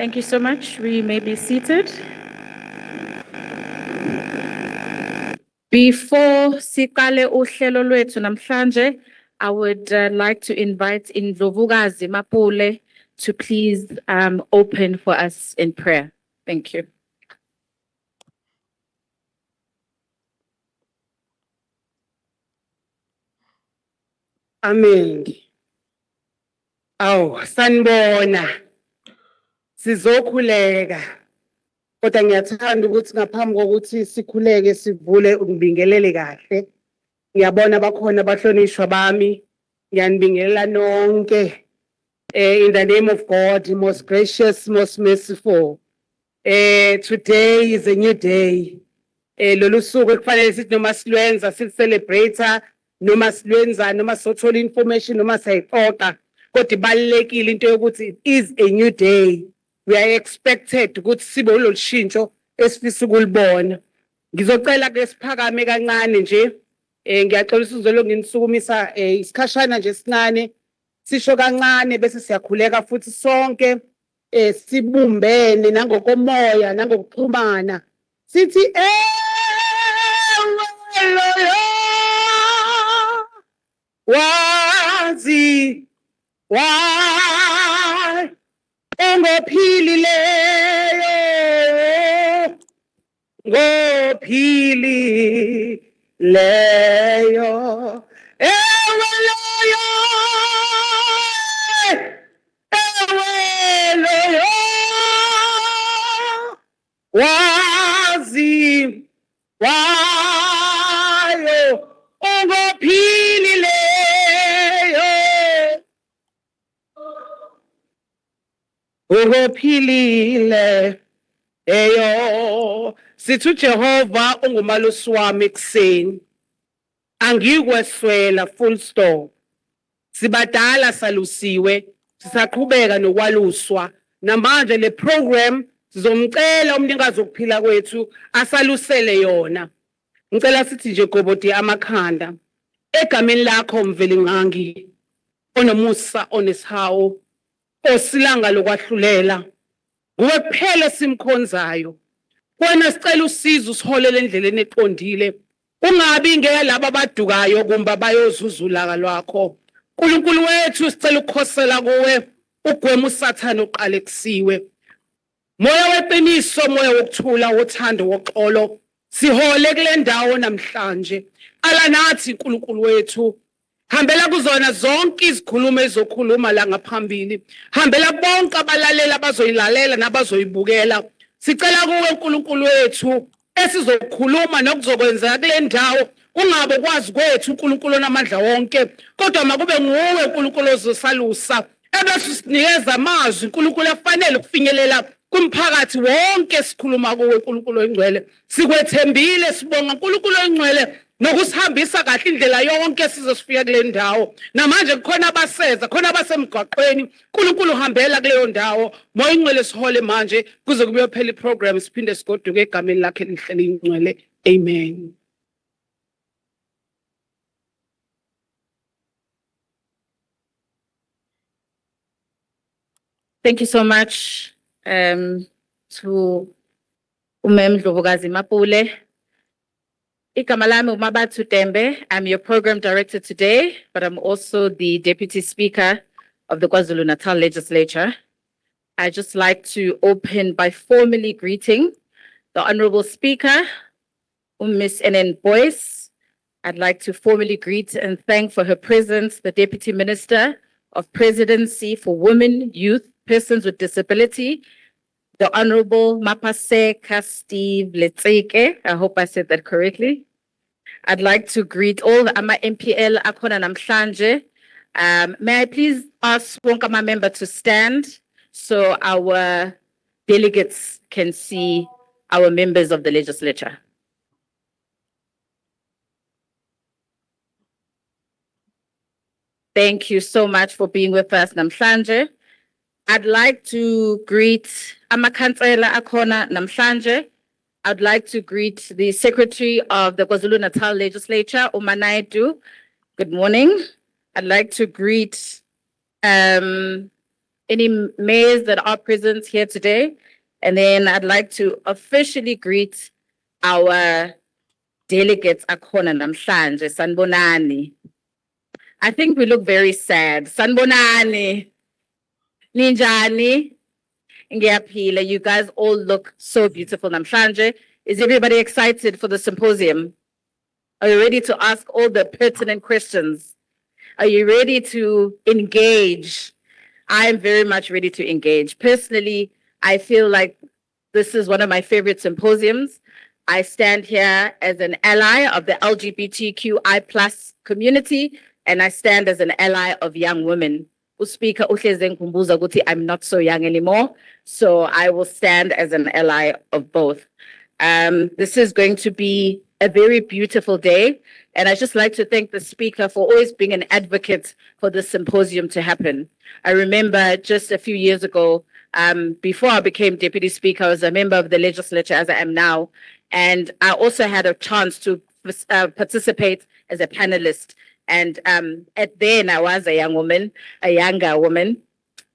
Thank you so much. We may be seated. Before siqale uhlelo lwethu namhlanje, I would like to invite Indlovukazi Mapule to please open for us in prayer. Thank you. Amen. Aw, sanibona. Sizokhuleka. Kodwa ngiyathanda ukuthi ngaphambi kokuthi sikhuleke sivule ukubingelele kahle. Ngiyabona bakhona abahlonishwa bami. Ngiyanibingelela nonke. In the name of God, most gracious, most merciful. Today is a new day. Lolu suku ekufanele sithi noma silwenza celebrate noma silwenza noma sothola information noma sayixoxa kodwa ibalekile into yokuthi it is a new day. We are expected ukuthi sibe ulolushintsho esifisa ukulibona. Ngizocela ke siphakame kancane nje. Ngiyaxolisa uzolo nginisukumisa isikhashana nje sincane. Sisho kancane bese siyakhuleka futhi sonke sibumbene nangokomoya nangokuxhumana. Sithi wazi why ngophilileyo ngophilileyo eweloyo wazi wayo ngophilileyo ngophilile eyo sithi uJehova ungumalusi wami ekseni angikweswela full stop sibadala salusiwe sisaqhubeka nokwaluswa namanje le program sizomcela umnikazi wokuphila kwethu asalusele yona ngicela sithi nje gobodi amakhanda egameni lakho mveli ngangi onomusa onesihawu osilanga lokwahlulela nguwe kuphela simkhonzayo wena sicela usizo usiholele endleleni eqondile ungabi ngelabo abadukayo kumba bayozuzula lwakho uNkulunkulu wethu sicela ukukhosela kuwe ugwema usathana oqale kusiwe moya weqiniso moya wokuthula wothando woxolo sihole kule ndawo namhlanje ala nathi uNkulunkulu wethu hambela kuzona zonke izikhulumo ezokhuluma la ngaphambili hambela bonke abalalela abazoyilalela nabazoyibukela sicela kuwe uNkulunkulu wethu esizokhuluma nokuzokwenzeka kule ndawo ungabe kwazi kwethu uNkulunkulu onamandla wonke kodwa makube nguwe uNkulunkulu ozosalusa ebese sinikeza amazwi uNkulunkulu afanele ukufinyelela kumphakathi wonke sikhuluma kuwe uNkulunkulu oyingcwele sikwethembile sibonga uNkulunkulu oyingcwele nokusihambisa kahle indlela yonke sizosifika kule ndawo namanje kukhona abaseza khona abasemgwaqweni uNkulunkulu uhambela kuleyo ndawo moya ingcwele sihole manje kuze kube phela iprogram siphinde sigoduke egameni lakhe lihlele ingcwele amen. Thank you so much to Ndlovukazi Mapule. Igama lami uMabathu Tembe. I'm your program director today, but I'm also the deputy speaker of the KwaZulu-Natal legislature. I'd just like to open by formally greeting the Honorable Speaker, Miss NN Boyce. I'd like to formally greet and thank for her presence the Deputy Minister of Presidency for Women, Youth, Persons with Disability, the Honorable Mapaseka Steve Letseke. I hope I said that correctly. I'd like to greet all the MPL Akona Namhlanje. May I please ask Wonkama member to stand so our delegates can see our members of the legislature. Thank you so much for being with us, Namhlanje. I'd like to greet Amakhansela Akona Namhlanje. I'd like to greet the Secretary of the KwaZulu-Natal Legislature, Umanaidu. Good morning. I'd like to greet any mayors that are present here today. And then I'd like to officially greet our delegates akhona namhlanje. Sanibonani. I think we look very sad. Sanibonani. Ninjani. Ngiyaphila. You guys all look so beautiful namhlanje. Is everybody excited for the symposium? Are you ready to ask all the pertinent questions? Are you ready to engage? I am very much ready to engage. Personally, I feel like this is one of my favorite symposiums. I stand here as an ally of the LGBTQI plus community, and I stand as an ally of young women. Speaker I'm not so young anymore, so I will stand as an ally of both. This is going to be a very beautiful day, and I'd just like to thank the speaker for always being an advocate for this symposium to happen. I remember just a few years ago, before I became deputy speaker, I was a member of the legislature as I am now, and I also had a chance to participate as a panelist. And then I was a younger woman.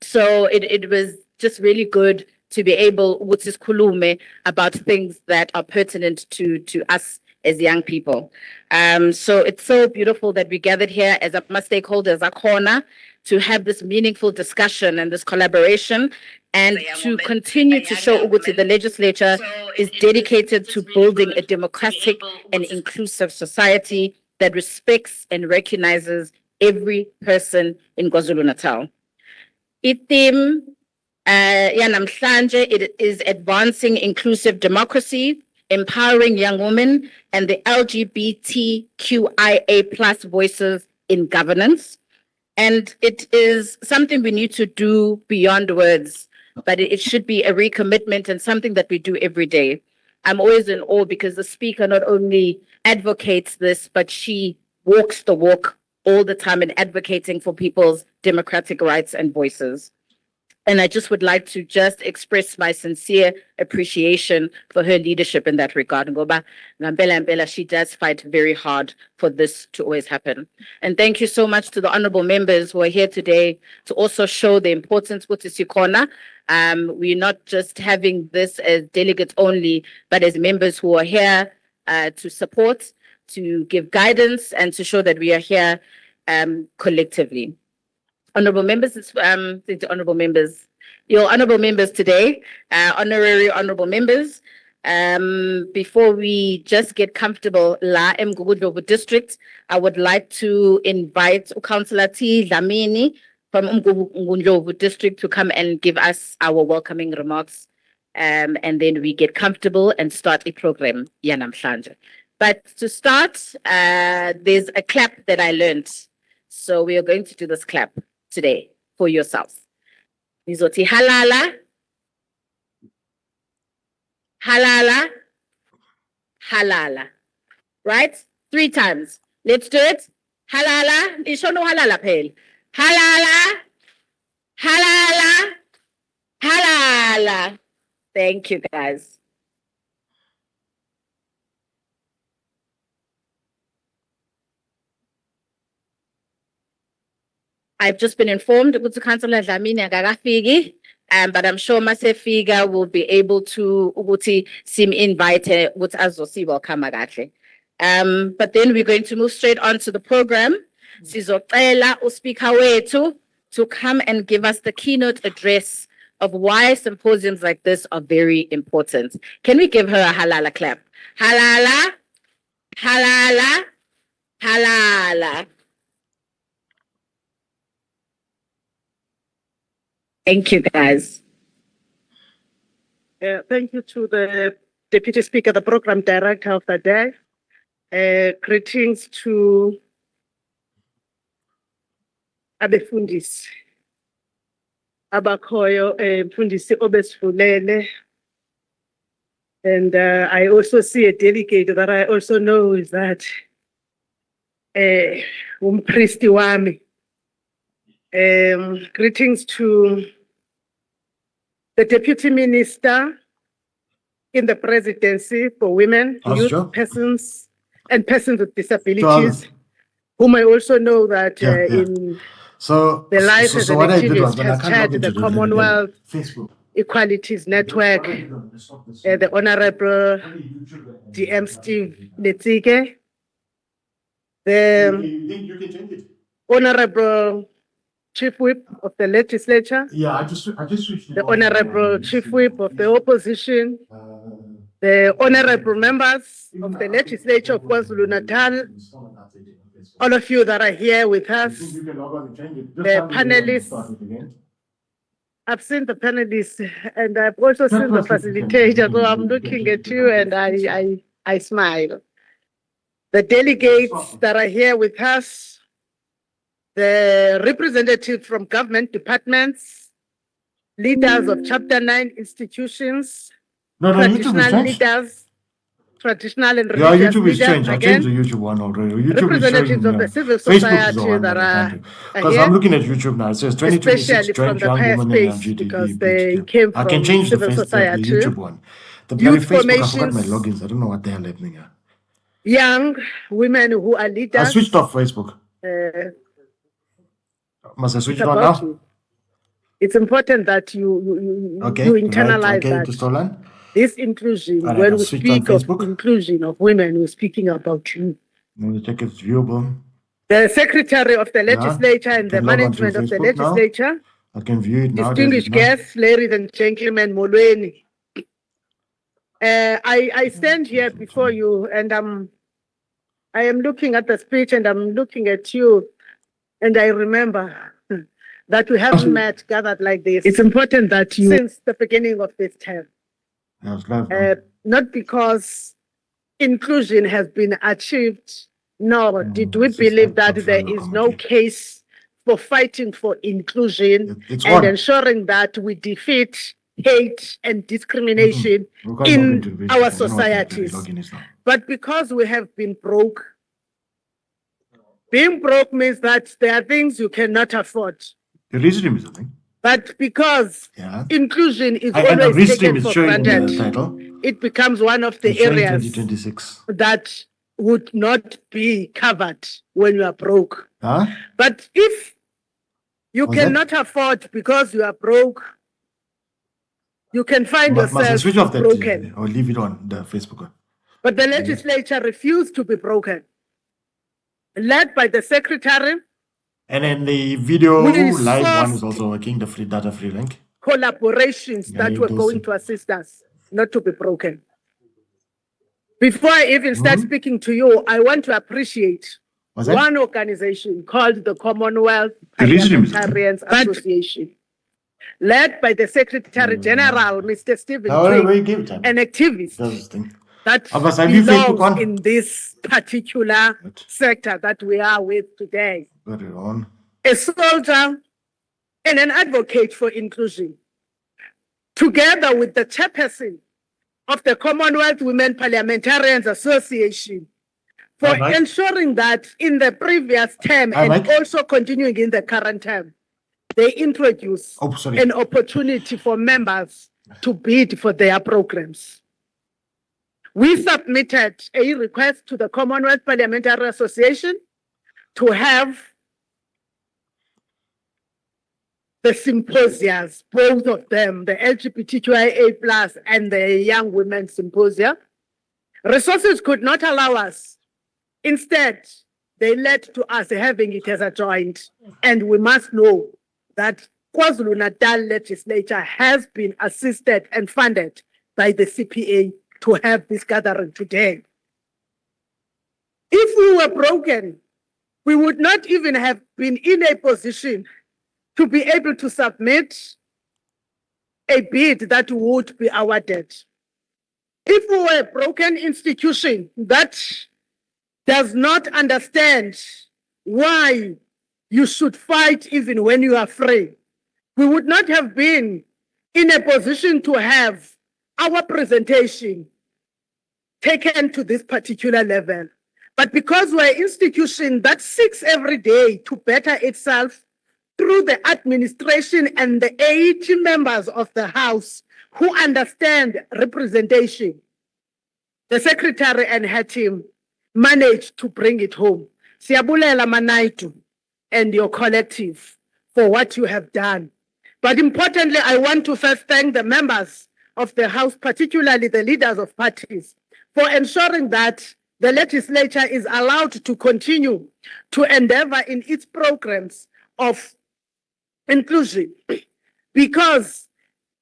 So it was just really good to be able to khulume about things that are pertinent to us as young people. So it's so beautiful that we gathered here as stakeholders, akhona, to have this meaningful discussion and this collaboration, and to continue to show ukuthi the legislature is dedicated to building a democratic and inclusive society that respects and recognizes every person in KwaZulu-Natal. Itim yanamhlanje, it is advancing inclusive democracy, empowering young women and the LGBTQIA plus voices in governance. And it is something we need to do beyond words, but it should be a recommitment and something that we do every day. I'm always in awe because the speaker not only advocates this, but she walks the walk all the time in advocating for people's democratic rights and voices. And I just would like to just express my sincere appreciation for her leadership in that regard. Ngoba ngempela she does fight very hard for this to always happen. And thank you so much to the honorable members who are here today to also show the importance of Sikhona. We're not just having this as delegates only, but as members who are here to support, to give guidance, and to show that we are here collectively. Honorable members, your honorable members today, honorary honorable members, before we just get comfortable, La Mgugudlovu district, I would like to invite Councillor T. Dlamini from Mgugudlovu district to come and give us our welcoming remarks. And then we get comfortable and start a program, Yanamhlanje. But to start, there's a clap that I learned. So we are going to do this clap today for yourselves. Nizoti halala, halala, halala. Right? 3 times. Let's do it. Halala. Ishono halala pale. Halala, halala, halala. Thank you, guys. I've just been informed with Councillor Dlamini akakafiki, but I'm sure Masefika will be able to sim invite with azosi welcome kahle. But then we're going to move straight on to the program. Sizocela uSpeaker wethu to come and give us the keynote address of why symposiums like this are very important. Can we give her a halala clap? Halala, halala, halala. Thank you, guys. Thank you to the Deputy Speaker, the Program Director of the day. Greetings to abefundisi abakhoyo mfundisi obesifulele, and I also see a delegate that I also know is that umpristi wami. Greetings to the Deputy Minister in the Presidency for Women, Youth, Persons, and Persons with Disabilities, whom I also know that in The life as so an what I did was activist when I has can't log chaired into the Commonwealth Facebook. Equalities Network, the Honorable DM Steve Lgbtqia, the You can change it. Honorable Chief Whip of the Legislature, Yeah, I just switched it the off. Honorable Chief Whip of the Opposition, the Honorable Members of the Legislature of KwaZulu-Natal, all of you that are here with us, You can log on and change it. Just the tell me when you panelists. start it again. I've seen the panelists and I've also seen the facilitator, so I'm looking at you and I smile. The delegates that are here with us, the representatives from government departments, leaders of Chapter 9 institutions, No, YouTube is traditional changed. leaders, traditional and Yeah, religious YouTube is leaders changed. I changed again, the YouTube one already. YouTube is representatives showing, of the civil Facebook is the society one that that I are can't do. Because I'm here, looking at YouTube now. It says 2026 especially from joint the young higher women in space because LGBT. they came I can from change the civil the society. YouTube one. The bloody Youth Facebook, I forgot my formations, logins. I don't know what the hell happening here. young women who are I leaders. switched off Facebook. Must I switch it on about now? you. It's important that you Okay, you right. internalize Okay, that just hold on. this inclusion, All right, when I'll we switch on speak of Facebook. inclusion of women, we're speaking about you. Let me check it's viewable. The Secretary of the Legislature and the can log on to management of the Facebook now. legislature, I can view it now. distinguished guests, ladies and gentlemen, Molweni. I stand here before you and I am looking at the speech and I'm looking at you and I remember that we haven't met gathered like this. It's important that you, since the beginning of this term, Yeah, it's live now. not because inclusion has been achieved, nor did we it's just believe that not there found is no accommodate. case for fighting for inclusion It's and on. ensuring that we defeat hate and discrimination We can't log in into Facebook. our I don't know what the bloody societies. login is now. But because we have been broke, being broke means that there are things you cannot afford. The restream is a thing. But because Yeah. inclusion is And the always restream taken is for showing the granted, title. it becomes one of the It's showing areas 2026. that would not be covered when you are broke. Huh? But if you What's that? cannot afford because you are broke, you can find Must I yourself switch off that broken. or leave it on the Facebook one? But the legislature refused to be broken. Led by the secretary, And then the video We live one sourced- is also working, the free data free link. collaborations Yeah, that you were do going see. to assist us not to be broken. Before I even start Mhm. speaking to you, I want to appreciate What's that? one organization called the Commonwealth The restream is Parliamentarians Association, led by the Secretary General, Mr. Stephen How do we Twing, give time? an activist Does this thing. that Must I leave Facebook belongs on? in this particular Good. sector that we are with today. Got it on. A soldier and an advocate for inclusion, together with the chairperson of the Commonwealth Women Parliamentarians Association, for Hi, Mike. ensuring that in the previous term Hi, and Mike. also continuing in the current term, they introduce Oh, sorry. an opportunity for members to bid for their programs. We submitted a request to the Commonwealth Parliamentary Association to have the symposiums, both of them, the LGBTQIA+ and the Young Women Symposia. Resources could not allow us. Instead, they led to us having it as a joint. And we must know that KwaZulu-Natal legislature has been assisted and funded by the CPA to have this gathering today. If we were broken, we would not even have been in a position to be able to submit a bid that would be awarded. If we were a broken institution that does not understand why you should fight even when you are free, we would not have been in a position to have our presentation taken to this particular level. But because we're an institution that seeks every day to better itself through the administration and the 80 members of the House who understand representation, the secretary and her team managed to bring it home. Siyabulela Manaitu, and your collective for what you have done. But importantly, I want to first thank the members of the House, particularly the leaders of parties, for ensuring that the legislature is allowed to continue to endeavor in its programs of inclusion, because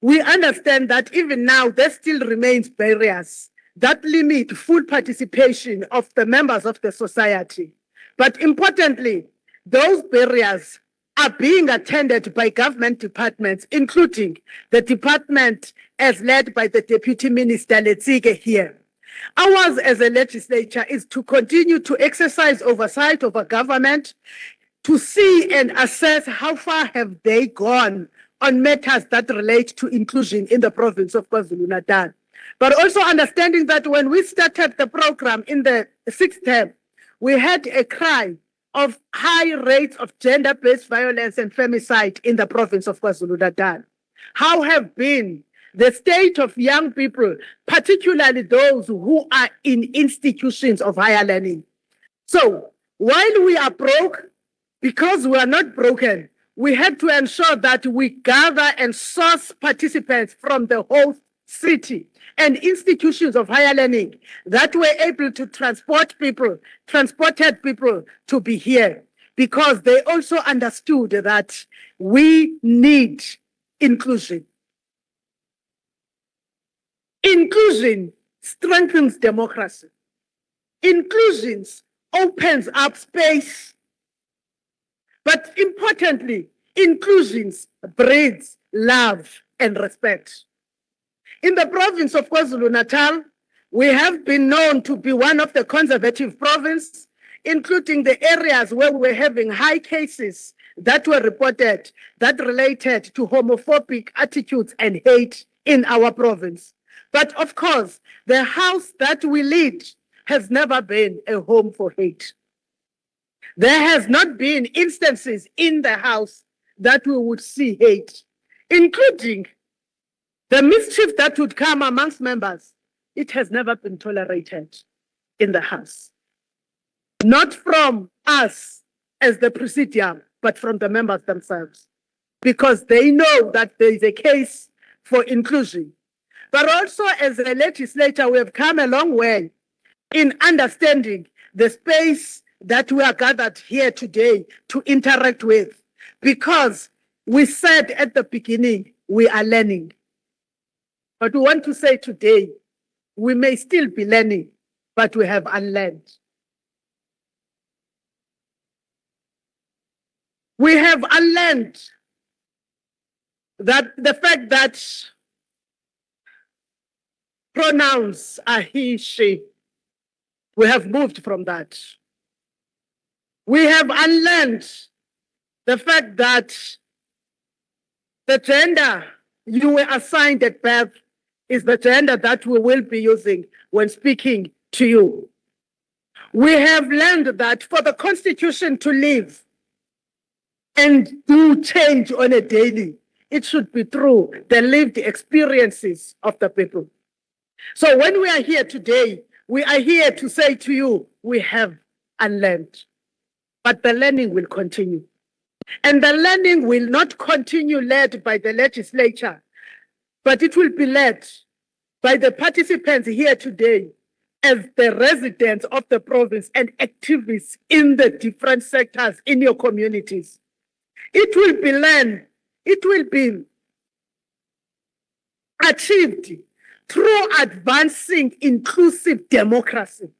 we understand that even now there still remains barriers that limit full participation of the members of the society. But importantly, those barriers are being attended by government departments, including the department as led by the Deputy Minister Lgbtqia here. Ours as a legislature is to continue to exercise oversight of a government, to see and assess how far have they gone on matters that relate to inclusion in the province of KwaZulu-Natal. But also understanding that when we started the program in the 6th term, we had a cry of high rates of gender-based violence and femicide in the province of KwaZulu-Natal. How have been the state of young people, particularly those who are in institutions of higher learning? So while we are broke, because we are not broken, we had to ensure that we gather and source participants from the whole city and institutions of higher learning that were able to transported people to be here, because they also understood that we need inclusion. Inclusion strengthens democracy. Inclusion opens up space. But importantly, inclusion breeds love and respect. In the province of KwaZulu-Natal, we have been known to be one of the conservative provinces, including the areas where we were having high cases that were reported that related to homophobic attitudes and hate in our province. But of course, the house that we lead has never been a home for hate. There has not been instances in the house that we would see hate, including the mischief that would come amongst members. It has never been tolerated in the house. Not from us as the presidium, but from the members themselves, because they know that there is a case for inclusion. But also as a legislature, we have come a long way in understanding the space that we are gathered here today to interact with, because we said at the beginning, we are learning. But we want to say today, we may still be learning, but we have unlearned. We have unlearned that the fact that pronouns are he, she. We have moved from that. We have unlearned the fact that the gender you were assigned at birth is the gender that we will be using when speaking to you. We have learned that for the Constitution to live and do change on a daily, it should be through the lived experiences of the people. So when we are here today, we are here to say to you, we have unlearned, but the learning will continue. And the learning will not continue led by the legislature, but it will be led by the participants here today as the residents of the province and activists in the different sectors in your communities. It will be learned, it will be achieved through advancing inclusive democracy.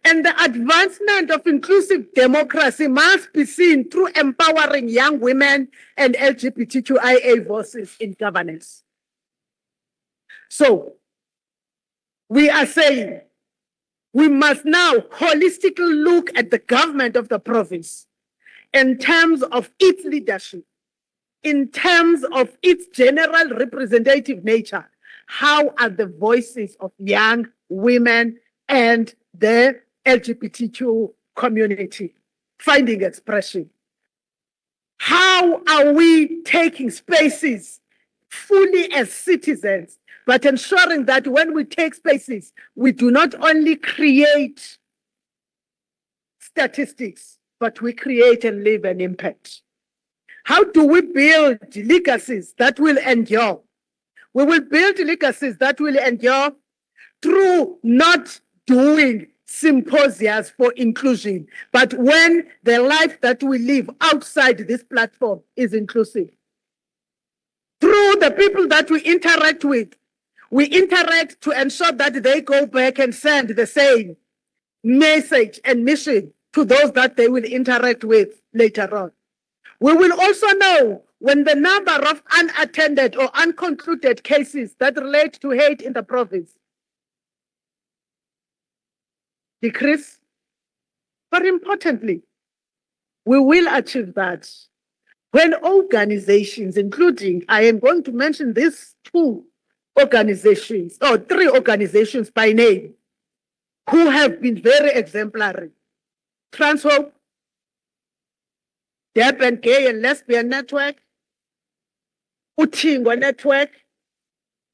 And the advancement of inclusive democracy must be seen through empowering young women and LGBTQIA voices in governance. So, we are saying we must now holistically look at the government of the province in terms of its leadership, in terms of its general representative nature. How are the voices of young women and the LGBTQ community finding expression? How are we taking spaces fully as citizens, but ensuring that when we take spaces, we do not only create statistics, but we create and leave an impact. How do we build legacies that will endure? We will build legacies that will endure through not doing symposia for inclusion, but when the life that we live outside this platform is inclusive. Through the people that we interact with, we interact to ensure that they go back and send the same message and mission to those that they will interact with later on. We will also know when the number of unattended or unconcluded cases that relate to hate in the province decrease. But importantly, we will achieve that when organizations, including, I am going to mention these two organizations, or three organizations by name, who have been very exemplary. Transhope, Durban Gay and Lesbian Network, Utingo Network,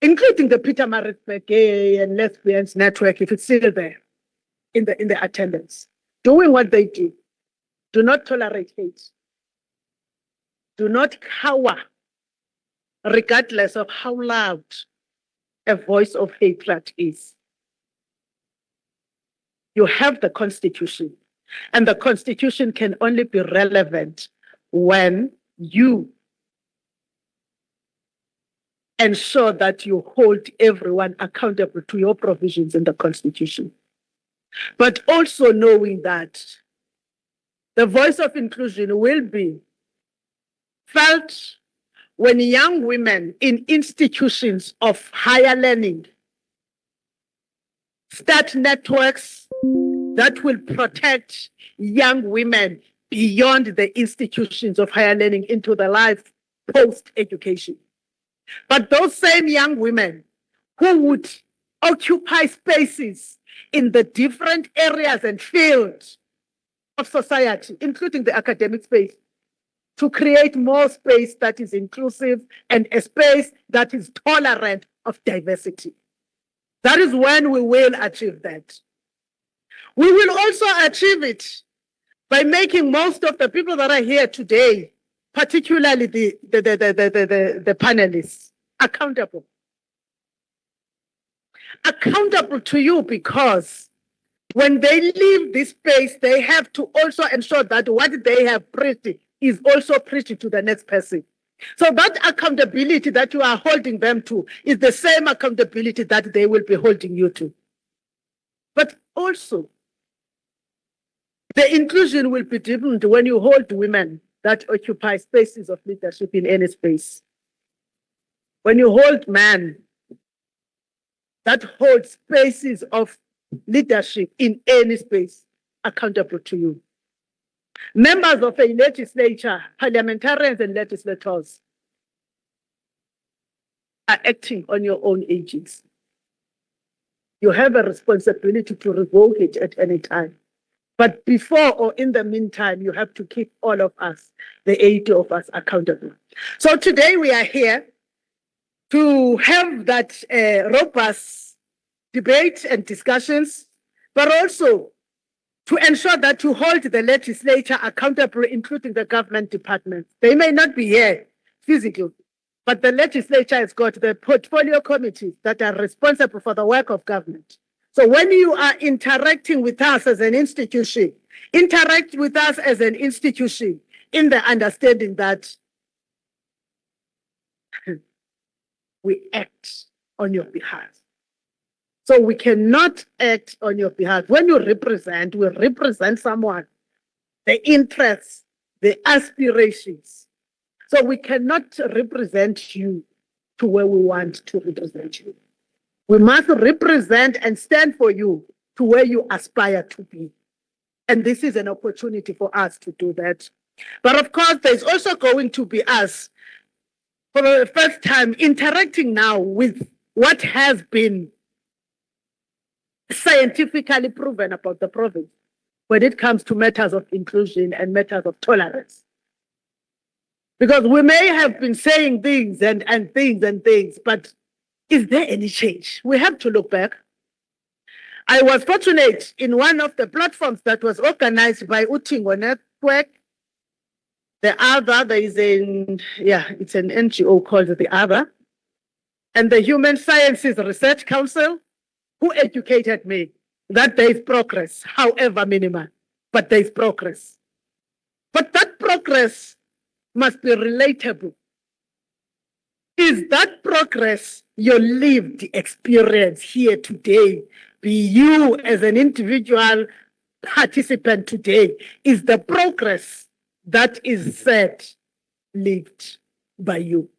including the Pietermaritzburg Gay and Lesbians Network, if it's still there in the attendance, doing what they do. Do not tolerate hate. Do not cower, regardless of how loud a voice of hatred is. You have the Constitution, and the Constitution can only be relevant when you ensure that you hold everyone accountable to your provisions in the Constitution. But also knowing that the voice of inclusion will be felt when young women in institutions of higher learning start networks that will protect young women beyond the institutions of higher learning into the life post-education. But those same young women who would occupy spaces in the different areas and fields of society, including the academic space, to create more space that is inclusive and a space that is tolerant of diversity. That is when we will achieve that. We will also achieve it by making most of the people that are here today, particularly the panelists, accountable. Accountable to you, because when they leave this space, they have to also ensure that what they have preached is also preached to the next person. So that accountability that you are holding them to is the same accountability that they will be holding you to. But also, the inclusion will be deepened when you hold women that occupy spaces of leadership in any space. When you hold men that hold spaces of leadership in any space accountable to you. Members of a legislature, parliamentarians and legislators are acting on your own agency. You have a responsibility to revoke it at any time. But before or in the meantime, you have to keep all of us, the 80 of us, accountable. So today we are here to have that robust debate and discussions, but also to ensure that you hold the legislature accountable, including the government departments. They may not be here physically, but the legislature has got the portfolio committees that are responsible for the work of government. So when you are interacting with us as an institution, interact with us as an institution in the understanding that we act on your behalf. So we cannot act on your behalf. When you represent, we represent someone, the interests, the aspirations. So we cannot represent you to where we want to represent you. We must represent and stand for you to where you aspire to be. And this is an opportunity for us to do that. But of course, there's also going to be us, for the first time, interacting now with what has been scientifically proven about the province when it comes to matters of inclusion and matters of tolerance. Because we may have been saying things and things, but is there any change? We have to look back. I was fortunate in one of the platforms that was organized by Utingo network. The other, it's an NGO called the other. And the Human Sciences Research Council, who educated me that there is progress, however minimal, but there is progress. But that progress must be relatable. Is that progress your lived experience here today? Be you as an individual participant today, is the progress that is said lived by you?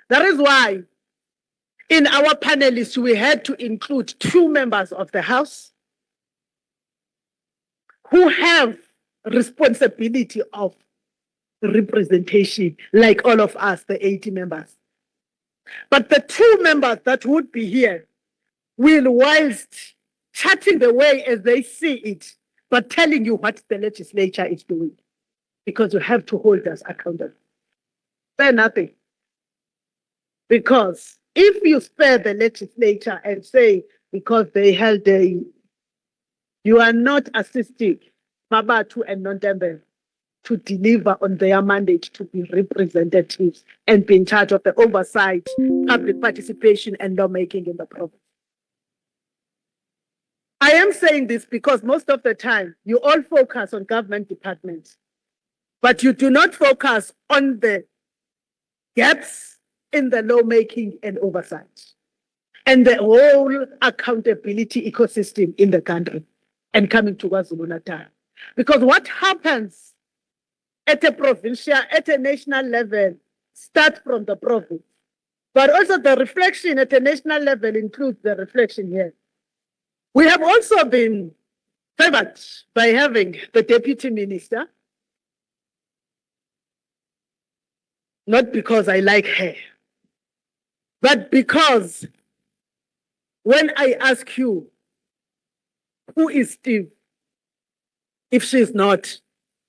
That is why in our panelists, we had to include 2 members of the House who have responsibility of representation, like all of us, the 80 members. But the 2 members that would be here will, whilst chatting the way as they see it, but telling you what the legislature is doing, because you have to hold us accountable. Spare nothing. Because if you spare the legislature and say, because they held you are not assisting Mabatu and Nontembe to deliver on their mandate to be representatives and be in charge of the oversight, public participation, and lawmaking in the province. I am saying this because most of the time you all focus on government departments, but you do not focus on the gaps in the lawmaking and oversight and the whole accountability ecosystem in the country and coming to KwaZulu-Natal. Because what happens at a provincial, at a national level, starts from the province. But also the reflection at a national level includes the reflection here. We have also been favored by having the deputy minister, not because I like her, but because when I ask you, who is Steve, if she's not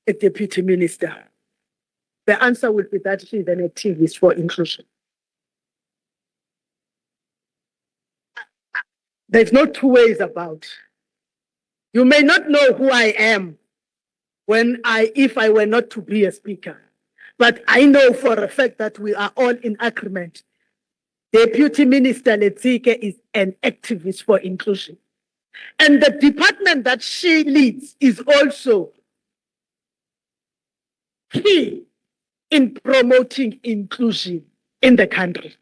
a deputy minister, the answer will be that she's an activist for inclusion. There's no 2 ways about. You may not know who I am if I were not to be a speaker, but I know for a fact that we are all in agreement. Deputy Minister Lgbtqia is an activist for inclusion. And the department that she leads is also key in promoting inclusion in the country.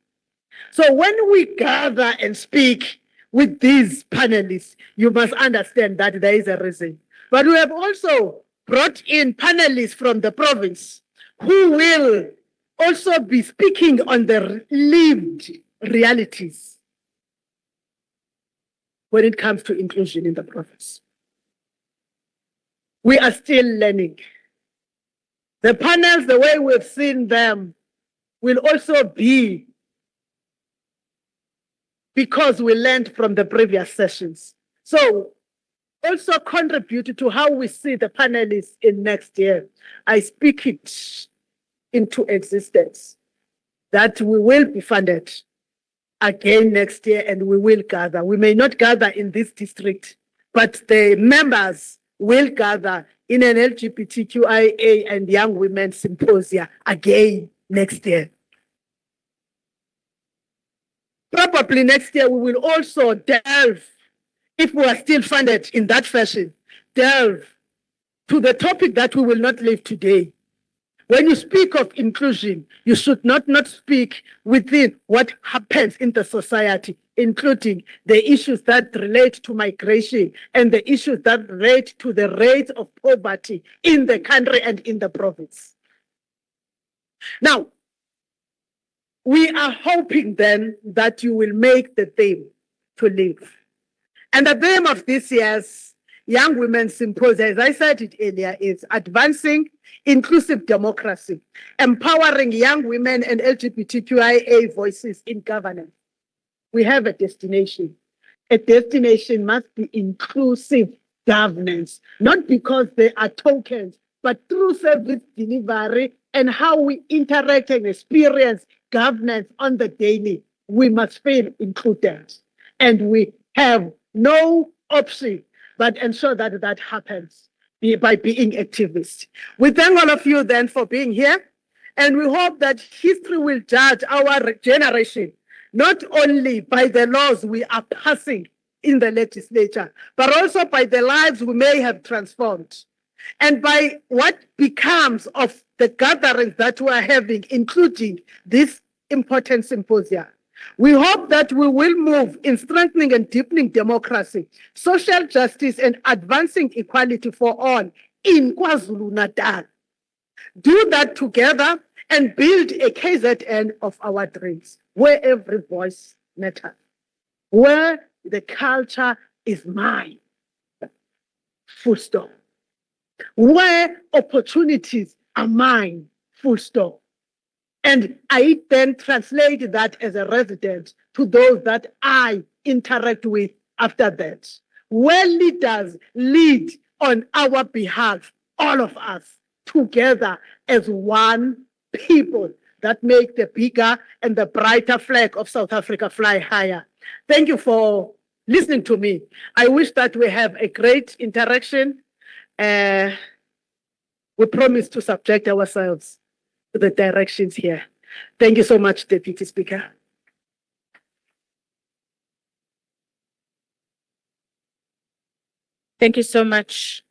So when we gather and speak with these panelists, you must understand that there is a reason. But we have also brought in panelists from the province who will also be speaking on the lived realities when it comes to inclusion in the province. We are still learning. The panels, the way we've seen them, will also be because we learned from the previous sessions. So also contribute to how we see the panelists in next year. I speak it into existence, that we will be funded again next year and we will gather. We may not gather in this district, but the members will gather in an LGBTQIA and young women symposia again next year. Probably next year we will also delve, if we are still funded in that fashion, delve to the topic that we will not leave today. When you speak of inclusion, you should not speak within what happens in the society, including the issues that relate to migration and the issues that relate to the rate of poverty in the country and in the province. Now, we are hoping then that you will make the theme to live. And the theme of this year's Young Women's Symposium, as I said it earlier, is Advancing Inclusive Democracy, Empowering Young Women and LGBTQIA Voices in Governance. We have a destination. A destination must be inclusive governance, not because they are tokens, but through service delivery and how we interact and experience governance on the daily. We must feel included. And we have no option but ensure that that happens. by being activists. We thank all of you then for being here, and we hope that history will judge our generation, not only by the laws we are passing in the legislature, but also by the lives we may have transformed, and by what becomes of the gatherings that we are having, including this important symposium. We hope that we will move in strengthening and deepening democracy, social justice, and advancing equality for all in KwaZulu-Natal. Do that together and build a KZN of our dreams, where every voice matters, where the culture is mine, full stop, where opportunities are mine, full stop. And I then translate that as a resident to those that I interact with after that. Where leaders lead on our behalf, all of us together as one people that make the bigger and the brighter flag of South Africa fly higher. Thank you for listening to me. I wish that we have a great interaction. We promise to subject ourselves to the directions here. Thank you so much, Deputy Speaker. Thank you so much,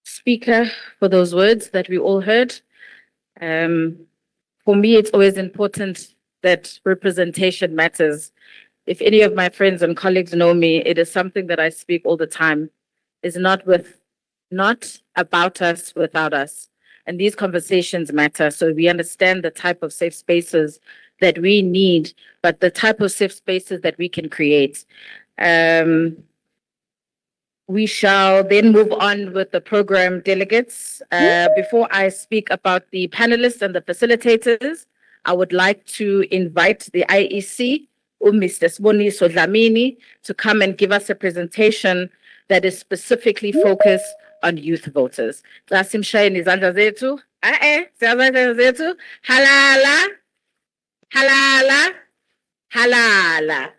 Speaker, for those words that we all heard. For me, it's always important that representation matters. If any of my friends and colleagues know me, it is something that I speak all the time. It's not about us without us. And these conversations matter. So we understand the type of safe spaces that we need, but the type of safe spaces that we can create. We shall then move on with the program delegates. Before I speak about the panelists and the facilitators, I would like to invite the IEC, Mr. Siboniso Dlamini, to come and give us a presentation that is specifically focused on youth voters. Simshayeni izandla zethu. Siyazandla zethu. Halala. Halala. Halala.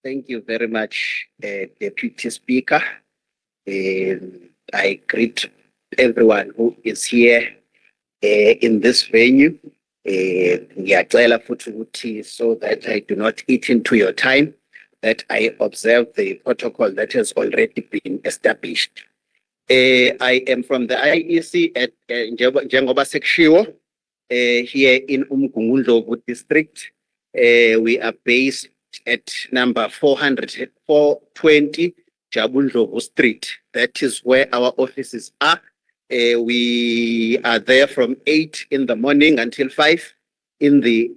Thank you very much, Deputy Speaker. I greet everyone who is here in this venue. Ngiyacela futhi ukuthi so that I do not eat into your time, that I observe the protocol that has already been established. I am from the IEC at njengoba sekushiwo here in Umgungundlovu district. We are based at number 420 Jabundlovu Street. That is where our offices are. We are there from 8 in the morning until 5 in the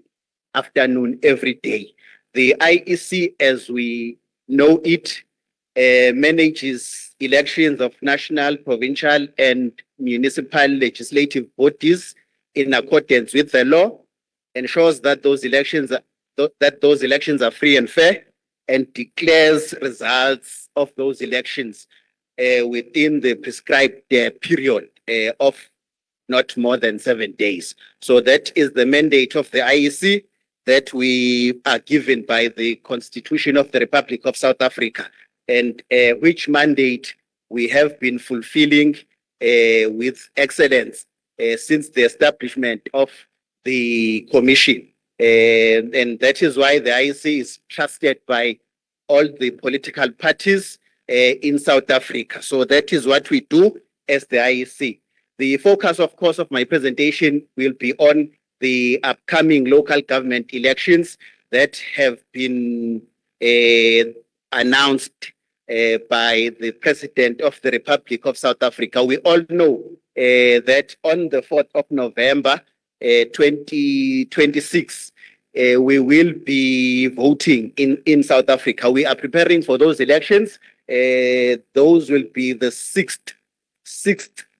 afternoon every day. The IEC, as we know it, manages elections of national, provincial, and municipal legislative bodies in accordance with the law, ensures that those elections are free and fair, and declares results of those elections within the prescribed period of not more than 7 days. So that is the mandate of the IEC that we are given by the Constitution of the Republic of South Africa, and which mandate we have been fulfilling with excellence since the establishment of the Commission. And that is why the IEC is trusted by all the political parties in South Africa. So that is what we do as the IEC. The focus, of course, of my presentation will be on the upcoming local government elections that have been announced by the President of the Republic of South Africa. We all know that on the 4th of November, 2026, we will be voting in South Africa. We are preparing for those elections. Those will be the sixth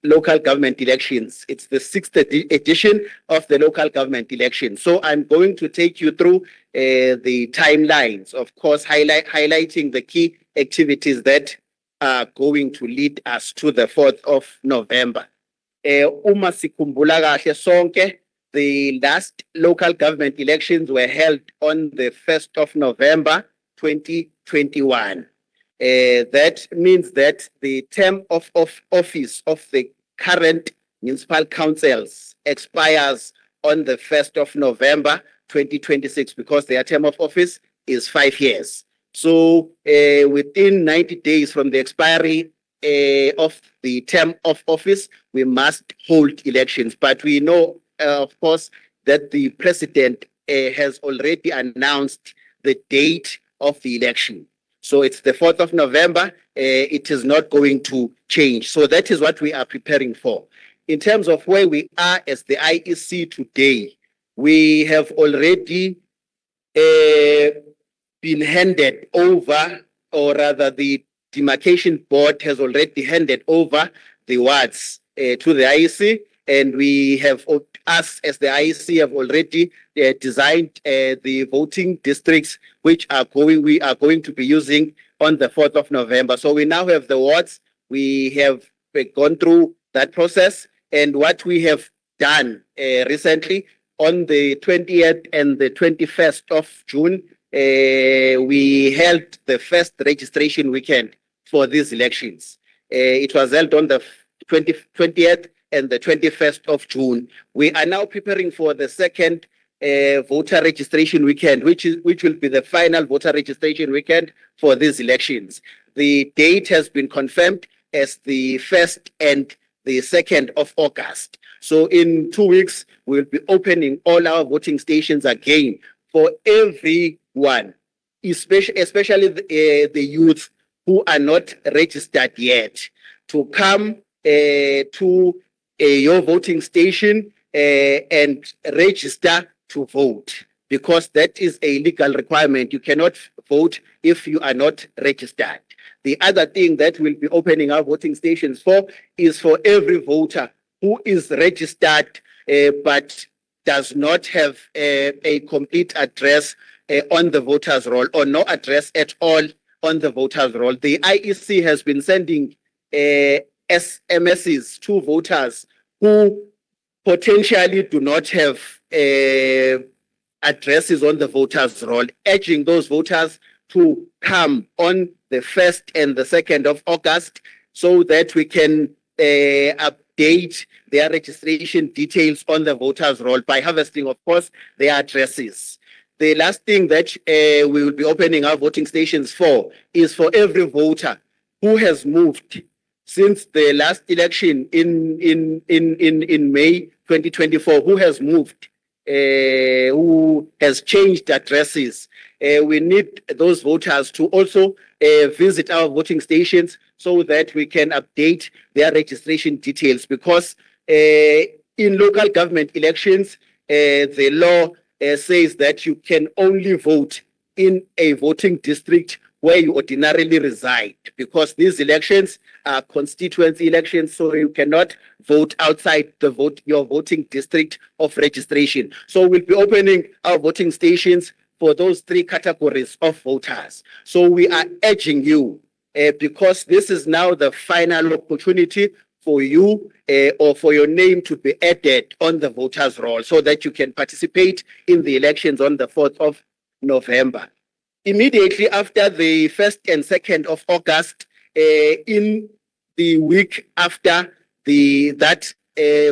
local government elections. It's the 6th edition of the local government election. So I'm going to take you through the timelines, of course, highlighting the key activities that are going to lead us to the 4th of November. Uma sikhumbula kahle sonke, the last local government elections were held on the 1st of November 2021. That means that the term of office of the current municipal councils expires on the 1st of November 2026 because their term of office is 5 years. So within 90 days from the expiry of the term of office, we must hold elections. But we know, of course, that the president has already announced the date of the election. So it's the 4th of November. It is not going to change. So that is what we are preparing for. In terms of where we are as the IEC today, we have already been handed over, or rather the demarcation board has already handed over the wards to the IEC, and we have, us as the IEC have already designed the voting districts which we are going to be using on the 4th of November. So we now have the wards. We have gone through that process, and what we have done recently on the 20th and the 21st of June, we held the first registration weekend for these elections. It was held on the 20th and the 21st of June. We are now preparing for the second voter registration weekend, which will be the final voter registration weekend for these elections. The date has been confirmed as the 1st and the 2nd of August. So in 2 weeks, we'll be opening all our voting stations again for everyone, especially the youth who are not registered yet, to come to your voting station and register to vote, because that is a legal requirement. You cannot vote if you are not registered. The other thing that we'll be opening our voting stations for is for every voter who is registered but does not have a complete address on the voters' roll, or no address at all on the voters' roll. The IEC has been sending SMSs to voters who potentially do not have addresses on the voters' roll, urging those voters to come on the 1st and the 2nd of August so that we can update their registration details on the voters' roll by harvesting, of course, their addresses. The last thing that we will be opening our voting stations for is for every voter who has moved since the last election in May 2024, who has moved, who has changed addresses. We need those voters to also visit our voting stations so that we can update their registration details, because in local government elections, the law says that you can only vote in a voting district where you ordinarily reside, because these elections are constituency elections, so you cannot vote outside your voting district of registration. So we'll be opening our voting stations for those 3 categories of voters. So we are urging you, because this is now the final opportunity for you or for your name to be added on the voters' roll so that you can participate in the elections on the 4th of November. Immediately after the 1st and 2nd of August, in the week after that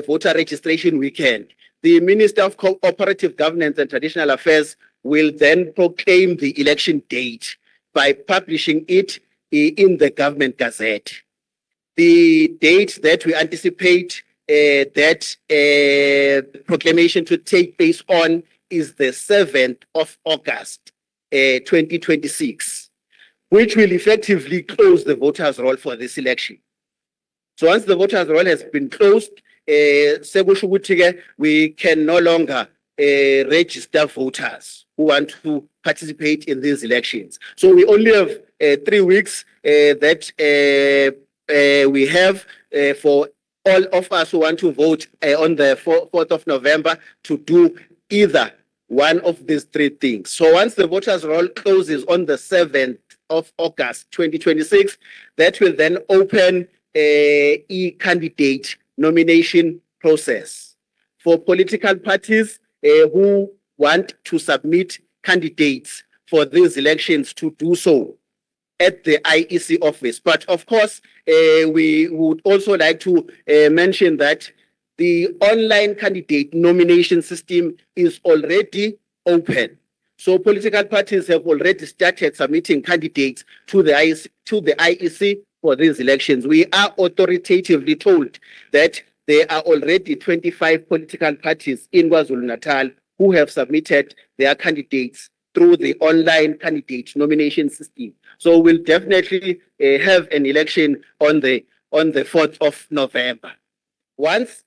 voter registration weekend, the Minister of Cooperative Governance and Traditional Affairs will then proclaim the election date by publishing it in the Government Gazette. The date that we anticipate that proclamation to take place on is the 7th of August, 2026, which will effectively close the voters' roll for this election. So once the voters' roll has been closed, we can no longer register voters who want to participate in these elections. So we only have 3 weeks that we have for all of us who want to vote on the 4th of November to do either one of these 3 things. So once the voters' roll closes on the 7th of August 2026, that will then open a candidate nomination process for political parties who want to submit candidates for these elections to do so at the IEC office. But of course, we would also like to mention that the online candidate nomination system is already open. So political parties have already started submitting candidates to the IEC for these elections. We are authoritatively told that there are already 25 political parties in KwaZulu-Natal who have submitted their candidates through the online candidate nomination system. So we'll definitely have an election on the 4th of November. Once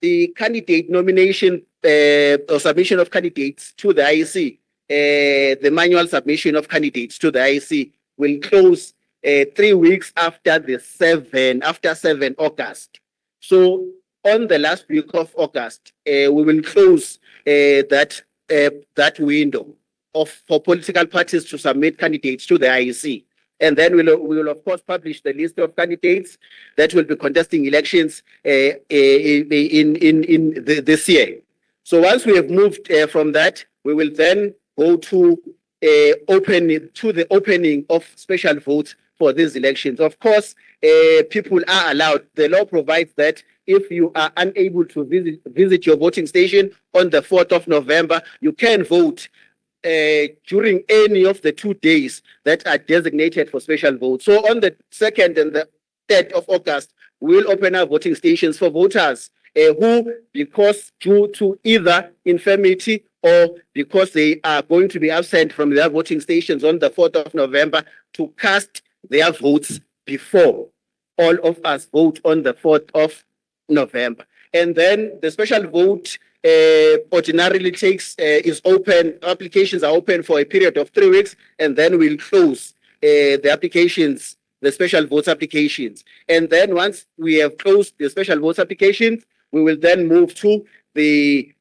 the candidate nomination or submission of candidates to the IEC, the manual submission of candidates to the IEC will close 3 weeks after 7 August. So on the last week of August, we will close that window for political parties to submit candidates to the IEC. And then we will of course publish the list of candidates that will be contesting elections in this year. So once we have moved from that, we will then go to the opening of special votes for these elections. Of course, people are allowed. The law provides that if you are unable to visit your voting station on the 4th of November, you can vote during any of the 2 days that are designated for special votes. So on the 2nd and the 3rd of August, we'll open our voting stations for voters who, because due to either infirmity or because they are going to be absent from their voting stations on the 4th of November, to cast their votes before all of us vote on the 4th of November. And then the special vote ordinarily is open, applications are open for a period of 3 weeks, and then we'll close the applications, the special votes applications. And then once we have closed the special votes applications, we will then move to the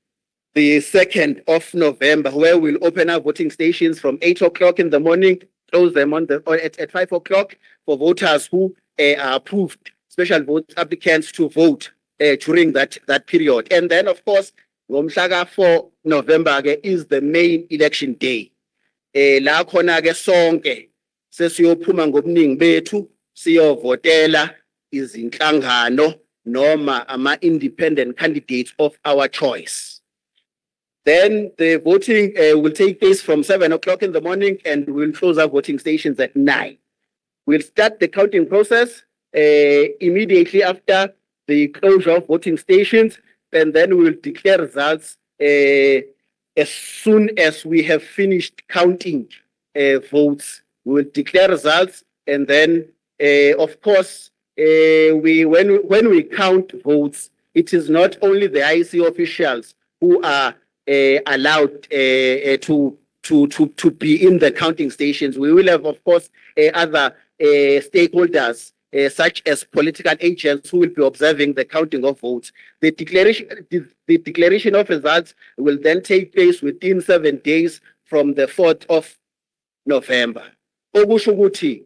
2nd of November, where we'll open our voting stations from 8 o'clock in the morning, close them at 5 o'clock for voters who are approved special vote applicants to vote during that period. And then, of course, ngomhla 4 November is the main election day. La khona ke sonke sesiyophuma ngobuningi bethu siyovotela izinhlangano noma ama-independent candidates of our choice. Then the voting will take place from 7 o'clock in the morning, and we'll close our voting stations at 9. We'll start the counting process immediately after the closure of voting stations, and then we'll declare results as soon as we have finished counting votes. We'll declare results, and then, of course, when we count votes, it is not only the IEC officials who are allowed to be in the counting stations. We will have, of course, other stakeholders, such as political agents who will be observing the counting of votes. The declaration of results will then take place within 7 days from the 4th of November. Okusho ukuthi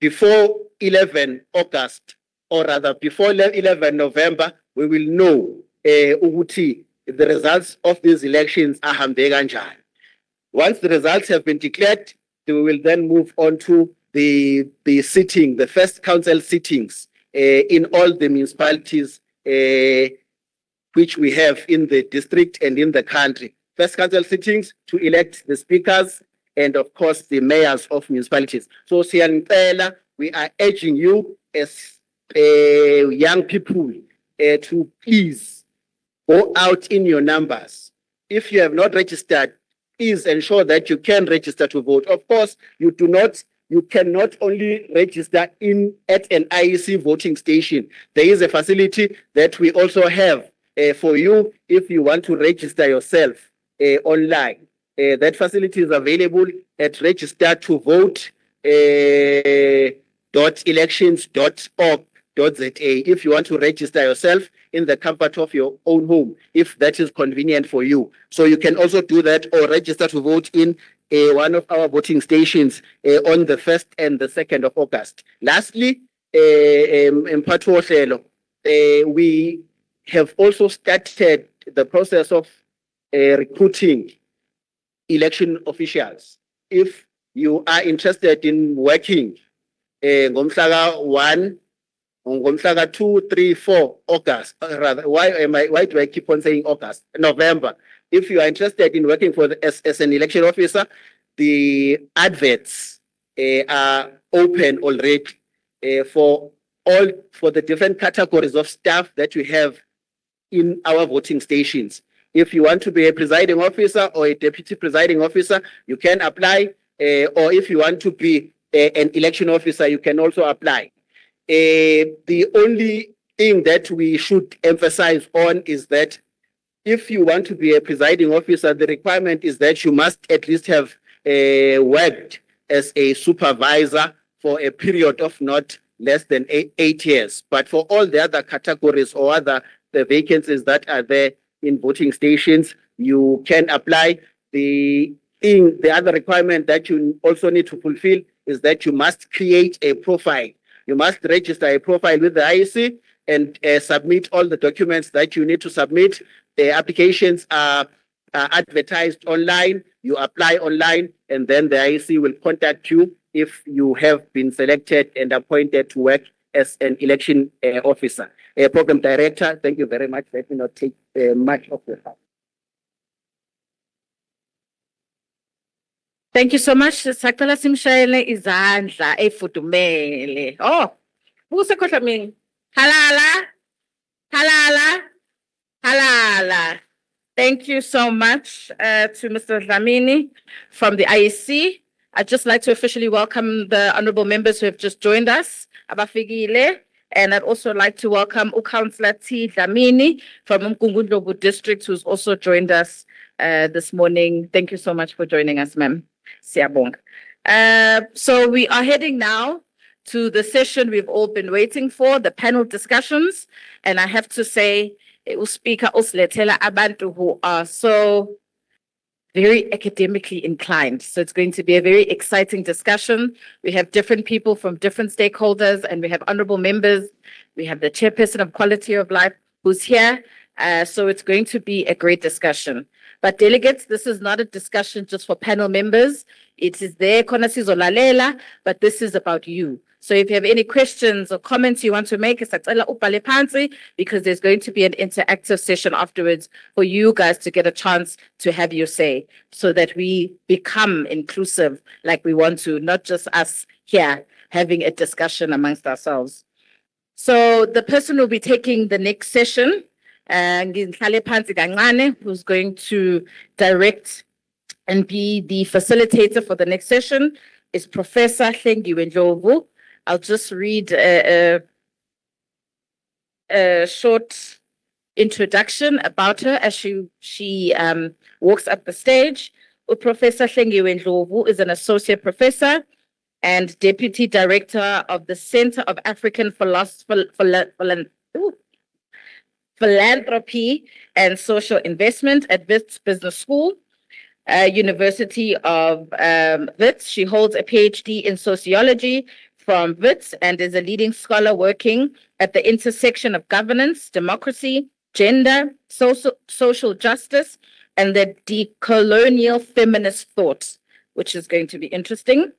before 11 August, or rather before 11 November, we will know ukuthi the results of these elections are hambe kanjani. Once the results have been declared, we will then move on to the first council sittings in all the municipalities which we have in the district and in the country. First council sittings to elect the speakers and, of course, the mayors of municipalities. So, Siyanicela, we are urging you as young people to please go out in your numbers. If you have not registered, please ensure that you can register to vote. Of course, you cannot only register at an IEC voting station. There is a facility that we also have for you if you want to register yourself online. That facility is available at register.elections.org.za if you want to register yourself in the comfort of your own home, if that is convenient for you. So you can also do that, or register to vote in one of our voting stations on the 1st and the 2nd of August. Lastly, we have also started the process of recruiting election officials. If you are interested in working ngomhlaka 1, ngomhlaka 2, 3, 4 August, rather, why do I keep on saying August? November. If you are interested in working for as an election officer, the adverts are open already for the different categories of staff that we have in our voting stations. If you want to be a presiding officer or a deputy presiding officer, you can apply. Or if you want to be an election officer, you can also apply. The only thing that we should emphasize on is that if you want to be a presiding officer, the requirement is that you must at least have worked as a supervisor for a period of not less than 8 years. But for all the other categories or the vacancies that are there in voting stations, you can apply. The other requirement that you also need to fulfill is that you must create a profile. You must register a profile with the IEC and submit all the documents that you need to submit. The applications are advertised online. You apply online, and then the IEC will contact you if you have been selected and appointed to work as an election officer. Program Director, thank you very much. Let me not take much of your time. Thank you so much. Sacela simshayele izandla efudumele. Oh, kusekhohla mina. Halala. Halala. Halala. Thank you so much to Mr. Dlamini from the IEC. I'd just like to officially welcome the honorable members who have just joined us, Abafigile, and I'd also like to welcome Councillor T. Dlamini from Mkungundlovu District, who's also joined us this morning. Thank you so much for joining us, ma'am. Siyabonga. So we are heading now to the session we've all been waiting for, the panel discussions, and I have to say, uSpeaker usilethela abantu who are so very academically inclined. So it's going to be a very exciting discussion. We have different people from different stakeholders, and we have honorable members. We have the chairperson of Quality of Life who's here. So it's going to be a great discussion. But delegates, this is not a discussion just for panel members. It is there, konasizo lalela, but this is about you. So if you have any questions or comments you want to make, because there's going to be an interactive session afterwards for you guys to get a chance to have your say so that we become inclusive like we want to, not just us here having a discussion amongst ourselves. So the person who will be taking the next session, who's going to direct and be the facilitator for the next session, is Professor Lgbtqia Symposium. I'll just read a short introduction about her as she walks up the stage. Professor Lgbtqia Symposium is an associate professor and deputy director of the Center of African Philanthropy and Social Investment at Wits Business School, University of Wits. She holds a PhD in sociology from Wits and is a leading scholar working at the intersection of governance, democracy, gender, social justice, and the decolonial feminist thought, which is going to be interesting.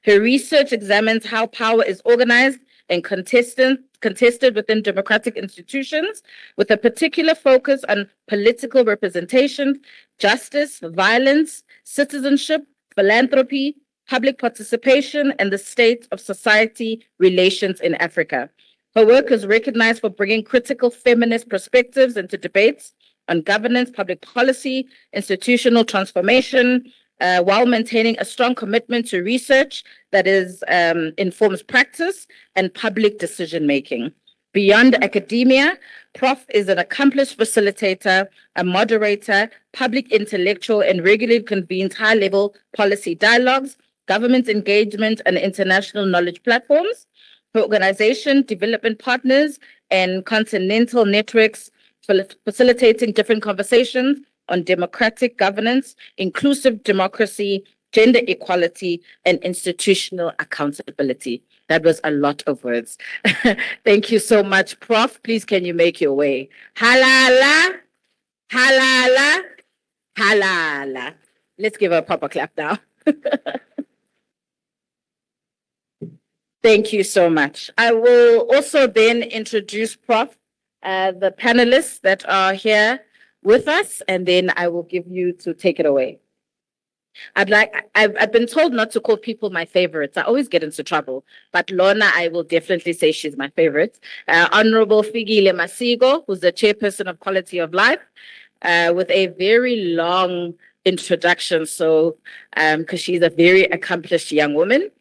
Her research examines how power is organized and contested within democratic institutions, with a particular focus on political representation, justice, violence, citizenship, philanthropy, public participation, and the state of society relations in Africa. Her work is recognized for bringing critical feminist perspectives into debates on governance, public policy, institutional transformation, while maintaining a strong commitment to research that informs practice and public decision-making. Beyond academia, Prof is an accomplished facilitator, a moderator, public intellectual, and regularly convenes high-level policy dialogues, government engagement, and international knowledge platforms. Her organization, Development Partners, and Continental Networks, facilitating different conversations on democratic governance, inclusive democracy, gender equality, and institutional accountability. That was a lot of words. Thank you so much, Prof. Please, can you make your way? Halala, halala, halala. Let's give her a proper clap now. Thank you so much. I will also then introduce Prof, the panelists that are here with us, and then I will give you to take it away. I've been told not to call people my favorites. I always get into trouble, but Lorna, I will definitely say she's my favorite. Honorable Fikile Masigo, who's the chairperson of Quality of Life, with a very long introduction. So, because she's a very accomplished young woman.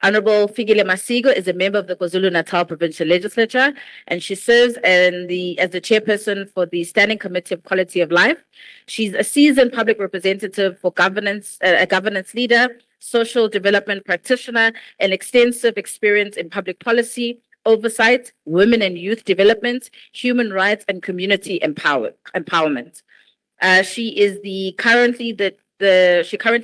Honorable Fikile Masigo is a member of the KwaZulu-Natal Provincial Legislature, and she serves as the chairperson for the Standing Committee of Quality of Life. She's a seasoned public representative for governance, a governance leader, social development practitioner, and extensive experience in public policy, oversight, women and youth development, human rights, and community empowerment. She is currently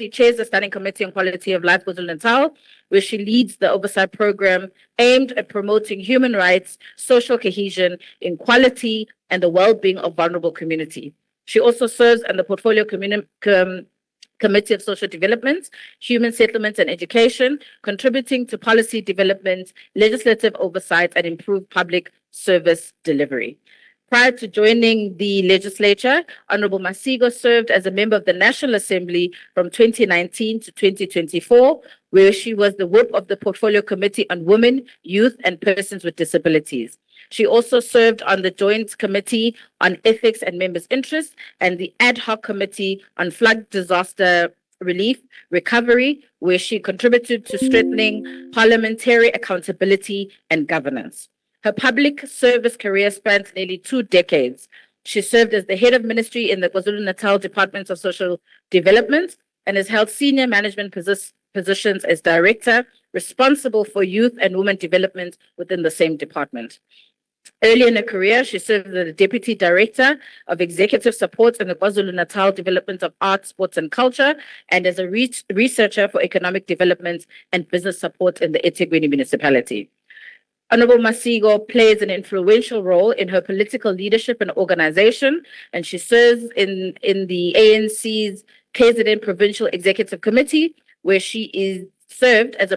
chairs the Standing Committee on Quality of Life KwaZulu-Natal, where she leads the oversight program aimed at promoting human rights, social cohesion, equality, and the well-being of vulnerable community. She also serves on the Portfolio Committee of Social Development, Human Settlements and Education, contributing to policy development, legislative oversight, and improved public service delivery. Prior to joining the legislature, Honorable Masigo served as a member of the National Assembly from 2019 to 2024, where she was the whip of the Portfolio Committee on Women, Youth, and Persons with Disabilities. She also served on the Joint Committee on Ethics and Members' Interests and the Ad Hoc Committee on Flood Disaster Relief Recovery, where she contributed to strengthening parliamentary accountability and governance. Her public service career spans nearly 2 decades. She served as the head of ministry in the KwaZulu-Natal Department of Social Development and has held senior management positions as director, responsible for youth and women development within the same department. Early in her career, she served as the Deputy Director of Executive Support in the KwaZulu-Natal Development of Arts, Sports and Culture, and as a researcher for economic development and business support in the eThekwini municipality. Honorable Masigo plays an influential role in her political leadership and organization, and she serves in the ANC's KZN Provincial Executive Committee, where she is served as a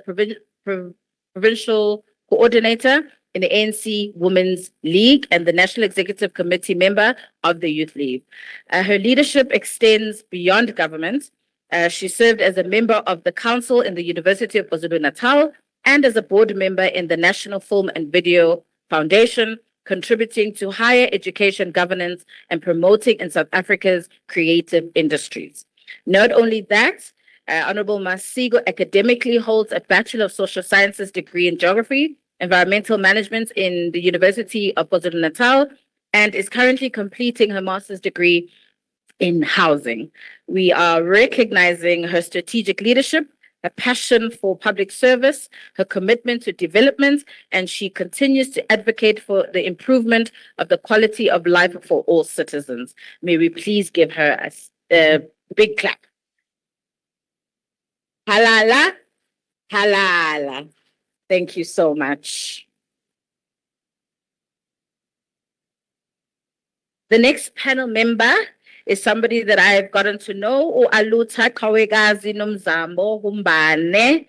provincial coordinator in the ANC Women's League and the National Executive Committee member of the Youth League. Her leadership extends beyond government. She served as a member of the council in the University of KwaZulu-Natal and as a board member in the National Film and Video Foundation, contributing to higher education governance and promoting in South Africa's creative industries. Not only that, Honorable Masigo academically holds a Bachelor of Social Sciences degree in Geography, Environmental Management in the University of KwaZulu-Natal, and is currently completing her master's degree in housing. We are recognizing her strategic leadership, her passion for public service, her commitment to development, and she continues to advocate for the improvement of the quality of life for all citizens. May we please give her a big clap. Halala, halala. Thank you so much. The next panel member is somebody that I've gotten to know, Aluta Kawegazi Nomzambo Humbane,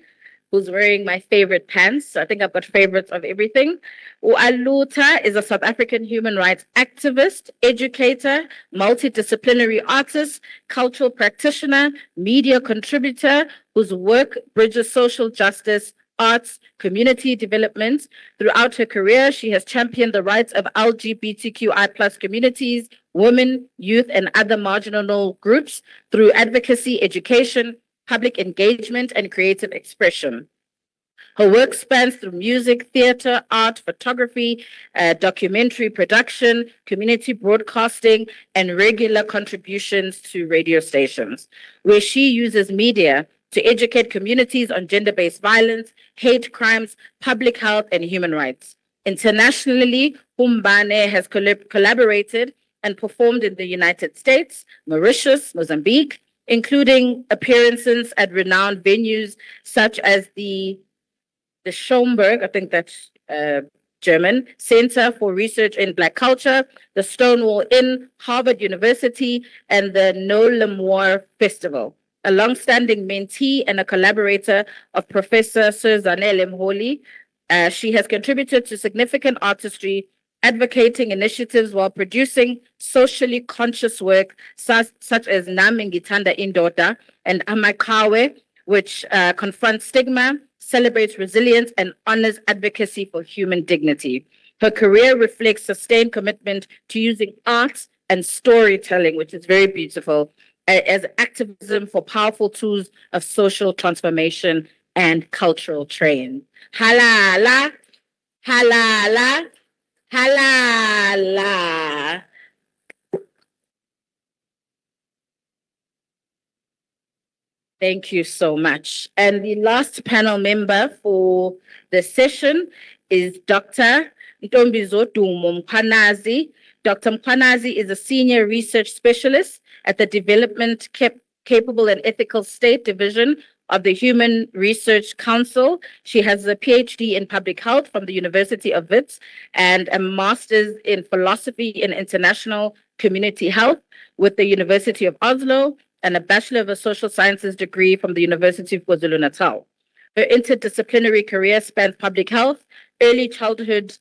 who's wearing my favorite pants. So I think I've got favorites of everything. Aluta is a South African human rights activist, educator, multidisciplinary artist, cultural practitioner, media contributor, whose work bridges social justice, arts, community development. Throughout her career, she has championed the rights of LGBTQI+ communities, women, youth, and other marginal groups through advocacy, education, public engagement, and creative expression. Her work spans through music, theater, art, photography, documentary production, community broadcasting, and regular contributions to radio stations, where she uses media to educate communities on gender-based violence, hate crimes, public health, and human rights. Internationally, Humbane has collaborated and performed in the United States, Mauritius, Mozambique, including appearances at renowned venues such as the Schomburg, I think that's German, Center for Research in Black Culture, the Stonewall Inn, Harvard University, and the No Lemoire Festival. A long-standing mentee and a collaborator of Professor Sir Zanele Mholi, she has contributed to significant artistry, advocating initiatives while producing socially conscious work such as Nami Ngithanda Indoda and Amakawe, which confronts stigma, celebrates resilience, and honors advocacy for human dignity. Her career reflects sustained commitment to using art and storytelling, which is very beautiful, as activism for powerful tools of social transformation and cultural change. Halala, halala, halala. Thank you so much. And the last panel member for the session is Dr. Ntombizo Mkhwanazi. Dr. Mkhwanazi is a senior research specialist at the Development Capable and Ethical State Division of the Human Research Council. She has a PhD in public health from the University of Wits and a master's in philosophy and international community health with the University of Oslo, and a Bachelor of Social Sciences degree from the University of KwaZulu-Natal. Her interdisciplinary career spans public health, early childhood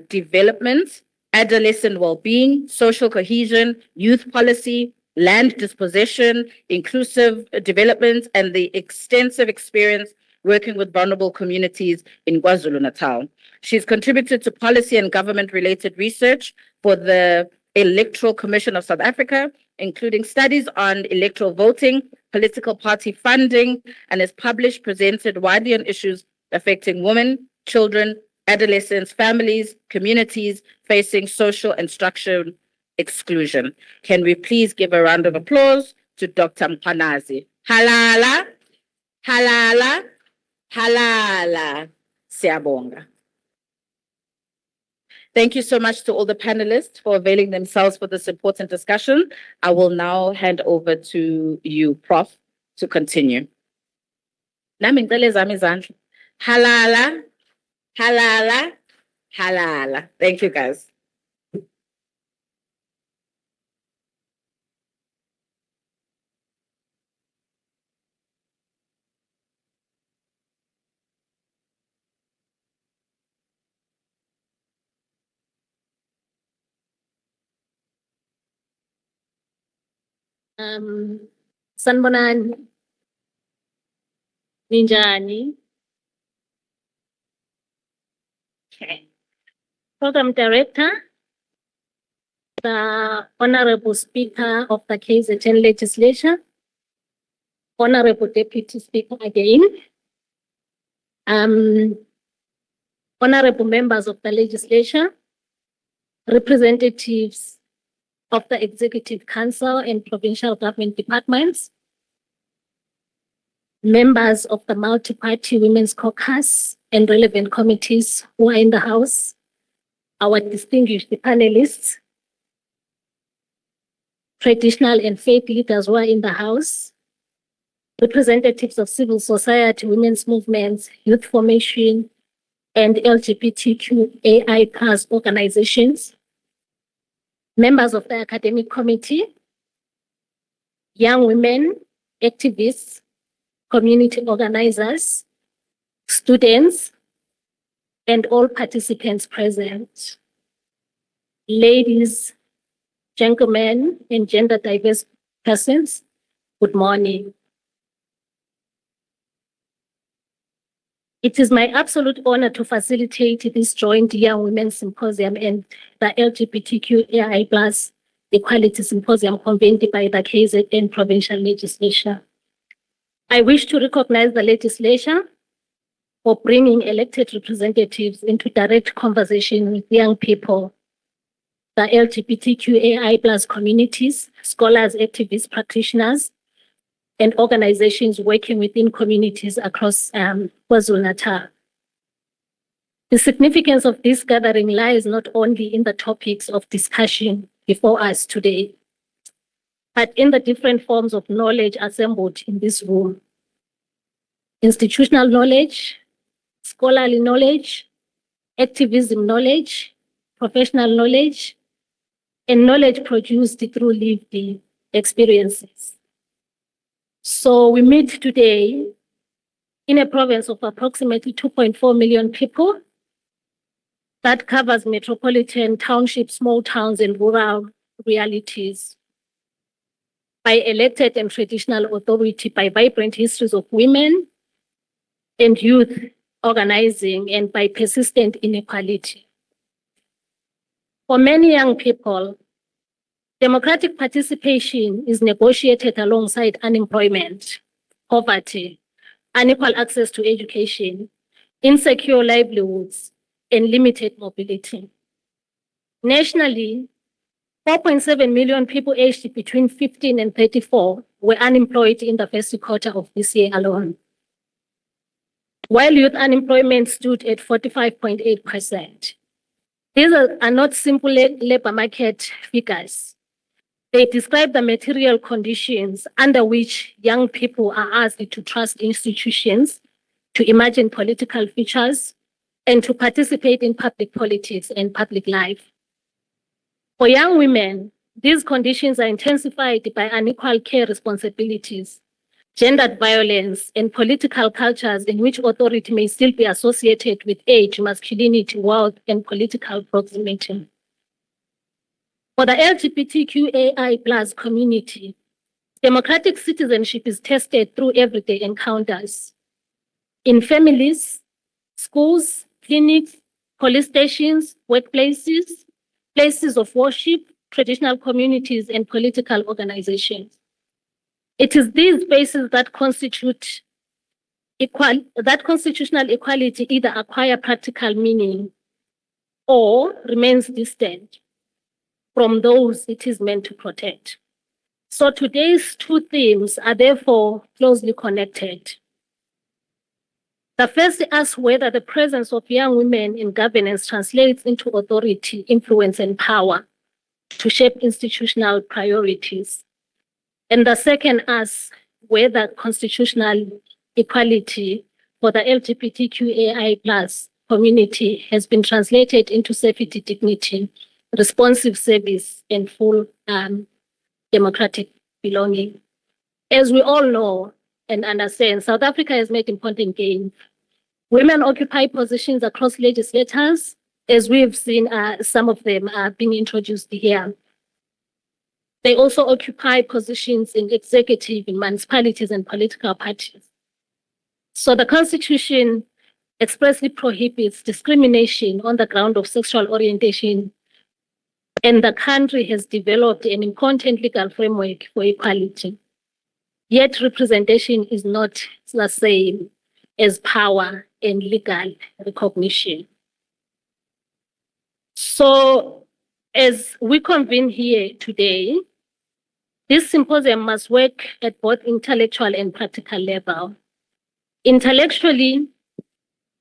development, adolescent well-being, social cohesion, youth policy, land dispossession, inclusive development, and the extensive experience working with vulnerable communities in KwaZulu-Natal. She's contributed to policy and government-related research for the Electoral Commission of South Africa, including studies on electoral voting, political party funding, and has presented widely on issues affecting women, children, adolescents, families, communities facing social and structural exclusion. Can we please give a round of applause to Dr. Mkhwanazi? Halala, halala, halala. Siyabonga. Thank you so much to all the panelists for availing themselves for this important discussion. I will now hand over to you, Prof, to continue. Nami ngicela ezami izandla. Halala, halala, halala. Thank you, guys. Sanibonani. Ninjani? Okay. Program Director, the Honorable Speaker of the KZN Legislature, Honorable Deputy Speaker again, Honorable Members of the Legislature, representatives of the Executive Council and provincial government departments, members of the Multi-Party Women's Caucus and relevant committees who are in the House, our distinguished panelists, traditional and faith leaders who are in the House, representatives of civil society, women's movements, youth formation, and LGBTQAI+ organizations, members of the academic committee, young women, activists, community organizers, students, and all participants present. Ladies, gentlemen, and gender diverse persons, good morning. It is my absolute honor to facilitate this joint Young Women's Symposium and the LGBTQAI+ Equality Symposium convened by the KZN Provincial Legislature. I wish to recognize the legislature for bringing elected representatives into direct conversation with young people, the LGBTQAI+ communities, scholars, activists, practitioners, and organizations working within communities across KwaZulu-Natal. The significance of this gathering lies not only in the topics of discussion before us today, but in the different forms of knowledge assembled in this room. Institutional knowledge, scholarly knowledge, activism knowledge, professional knowledge, and knowledge produced through lived experiences. So we meet today in a province of approximately 2.4 million people that covers metropolitan, township, small towns, and rural realities, by elected and traditional authority, by vibrant histories of women and youth organizing, and by persistent inequality. For many young people, democratic participation is negotiated alongside unemployment, poverty, unequal access to education, insecure livelihoods, and limited mobility. Nationally, 4.7 million people aged between 15 and 34 were unemployed in the first quarter of this year alone, while youth unemployment stood at 45.8%. These are not simple labor market figures. They describe the material conditions under which young people are asked to trust institutions, to imagine political futures, and to participate in public politics and public life. For young women, these conditions are intensified by unequal care responsibilities, gendered violence, and political cultures in which authority may still be associated with age, masculinity, wealth, and political proximity. For the LGBTQAI+ community, democratic citizenship is tested through everyday encounters in families, schools, clinics, police stations, workplaces, places of worship, traditional communities, and political organizations. It is these spaces that constitute that constitutional equality either acquire practical meaning or remains distant from those it is meant to protect. So today's two themes are therefore closely connected. The first asks whether the presence of young women in governance translates into authority, influence, and power to shape institutional priorities. And the second asks whether constitutional equality for the LGBTQAI+ community has been translated into safety, dignity, responsive service, and full democratic belonging. As we all know and understand, South Africa has made important gains. Women occupy positions across legislators, as we've seen some of them being introduced here. They also occupy positions in executive, in municipalities, and political parties. So the Constitution expressly prohibits discrimination on the ground of sexual orientation, and the country has developed an important legal framework for equality. Yet representation is not the same as power and legal recognition. So as we convene here today, this symposium must work at both intellectual and practical level. Intellectually,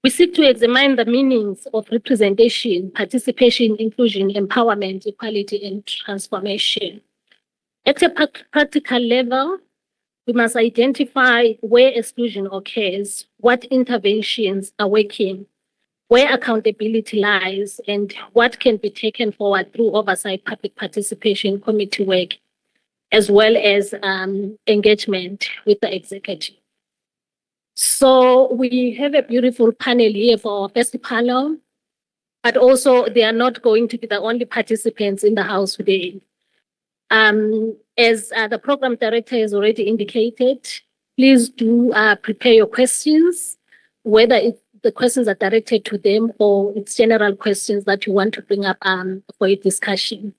we seek to examine the meanings of representation, participation, inclusion, empowerment, equality, and transformation. At a practical level, we must identify where exclusion occurs, what interventions are working, where accountability lies, and what can be taken forward through oversight, public participation, committee work, as well as engagement with the executive. So we have a beautiful panel here for our first panel, but also they are not going to be the only participants in the house today. As the program director has already indicated, please do prepare your questions, whether the questions are directed to them or it's general questions that you want to bring up for a discussion.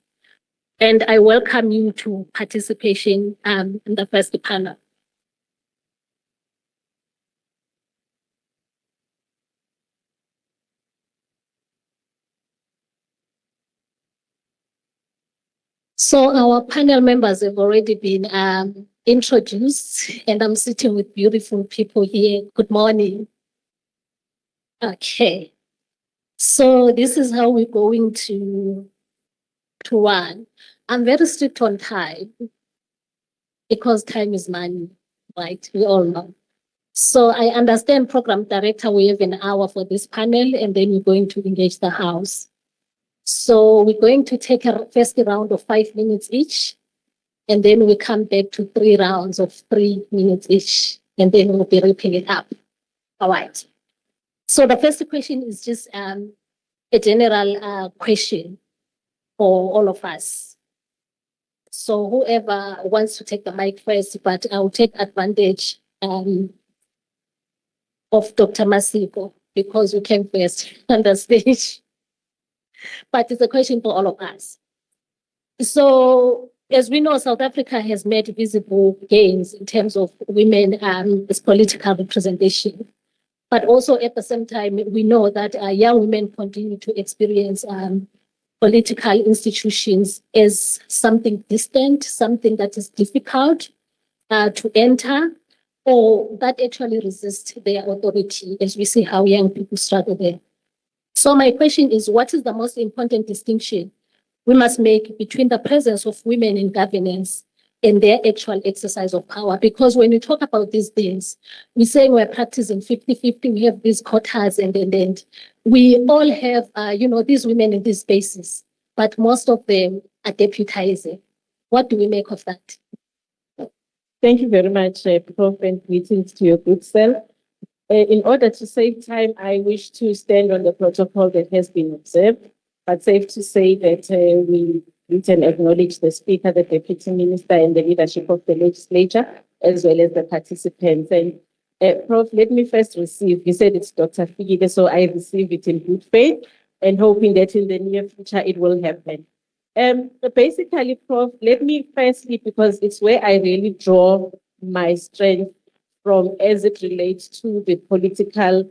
And I welcome you to participation in the first panel. So our panel members have already been introduced, and I'm sitting with beautiful people here. Good morning. Okay. So this is how we're going to run. I'm very strict on time. because time is money, right? We all know. So I understand program director, we have an hour for this panel and then we're going to engage the house. So we're going to take a first round of 5 minutes each, and then we come back to 3 rounds of 3 minutes each, and then we'll be wrapping it up. All right. So the first question is just a general question for all of us. So whoever wants to take the mic first, but I'll take advantage of Dr. Masiko because you came first on the stage. But it's a question for all of us. So as we know, South Africa has made visible gains in terms of women its political representation. But also at the same time, we know that young women continue to experience political institutions as something distant, something that is difficult to enter, or that actually resist their authority, as we see how young people struggle there. So my question is, what is the most important distinction we must make between the presence of women in governance and their actual exercise of power? Because when we talk about these things, we're saying we're practicing 50-50, we have these quotas and we all have, these women in these spaces, but most of them are deputizing. What do we make of that? Thank you very much, Prof, and greetings to your good self. In order to save time, I wish to stand on the protocol that has been observed, but safe to say that we can acknowledge the Speaker, the Deputy Minister, and the leadership of the legislature, as well as the participants. And Prof, let me first receive, you said it's Dr. Figide, so I receive it in good faith and hoping that in the near future it will happen. Basically, Prof, let me firstly, because it's where I really draw my strength from as it relates to the political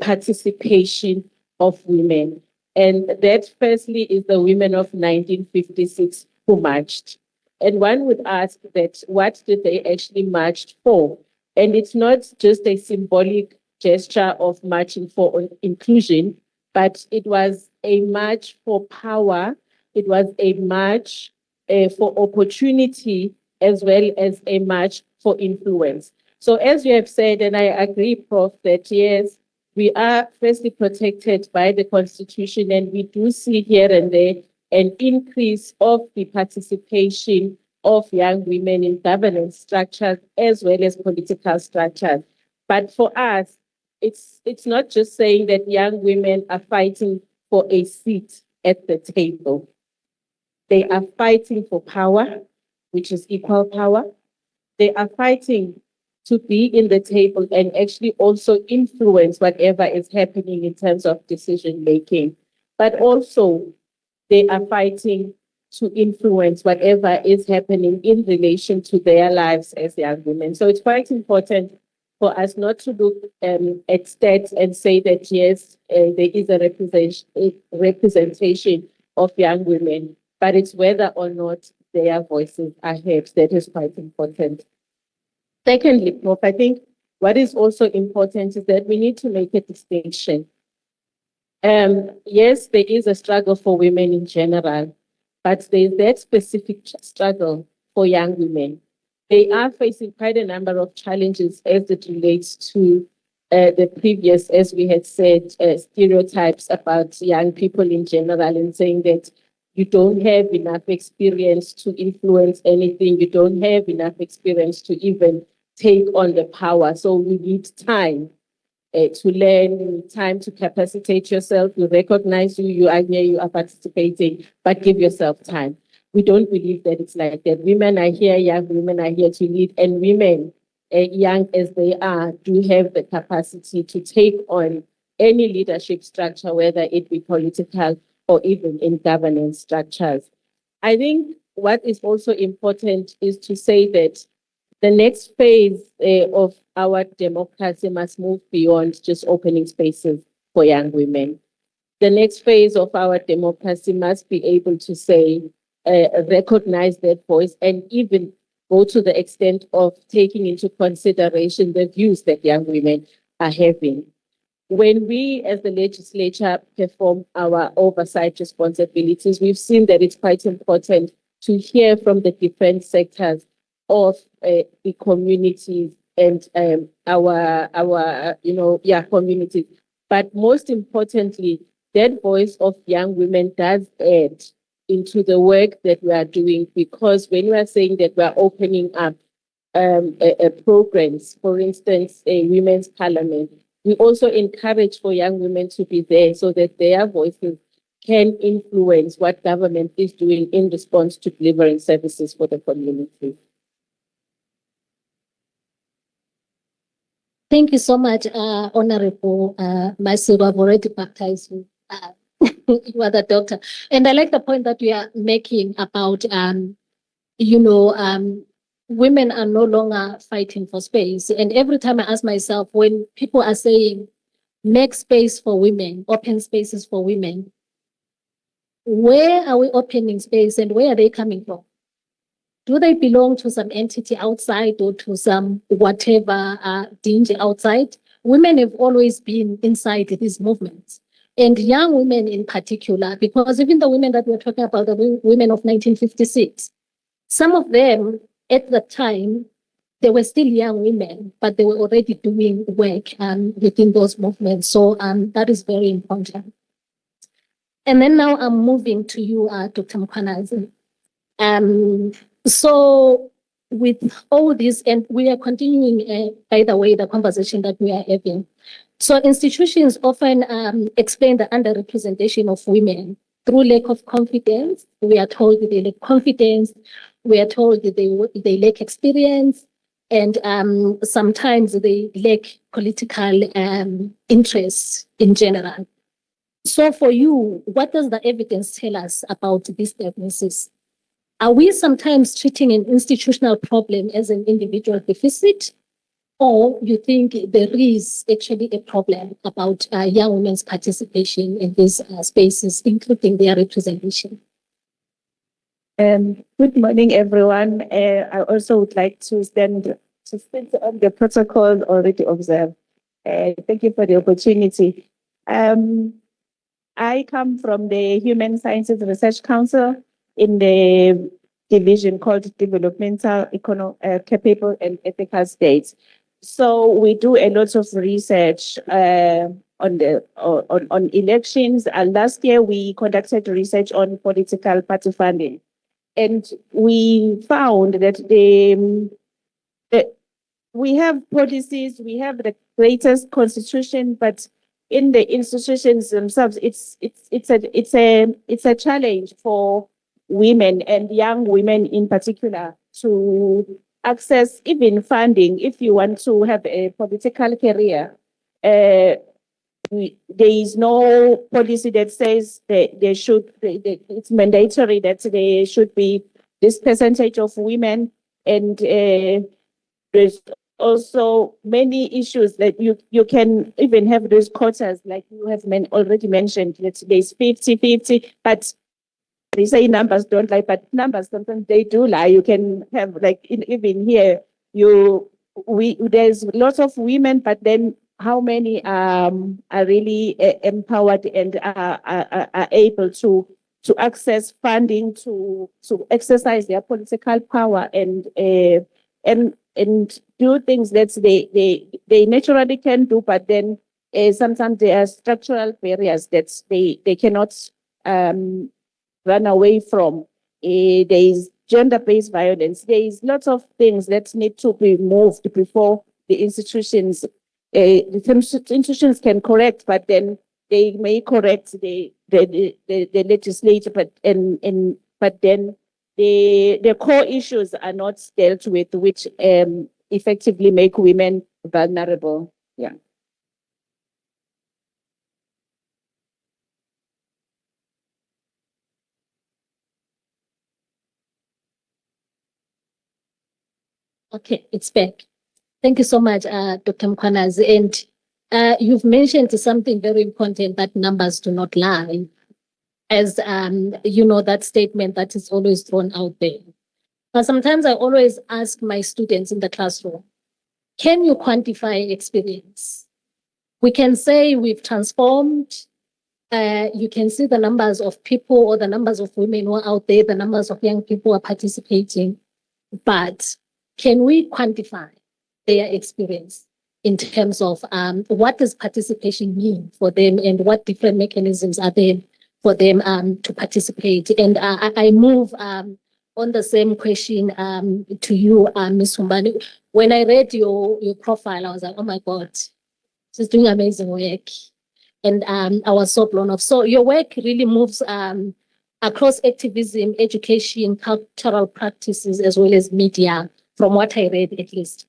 participation of women. And that firstly is the women of 1956 who marched. And one would ask that, what did they actually march for? And it's not just a symbolic gesture of marching for inclusion, but it was a march for power. It was a march for opportunity, as well as a march for influence. So as you have said, and I agree, Prof, that yes, we are firstly protected by the Constitution, and we do see here and there an increase of the participation of young women in governance structures as well as political structures. But for us, it's not just saying that young women are fighting for a seat at the table. They are fighting for power, which is equal power. They are fighting to be in the table and actually also influence whatever is happening in terms of decision making. But also, they are fighting to influence whatever is happening in relation to their lives as young women. So it's quite important for us not to look at stats and say that, yes, there is a representation of young women, but it's whether or not their voices are heard. That is quite important. Secondly, Prof, I think what is also important is that we need to make a distinction. Yes, there is a struggle for women in general, but there's that specific struggle for young women. They are facing quite a number of challenges as it relates to the previous, as we had said, stereotypes about young people in general, and saying that you don't have enough experience to influence anything. You don't have enough experience to even take on the power. So we need time to learn, you need time to capacitate yourself. You recognize you are here, you are participating, but give yourself time. We don't believe that it's like that. Women are here, young women are here to lead, and women, young as they are, do have the capacity to take on any leadership structure, whether it be political or even in governance structures. I think what is also important is to say that the next phase of our democracy must move beyond just opening spaces for young women. The next phase of our democracy must be able to say, recognize that voice, and even go to the extent of taking into consideration the views that young women are having. When we, as the legislature, perform our oversight responsibilities, we've seen that it's quite important to hear from the different sectors of the communities and our communities. But most importantly, that voice of young women does add into the work that we are doing, because when we are saying that we are opening up programs, for instance, a women's parliament, we also encourage for young women to be there so that their voices can influence what government is doing in response to delivering services for the community. Thank you so much, Honorable Masiro. I've already baptized you. You are the doctor. And I like the point that we are making about, women are no longer fighting for space. And every time I ask myself, when people are saying, make space for women, open spaces for women, where are we opening space and where are they coming from? Do they belong to some entity outside or to some whatever danger outside? Women have always been inside these movements, and young women in particular, because even the women that we're talking about, the women of 1956, some of them at the time, they were still young women, but they were already doing work within those movements. So that is very important. And then now I'm moving to you, Dr. Mkhwanazi. So with all this, and we are continuing, by the way, the conversation that we are having. So institutions often explain the underrepresentation of women through lack of confidence. We are told that they lack confidence. We are told that they lack experience. And sometimes they lack political interest in general. So for you, what does the evidence tell us about this diagnosis? Are we sometimes treating an institutional problem as an individual deficit? Or you think there is actually a problem about young women's participation in these spaces, including their representation? Good morning, everyone. I also would like to stand on the protocol already observed. Thank you for the opportunity. I come from the Human Sciences Research Council in the division called Developmental, Capable and Ethical States. So we do a lot of research on elections. Last year we conducted research on political party funding, and we found that we have policies, we have the greatest constitution, but in the institutions themselves, it's a challenge for women and young women in particular to access even funding. If you want to have a political career, there is no policy that says that it's mandatory that there should be this percentage of women, and there's also many issues that you can even have those quotas, like you have already mentioned, that there's 50-50, but they say numbers don't lie, but numbers sometimes they do lie. You can have, like, even here, there's lots of women, but then how many are really empowered and are able to access funding to exercise their political power and do things that they naturally can do, but then sometimes there are structural barriers that they cannot run away from. There is gender-based violence. There is lots of things that need to be moved before the institutions. The institutions can correct, but then they may correct the legislature, but then the core issues are not dealt with, which effectively make women vulnerable. Yeah. Okay, it's back. Thank you so much, Dr. Mkhwanazi. And you've mentioned something very important, that numbers do not lie. As that statement that is always thrown out there. But sometimes I always ask my students in the classroom, can you quantify experience? We can say we've transformed. You can see the numbers of people or the numbers of women who are out there, the numbers of young people who are participating. But can we quantify their experience in terms of what does participation mean for them and what different mechanisms are there for them to participate? And I move on the same question to you, Ms. Humbani. When I read your profile, I was like, oh my God, she's doing amazing work. And I was so blown off. So your work really moves across activism, education, cultural practices, as well as media, from what I read at least.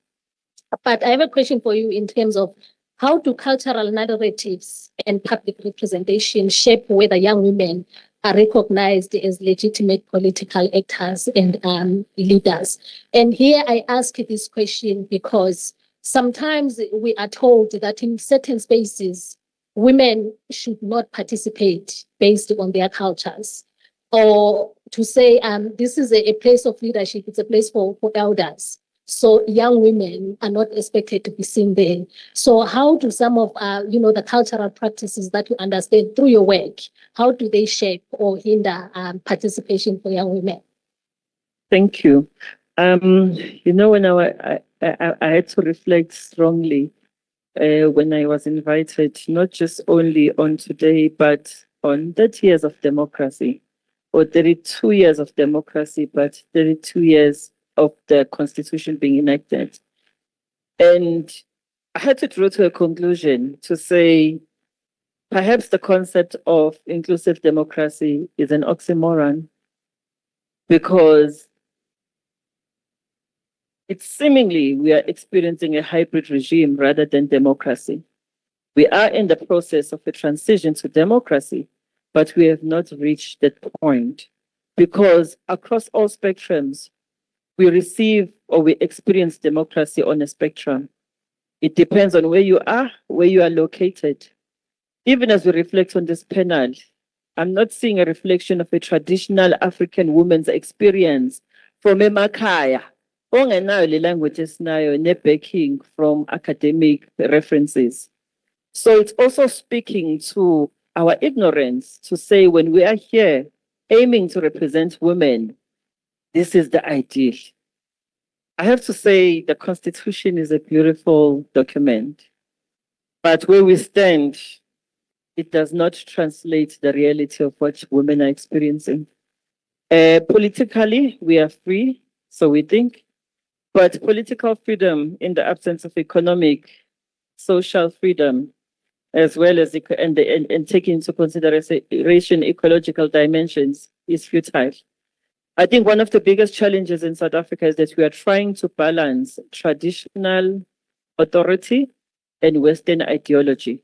But I have a question for you in terms of how do cultural narratives and public representation shape whether young women are recognized as legitimate political actors and leaders? And here I ask this question because sometimes we are told that in certain spaces, women should not participate based on their cultures. Or to say this is a place of leadership, it's a place for elders. So young women are not expected to be seen there. So how do some of the cultural practices that you understand through your work, how do they shape or hinder participation for young women? Thank you. When I had to reflect strongly when I was invited, not just only on today, but on 30 years of democracy, or 32 years of democracy, but 32 years of the Constitution being enacted. And I had to draw to a conclusion to say, perhaps the concept of inclusive democracy is an oxymoron, because it's seemingly we are experiencing a hybrid regime rather than democracy. We are in the process of a transition to democracy, but we have not reached that point, because across all spectrums, we receive or we experience democracy on a spectrum. It depends on where you are located. Even as we reflect on this panel, I'm not seeing a reflection of a traditional African woman's experience from emakhaya. Ongenayo le language esinayo ne backing from academic references. So it's also speaking to our ignorance to say when we are here aiming to represent women, this is the ideal. I have to say the Constitution is a beautiful document, but where we stand, it does not translate the reality of what women are experiencing. Politically, we are free, so we think, but political freedom in the absence of economic, social freedom, as well as and taking into consideration ecological dimensions, is futile. I think one of the biggest challenges in South Africa is that we are trying to balance traditional authority and Western ideology.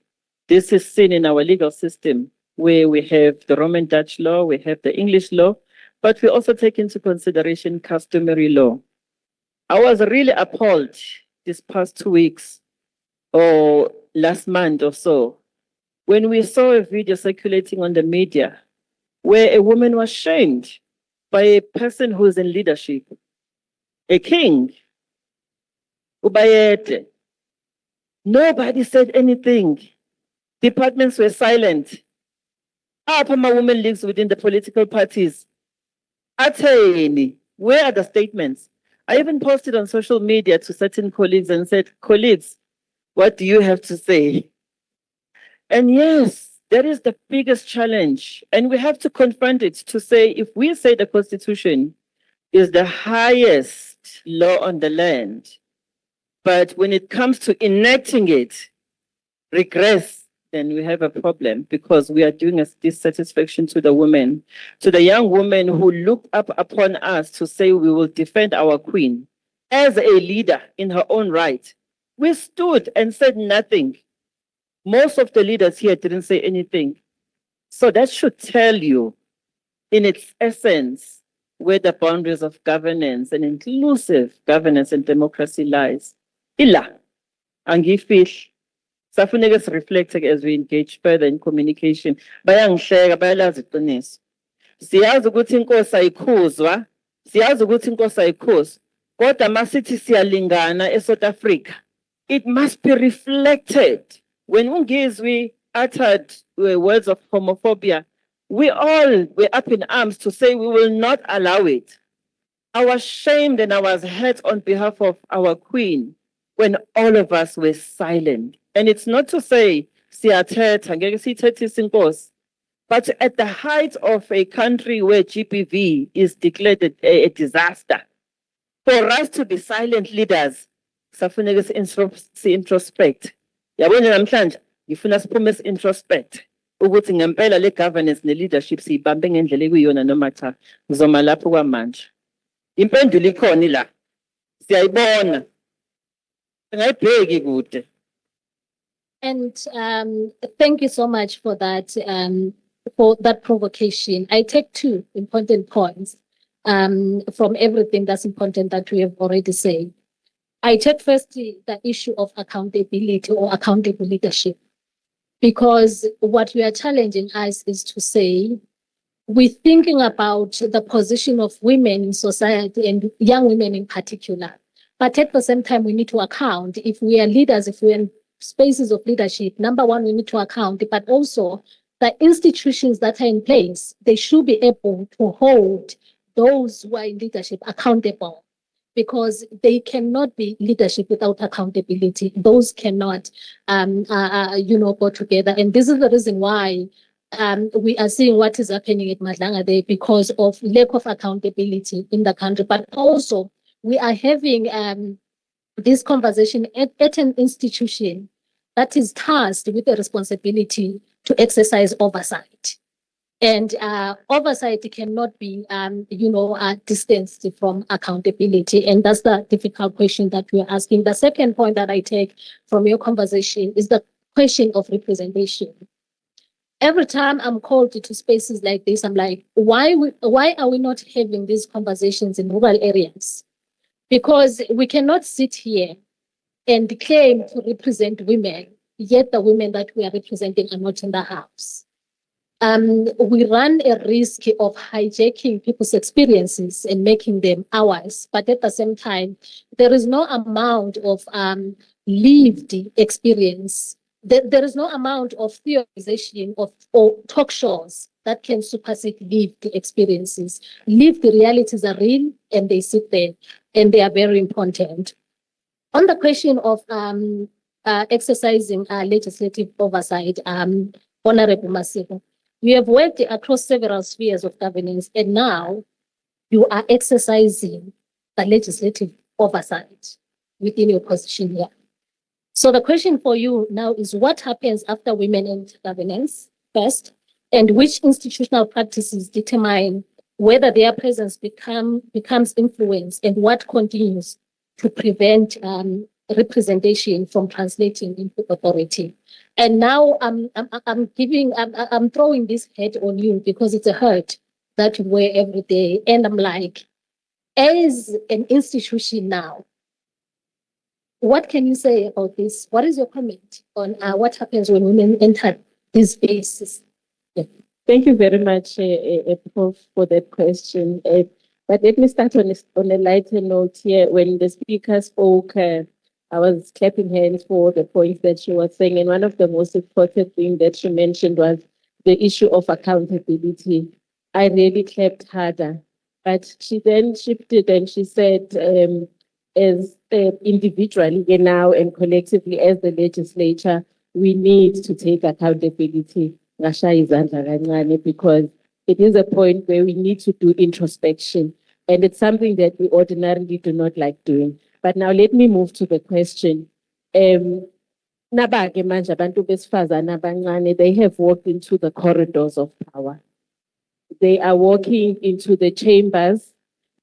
This is seen in our legal system, where we have the Roman Dutch law, we have the English law, but we also take into consideration customary law. I was really appalled this past 2 weeks or last month or so, when we saw a video circulating on the media where a woman was shamed by a person who is in leadership, a king, Ubayete. Nobody said anything. Departments were silent. Our women leagues within the political parties. Ateni, where are the statements? I even posted on social media to certain colleagues and said, colleagues, what do you have to say? And yes, that is the biggest challenge. And we have to confront it to say, if we say the Constitution is the highest law on the land, but when it comes to enacting it, regress, then we have a problem, because we are doing a dissatisfaction to the women, to the young women who looked up upon us to say we will defend our queen as a leader in her own right. We stood and said nothing. Most of the leaders here didn't say anything. So that should tell you, in its essence, where the boundaries of governance and inclusive governance and democracy lies. Ila, angifish. Safuneka reflect as we engage further in communication. Bayangihleka bayalazi iqiniso. Siyazi ukuthi inkosi ayikhuzwa, siyazi ukuthi inkosi ayikhuzwa. Kodwa masithi siyalingana eSouth Africa, it must be reflected. When Ungizwi uttered words of homophobia, we all were up in arms to say we will not allow it. I was shamed and I was hurt on behalf of our queen when all of us were silent. And it's not to say, siyathetha, ngeke siyithethise inkosi, but at the height of a country where GBV is declared a disaster, for us to be silent leaders, safuneka si-introspect. Yabona namhlanje, ngifuna siphume si-introspect. Ukuthi ngempela le governance ne-leadership siyibambe ngendlela ekuyiyona noma cha, ngizoma lapho kwamanje. Impendulo ikhona la. Siyayibona. Ngayibheki kude. And thank you so much for that provocation. I take two important points from everything that's important that we have already said. I take firstly the issue of accountability or accountable leadership, because what we are challenging us is to say, we're thinking about the position of women in society and young women in particular. But at the same time, we need to account if we are leaders, if we're in spaces of leadership. Number one, we need to account, but also the institutions that are in place, they should be able to hold those who are in leadership accountable, because they cannot be leadership without accountability. Those cannot, go together. And this is the reason why we are seeing what is happening at Madlanga Day, because of lack of accountability in the country. But also, we are having this conversation at an institution that is tasked with the responsibility to exercise oversight. And oversight cannot be, distanced from accountability. And that's the difficult question that we are asking. The second point that I take from your conversation is the question of representation. Every time I'm called to spaces like this, I'm like, why are we not having these conversations in rural areas? Because we cannot sit here and claim to represent women, yet the women that we are representing are not in the house. We run a risk of hijacking people's experiences and making them ours. But at the same time, there is no amount of lived experience. There is no amount of theorization or talk shows that can supersede lived experiences. Lived realities are real and they sit there and they are very important. On the question of exercising legislative oversight, Honorable Masiko, you have worked across several spheres of governance, and now you are exercising the legislative oversight within your position here. So the question for you now is, what happens after women enter governance first, and which institutional practices determine whether their presence becomes influence, and what continues to prevent representation from translating into authority? And now I'm throwing this hurt on you because it's a hurt that you wear every day. And I'm like, as an institution now, what can you say about this? What is your comment on what happens when women enter these spaces? Yeah. Thank you very much, Prof, for that question. But let me start on a lighter note here. When the speaker spoke, I was clapping hands for the points that she was saying. And one of the most important things that she mentioned was the issue of accountability. I really clapped harder. But she then shifted and she said, as individually now and collectively as the legislature, we need to take accountability, because it is a point where we need to do introspection. And it's something that we ordinarily do not like doing. But now let me move to the question. They have walked into the corridors of power. They are walking into the chambers.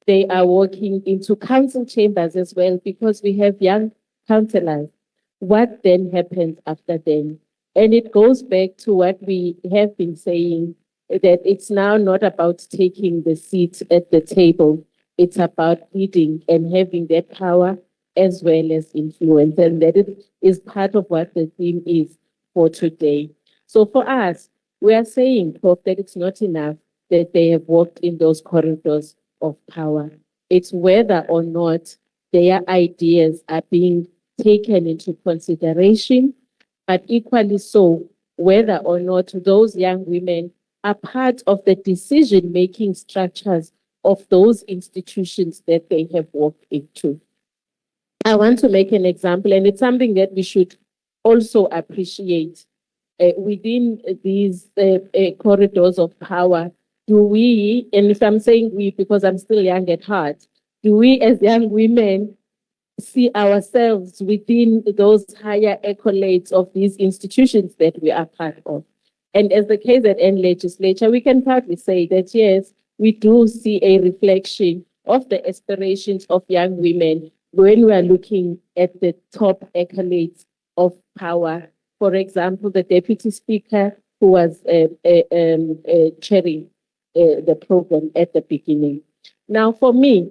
They are walking into council chambers as well, because we have young councillors. What then happens after them? And it goes back to what we have been saying, that it's now not about taking the seat at the table. It's about leading and having that power as well as influence. And that is part of what the theme is for today. So for us, we are saying, Prof, that it's not enough that they have walked in those corridors of power. It's whether or not their ideas are being taken into consideration, but equally so, whether or not those young women are part of the decision-making structures of those institutions that they have walked into. I want to make an example, and it's something that we should also appreciate. Within these corridors of power, do we, and if I'm saying we because I'm still young at heart, do we as young women see ourselves within those higher accolades of these institutions that we are part of? And as the KZN legislature, we can proudly say that, yes, we do see a reflection of the aspirations of young women when we are looking at the top accolades of power. For example, the Deputy Speaker who was chairing the program at the beginning. Now, for me,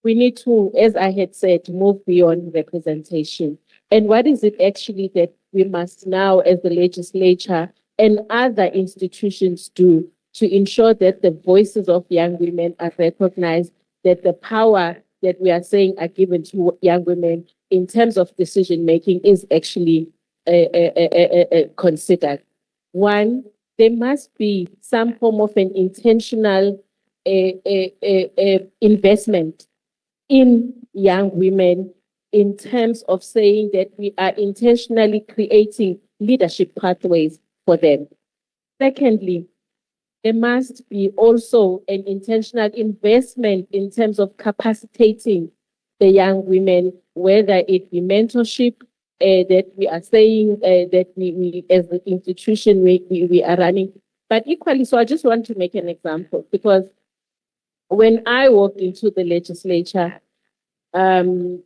we need to, as I had said, move beyond representation. And what is it actually that we must now, as the legislature and other institutions, do to ensure that the voices of young women are recognized, that the power that we are saying are given to young women in terms of decision making is actually considered? One, there must be some form of an intentional investment in young women in terms of saying that we are intentionally creating leadership pathways for them. Secondly, there must be also an intentional investment in terms of capacitating the young women, whether it be mentorship that we are saying that we as the institution we are running. But equally, so I just want to make an example, because when I walked into the legislature, and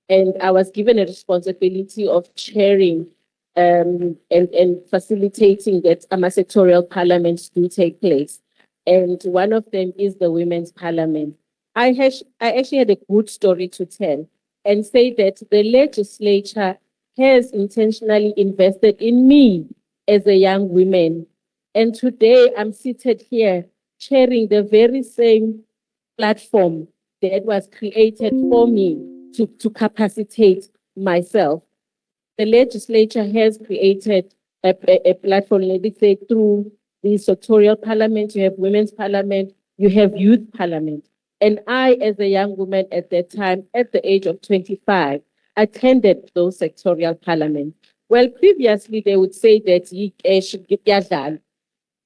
I was given a responsibility of chairing and facilitating that sectorial parliaments do take place. And one of them is the Women's Parliament. I actually had a good story to tell and say that the legislature has intentionally invested in me as a young woman. And today I'm seated here chairing the very same platform that was created for me to capacitate myself. The legislature has created a platform, let me say, through the sectorial parliament. You have women's parliament, you have youth parliament. And I, as a young woman at that time, at the age of 25, attended those sectorial parliaments. Well, previously they would say that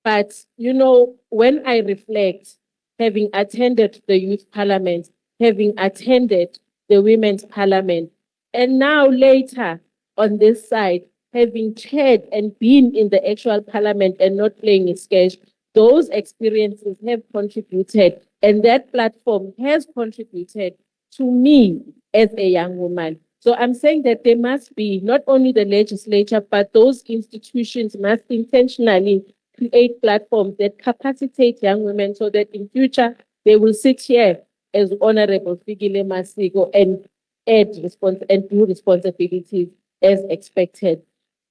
but you know, when I reflect, having attended the youth parliament, having attended the women's parliament, and now later on this side, having chaired and been in the actual parliament and not playing its cash, those experiences have contributed, and that platform has contributed to me as a young woman. So I'm saying that there must be not only the legislature, but those institutions must intentionally create platforms that capacitate young women so that in future they will sit here as Honorable Fikile Masiko and do responsibilities as expected.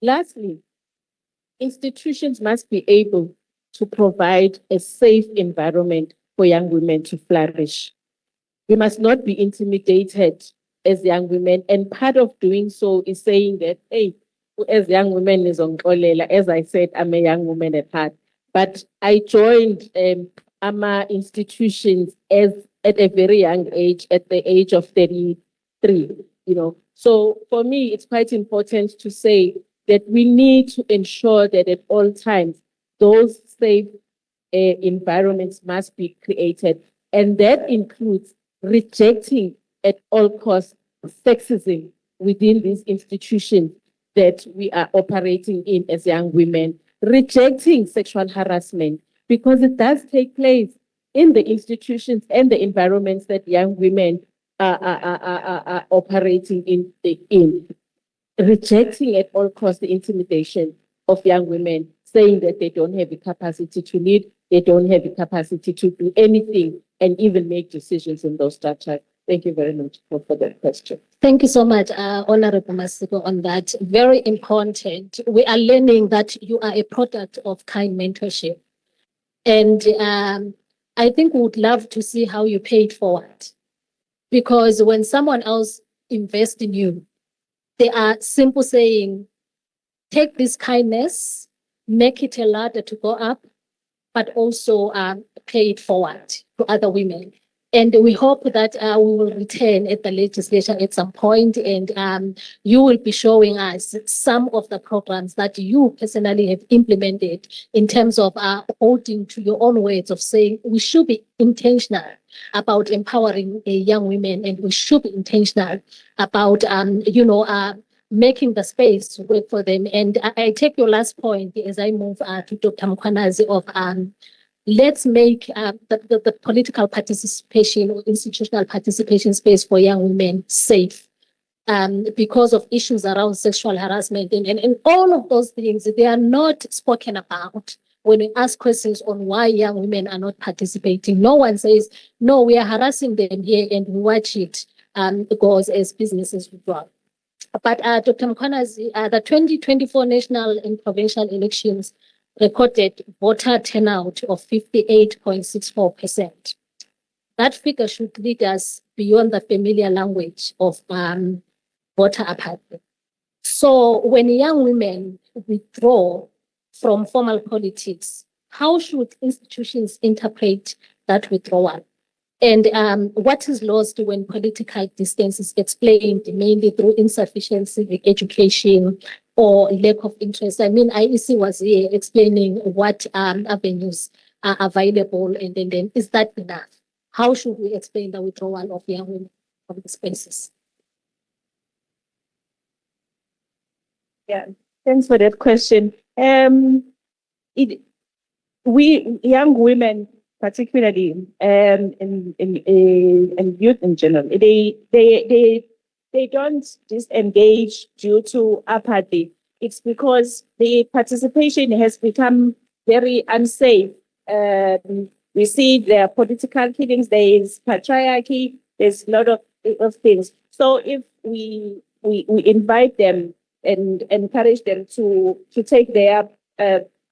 Lastly, institutions must be able to provide a safe environment for young women to flourish. We must not be intimidated as young women, and part of doing so is saying that, hey, as young women is on Kolela. As I said, I'm a young woman at heart, but I joined AMA institutions at a very young age, at the age of 33, you know. So for me, it's quite important to say that we need to ensure that at all times, those safe environments must be created. And that includes rejecting at all costs sexism within these institutions that we are operating in as young women, rejecting sexual harassment, because it does take place in the institutions and the environments that young women are operating in. Rejecting at all costs the intimidation of young women, saying that they don't have the capacity to lead, they don't have the capacity to do anything and even make decisions in those structures. Thank you very much for that question. Thank you so much, Honorable Masiko, on that. Very important. We are learning that you are a product of kind mentorship. And I think we would love to see how you paid forward. Because when someone else invests in you, they are simply saying, take this kindness, make it a ladder to go up, but also pay it forward to other women. And we hope that we will return at the legislature at some point, and you will be showing us some of the programs that you personally have implemented in terms of holding to your own words of saying we should be intentional about empowering young women, and we should be intentional about, making the space work for them. And I take your last point as I move to Dr. Mkhwanazi of let's make the political participation or institutional participation space for young women safe, because of issues around sexual harassment and all of those things. They are not spoken about when we ask questions on why young women are not participating. No one says, no, we are harassing them here and we watch it goes as business as usual. But Dr. Mkhwanazi, the 2024 national and provincial elections recorded voter turnout of 58.64%. That figure should lead us beyond the familiar language of voter apathy. So when young women withdraw from formal politics, how should institutions interpret that withdrawal? And what is lost when political distance is explained mainly through insufficiency in education or lack of interest? I mean, IEC was here explaining what avenues are available, and then is that enough? How should we explain the withdrawal of young women from the spaces? Yeah, thanks for that question. We young women, particularly, and youth in general, they don't disengage due to apathy. It's because the participation has become very unsafe. We see there are political killings, there is patriarchy, there's a lot of things. So if we invite them and encourage them to take their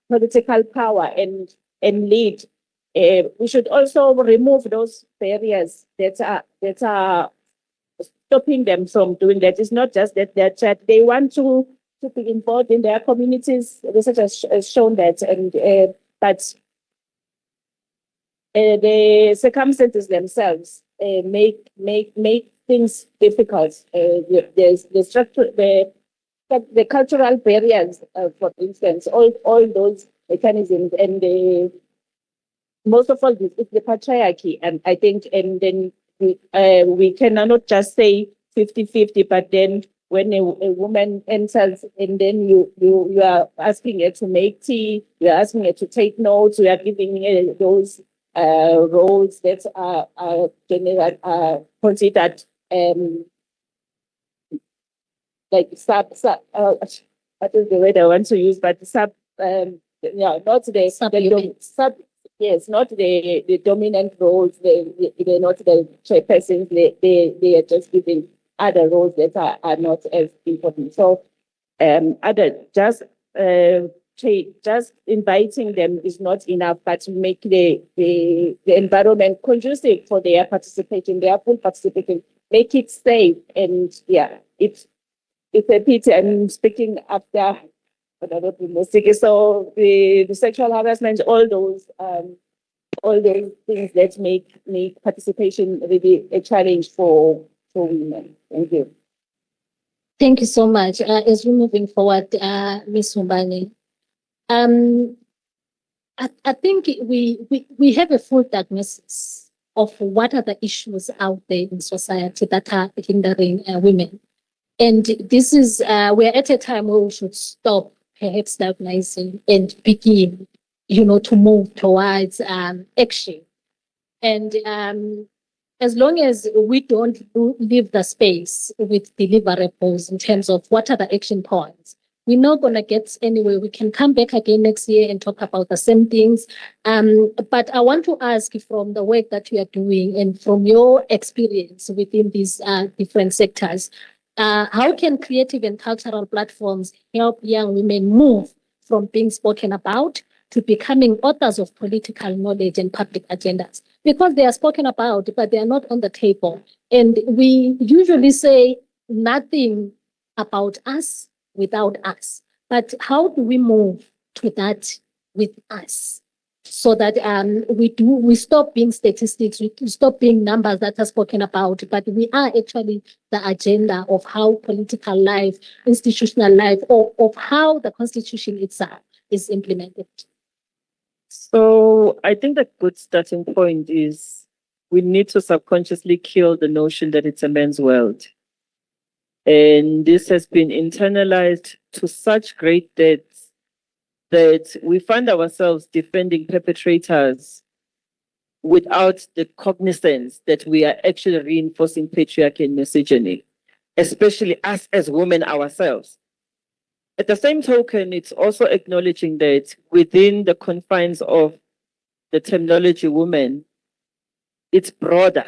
political power and lead, we should also remove those barriers that are stopping them from doing that. It's not just that they want to be involved in their communities. Research has shown that, but the circumstances themselves make things difficult. There's the structure, the cultural barriers, for instance, all those mechanisms, and most of all, it's the patriarchy. And I think, and then we cannot just say 50-50, but then when a woman enters and then you are asking her to make tea, you are asking her to take notes, you are giving her those roles that are considered like what is the word I want to use, but not not the dominant roles. They're not the chairpersons. They are just giving other roles that are not as important. So just inviting them is not enough, but to make the environment conducive for their participation, their full participation, make it safe. And yeah, it's a pity. I'm speaking after. So the sexual harassment, all those things that make participation really a challenge for women. Thank you. Thank you so much. As we're moving forward, Ms. Humbane, I think we have a full diagnosis of what are the issues out there in society that are hindering women. And this is, we're at a time where we should stop perhaps diagnosing and begin, to move towards action. And as long as we don't leave the space with deliverables in terms of what are the action points, we're not going to get anywhere. We can come back again next year and talk about the same things. But I want to ask from the work that you are doing and from your experience within these different sectors, how can creative and cultural platforms help young women move from being spoken about to becoming authors of political knowledge and public agendas? Because they are spoken about, but they are not on the table. And we usually say nothing about us without us. But how do we move to that with us? so that we stop being statistics, we stop being numbers that are spoken about, but we are actually the agenda of how political life, institutional life, or of how the constitution itself is implemented. So I think the good starting point is we need to subconsciously kill the notion that it's a man's world. And this has been internalized to such great depths that we find ourselves defending perpetrators without the cognizance that we are actually reinforcing patriarchy and misogyny, especially us as women ourselves. At the same token, it's also acknowledging that within the confines of the terminology woman, it's broader.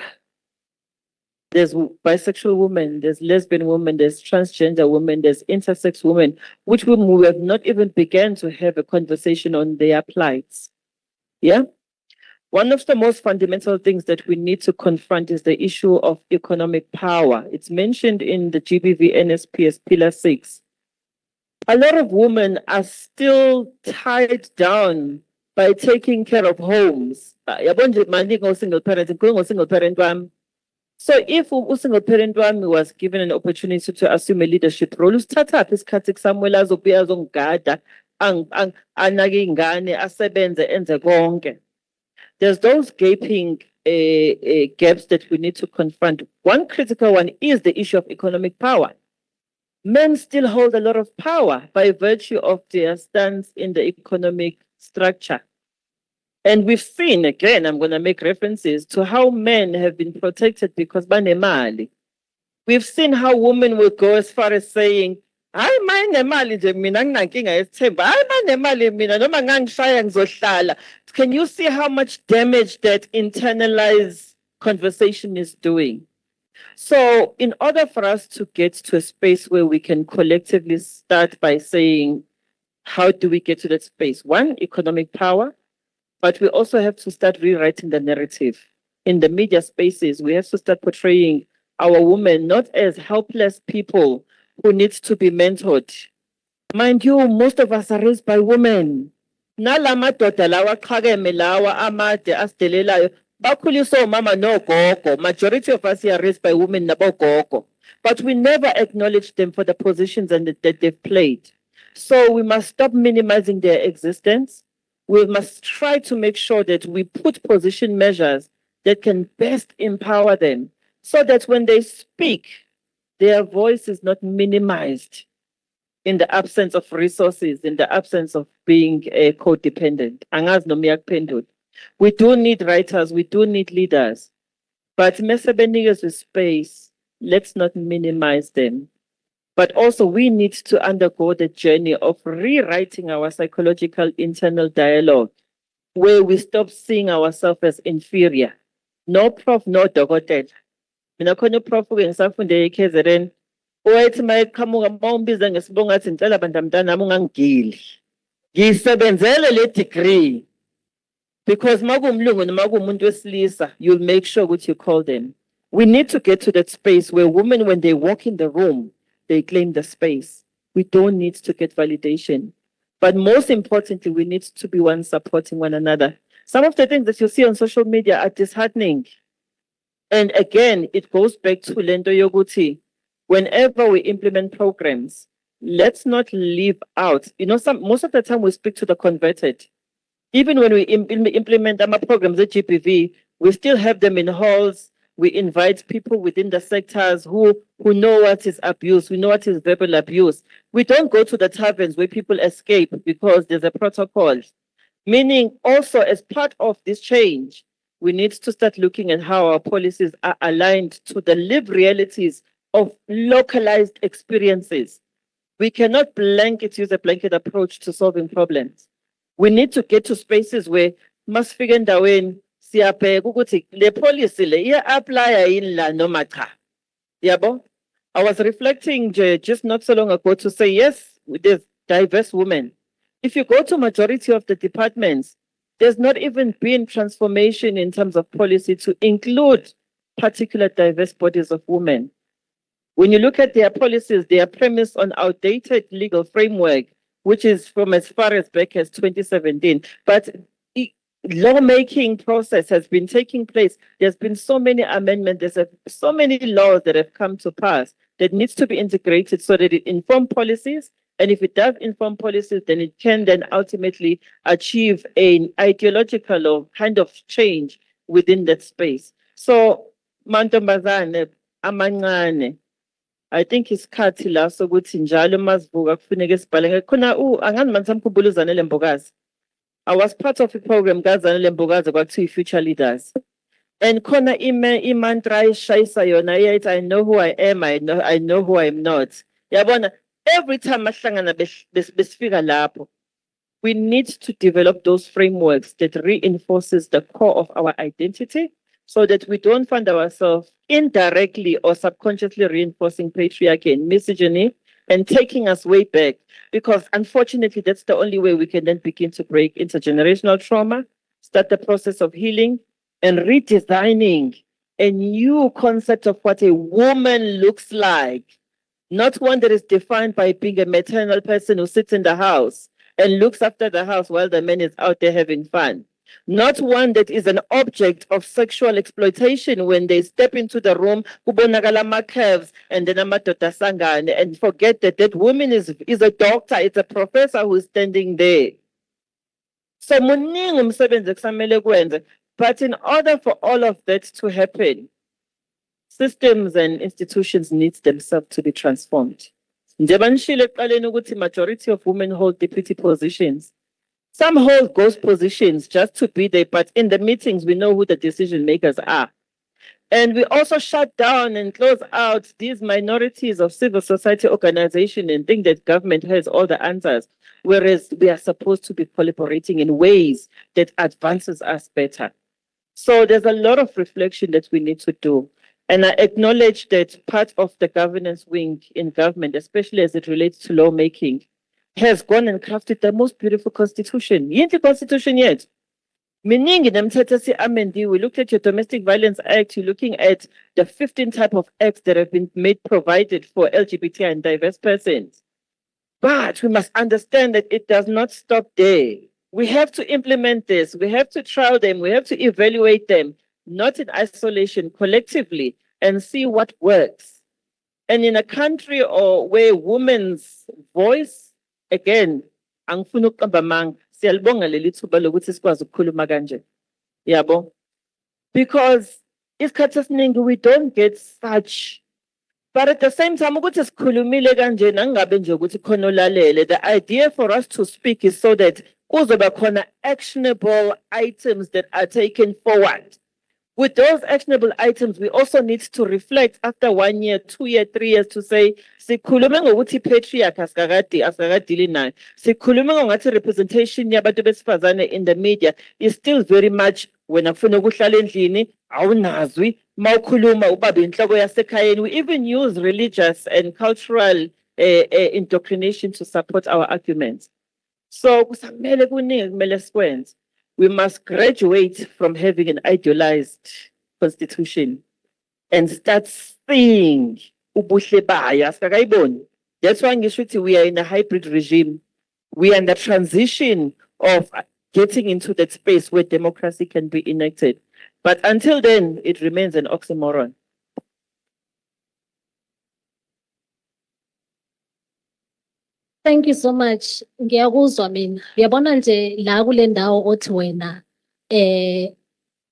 There's bisexual women, there's lesbian women, there's transgender women, there's intersex women, which we have not even begun to have a conversation on their plights. Yeah? One of the most fundamental things that we need to confront is the issue of economic power. It's mentioned in the GBV NSPS Pillar 6. A lot of women are still tied down by taking care of homes. Single parent. So if a single parent was given an opportunity to assume a leadership role, there's those gaping gaps that we need to confront. One critical one is the issue of economic power. Men still hold a lot of power by virtue of their stance in the economic structure. And we've seen, again, I'm going to make references to how men have been protected because banemali. We've seen how women will go as far as saying, "Hayi mayinemali nje mina nginankinga yesithembu. Hayi banemali mina noma ngangishaya ngizohlala." Can you see how much damage that internalized conversation is doing? So in order for us to get to a space where we can collectively start by saying, how do we get to that space? One, economic power, but we also have to start rewriting the narrative. In the media spaces, we have to start portraying our women not as helpless people who need to be mentored. Mind you, most of us are raised by women. Nalamadoda lawa qhakeme lawa amade asidelelayo bakhuliswa mama no gogo. Majority of us are raised by women nabo gogo. But we never acknowledge them for the positions that they've played. So we must stop minimizing their existence. We must try to make sure that we put position measures that can best empower them so that when they speak, their voice is not minimized in the absence of resources, in the absence of being codependent. Angazi noma iyakuphendula. We do need writers, we do need leaders, but with space, let's not minimize them. But also we need to undergo the journey of rewriting our psychological internal dialogue, where we stop seeing ourselves as inferior. No prof, no dokotela. Mina khona prof ngisafunde eKZN. Owathi mayeqhamuka mawumbiza ngesibongo athi ngicela bandamntana nami ungangigili. Ngisebenzele le degree. Because makumlungu noma kumuntu wesilisa, you'll make sure what you call them. We need to get to that space where women, when they walk in the room, they claim the space. We don't need to get validation. But most importantly, we need to be one supporting one another. Some of the things that you see on social media are disheartening. And again, it goes back to Lento Yoguti. Whenever we implement programs, let's not leave out. You know, most of the time we speak to the converted. Even when we implement our programs at GPV, we still have them in halls. We invite people within the sectors who know what is abuse, we know what is verbal abuse. We don't go to the taverns where people escape because there's a protocol. Meaning also as part of this change, we need to start looking at how our policies are aligned to the lived realities of localized experiences. We cannot use a blanket approach to solving problems. We need to get to spaces where must figure out when the policy apply in la no matter. Yabo? I was reflecting just not so long ago to say, yes, there's diverse women. If you go to majority of the departments, there's not even been transformation in terms of policy to include particular diverse bodies of women. When you look at their policies, they are premised on outdated legal framework, which is from as far as back as 2017. But lawmaking process has been taking place. There's been so many amendments, so many laws that have come to pass that needs to be integrated so that it informs policies. And if it does inform policies, then it can then ultimately achieve an ideological or kind of change within that space. So, mantombazane, amancane, I think isikhathi la sokuthi njalo masivuka kufuneka sibhale khona angani manje samkhumbula uZanele Mbokazi. I was part of a program kaZanele Mbokazi kwakuthiwa Future Leaders. And khona imantra ishayisa yona yathi I know who I am, I know who I am not. Yabona every time mahlangana besifika lapho, we need to develop those frameworks that reinforces the core of our identity so that we don't find ourselves indirectly or subconsciously reinforcing patriarchy and misogyny and taking us way back. Because unfortunately, that's the only way we can then begin to break intergenerational trauma, start the process of healing and redesigning a new concept of what a woman looks like. Not one that is defined by being a maternal person who sits in the house and looks after the house while the man is out there having fun. Not one that is an object of sexual exploitation when they step into the room, kubonakala ama-curves, and then amadoda sangane, and forget that that woman is a doctor, it's a professor who is standing there. So muningi umsebenzi ekusamele kwenze, but in order for all of that to happen, systems and institutions need themselves to be transformed. Njengoba nishilo ekuqaleni ukuthi majority of women hold deputy positions. Some hold ghost positions just to be there, but in the meetings, we know who the decision makers are. And we also shut down and close out these minorities of civil society organization and think that government has all the answers, whereas we are supposed to be collaborating in ways that advances us better. So there's a lot of reflection that we need to do. And I acknowledge that part of the governance wing in government, especially as it relates to lawmaking, has gone and crafted the most beautiful constitution. Yinti constitution yet. Meaning we looked at your Domestic Violence Act, you're looking at the 15 type of acts that have been made provided for LGBTI and diverse persons. But we must understand that it does not stop there. We have to implement this, we have to trial them, we have to evaluate them, not in isolation, collectively, and see what works. And in a country where women's voice, again, angifuna ukuqamba amanga, siyalibonga leli thuba lokuthi sikwazi ukukhuluma kanje. Yabo? Because isikhathi esiningi we don't get such. But at the same time, ukuthi sikhulumile kanje nangabe nje ukuthi khona olalele, the idea for us to speak is so that kuzoba khona actionable items that are taken forward. With those actionable items, we also need to reflect after 1 year, 2 years, 3 years to say, sikhuluma ngokuthi patriarchy asikakadili nayo. Sikhuluma ngokuthi representation yabantu besifazane in the media is still very much wena ufuna ukuhlala endlini awunazwi mawukhuluma ubaba inhloko yasekhayeni. We even use religious and cultural indoctrination to support our arguments. So kusamele kuningi kumele sikwenze. We must graduate from having an idealized constitution and start seeing ubuhle bayo asikakayiboni. That's why ngisho we are in a hybrid regime. We are in the transition of getting into that space where democracy can be enacted. But until then, it remains an oxymoron. Thank you so much. Ngiyakuzwa mina. Ngiyabona nje la kule ndawo othi wena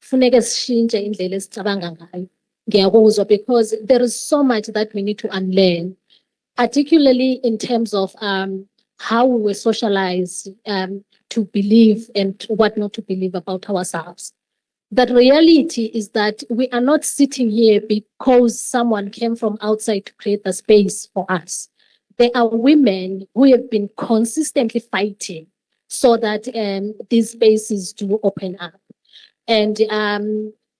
funeke sishintshe indlela esicabanga ngayo. Ngiyakuzwa because there is so much that we need to unlearn, particularly in terms of how we were socialized to believe and what not to believe about ourselves. The reality is that we are not sitting here because someone came from outside to create the space for us. There are women who have been consistently fighting so that these spaces do open up. And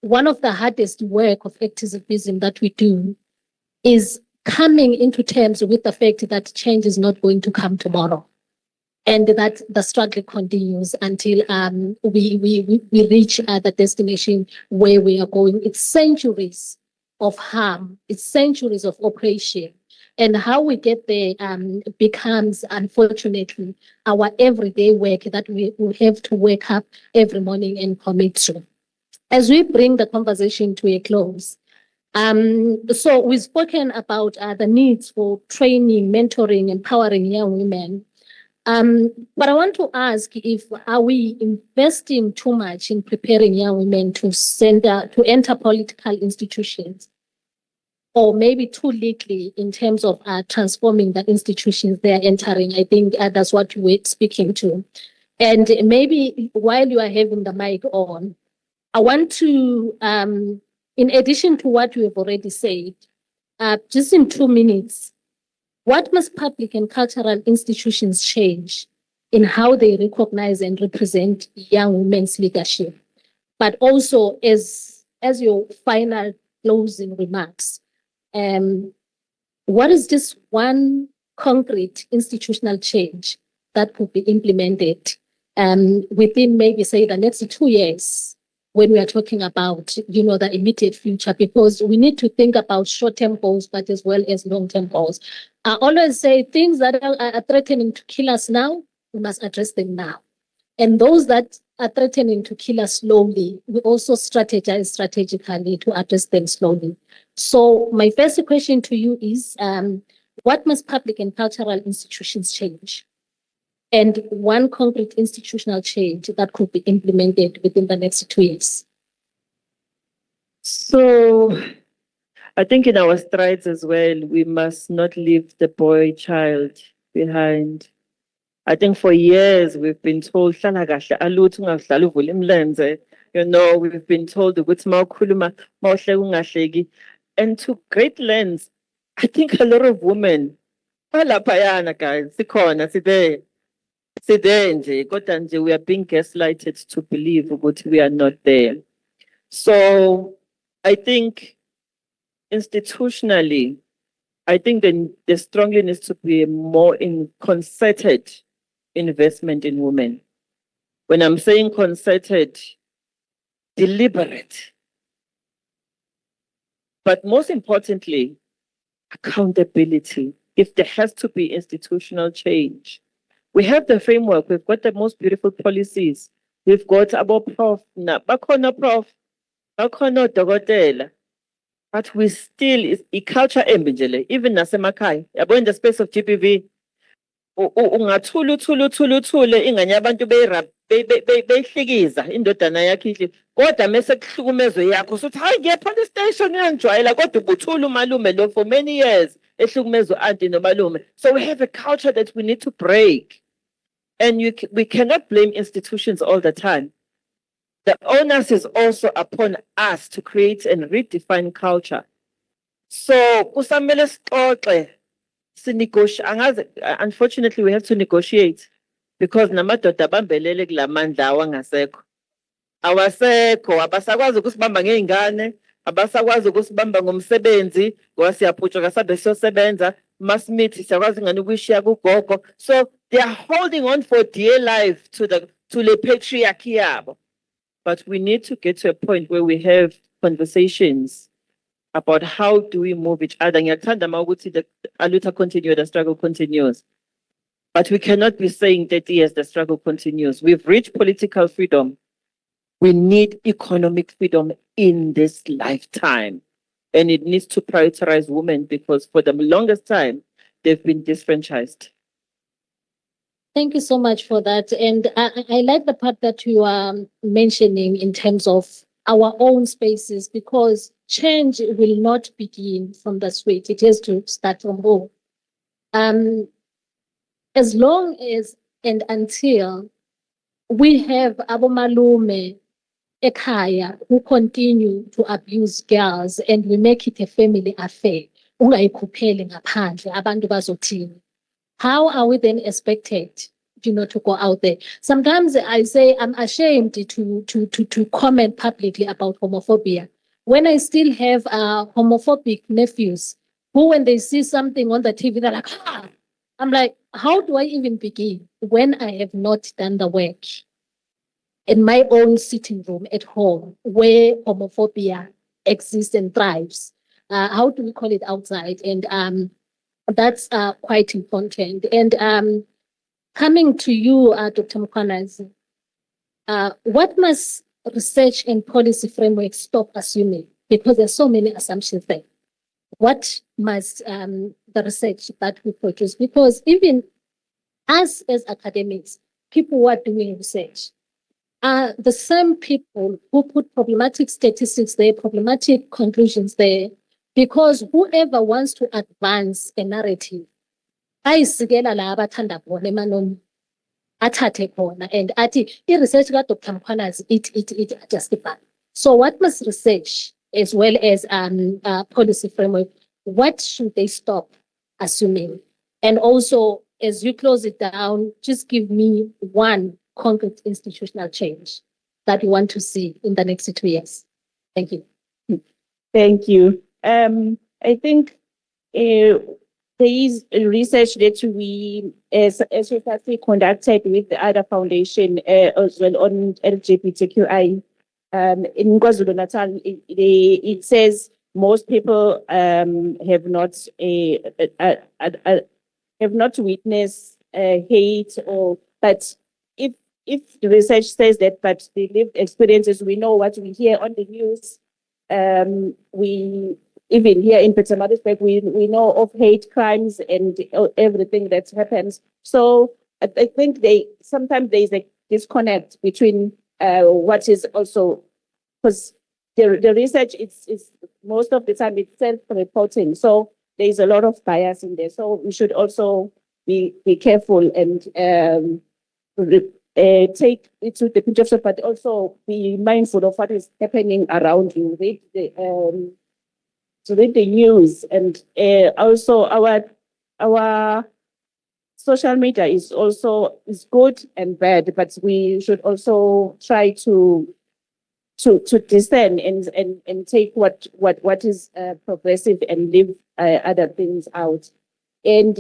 one of the hardest work of activism that we do is coming into terms with the fact that change is not going to come tomorrow, and that the struggle continues until we reach the destination where we are going. It's centuries of harm, it's centuries of oppression. And how we get there becomes, unfortunately, our everyday work that we have to wake up every morning and commit to. As we bring the conversation to a close, so we've spoken about the needs for training, mentoring, empowering young women. But I want to ask if are we investing too much in preparing young women to enter political institutions, or maybe too little in terms of transforming the institutions they are entering? I think that's what we're speaking to. And maybe while you are having the mic on, I want to, in addition to what you have already said, just in 2 minutes, what must public and cultural institutions change in how they recognize and represent young women's leadership? But also, as your final closing remarks, what is just one concrete institutional change that could be implemented within maybe, say, the next 2 years, when we are talking about, the immediate future? Because we need to think about short-term goals, but as well as long-term goals. I always say things that are threatening to kill us now, we must address them now. And those that are threatening to kill us slowly, we also strategize strategically to address them slowly. So my first question to you is, what must public and cultural institutions change? And one concrete institutional change that could be implemented within the next 2 years. So I think in our strides as well, we must not leave the boy child behind. I think for years we've been told, we've been told and to great lengths, I think a lot of women, guys, we are being gaslighted to believe that we are not there. So I think institutionally, I think there strongly needs to be more in concerted investment in women. When I'm saying concerted, deliberate. But most importantly, accountability. If there has to be institutional change, we have the framework, we've got the most beautiful policies. We've got about prof, dokotela. But we still is a culture embijele, even nasemakhaya. Yabo in the space of GBV, ungathula ingane yabantu beyihlikiza indodana yakhe ihle. Kodwa mase kuhlukumezwe yakho sokuthi hayi ngiye police station ngiyangijwayela kodwa ubuthula umalume lo for many years ehlukumezwe auntie nomalume. So we have a culture that we need to break. And we cannot blame institutions all the time. The onus is also upon us to create and redefine culture. So, unfortunately, we have to negotiate because namadoda bambelele kulamandla awangasekho. Awasekho, abasakwazi ukusibamba ngeingane, abasakwazi ukusibamba ngomsebenzi, ngoba siyaphutshuka sabe siyosebenza, masimithi siyakwazi ngani ukuyishiya kugogo. So they are holding on for dear life to the patriarchy yabo. But we need to get to a point where we have conversations about how do we move each other. Ngiyathanda mawukuthi the aluta continue, the struggle continues. But we cannot be saying that yes, the struggle continues. We've reached political freedom. We need economic freedom in this lifetime. And it needs to prioritize women because for the longest time, they've been disfranchised. Thank you so much for that. And I like the part that you are mentioning in terms of our own spaces, because change will not begin from the street. It has to start from home. As long as and until we have abomalume ekhaya who continue to abuse girls and we make it a family affair, ungayikhupheli ngaphandle abantu bazothini. How are we then expected, to go out there? Sometimes I say I'm ashamed to comment publicly about homophobia when I still have homophobic nephews who, when they see something on the TV, they're like, ah. I'm like, how do I even begin when I have not done the work in my own sitting room at home where homophobia exists and thrives? How do we call it outside? And That's quite important. And coming to you, Dr. Mkhwanazi, what must research and policy frameworks stop assuming? Because there's so many assumptions there. What must the research that we produce? Because even us as academics, people who are doing research are the same people who put problematic statistics there, problematic conclusions there, because whoever wants to advance a narrative, ayisikela la abathanda khona emanoni athathe khona and athi i-research ka-Dr. Mkhwanazi it justify. So what must research as well as policy framework, what should they stop assuming? And also, as you close it down, just give me one concrete institutional change that you want to see in the next 2 years. Thank you. Thank you. I think there is research that we, as we conducted with the other foundation as well on LGBTQI. In KwaZulu-Natal, it says most people have not witnessed hate, but if the research says that, but the lived experiences, we know what we hear on the news. We even here in Pietermaritzburg, we know of hate crimes and everything that happens. So I think sometimes there is a disconnect between what is also, because the research is most of the time it's self-reporting. So there is a lot of bias in there. So we should also be careful and take it to the pinch of salt, but also be mindful of what is happening around you. Read the news, and also our social media is good and bad, but we should also try to discern and take what is progressive and leave other things out. And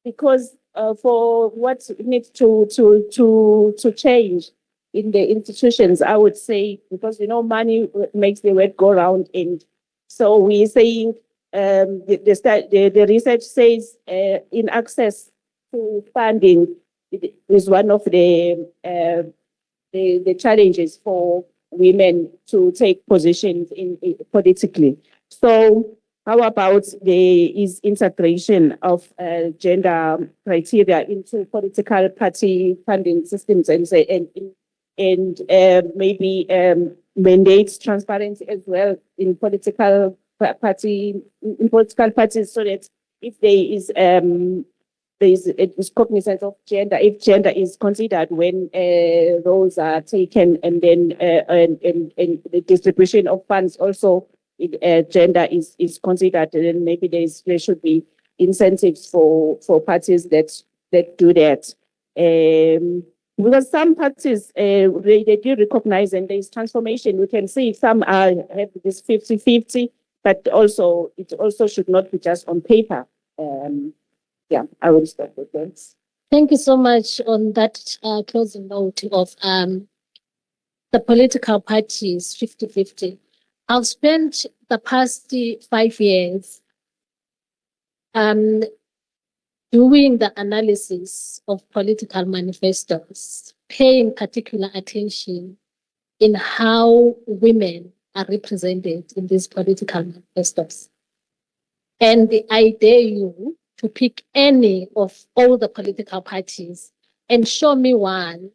because for what needs to change in the institutions, I would say, because money makes the world go round, and so we're saying the research says in access to funding is one of the challenges for women to take positions in politically. So how about is integration of gender criteria into political party funding systems and maybe mandates transparency as well in political parties, so that if there is cognizance of gender, if gender is considered when roles are taken, and then and the distribution of funds also, gender is considered, and then maybe there should be incentives for parties that do that. Because some parties they do recognize, and there is transformation. We can see some have this 50-50, but it also should not be just on paper. Yeah, I will stop with that. Thank you so much on that closing note of the political parties 50-50. I've spent the past 5 years doing the analysis of political manifestos, paying particular attention in how women are represented in these political manifestos. And I dare you to pick any of all the political parties and show me one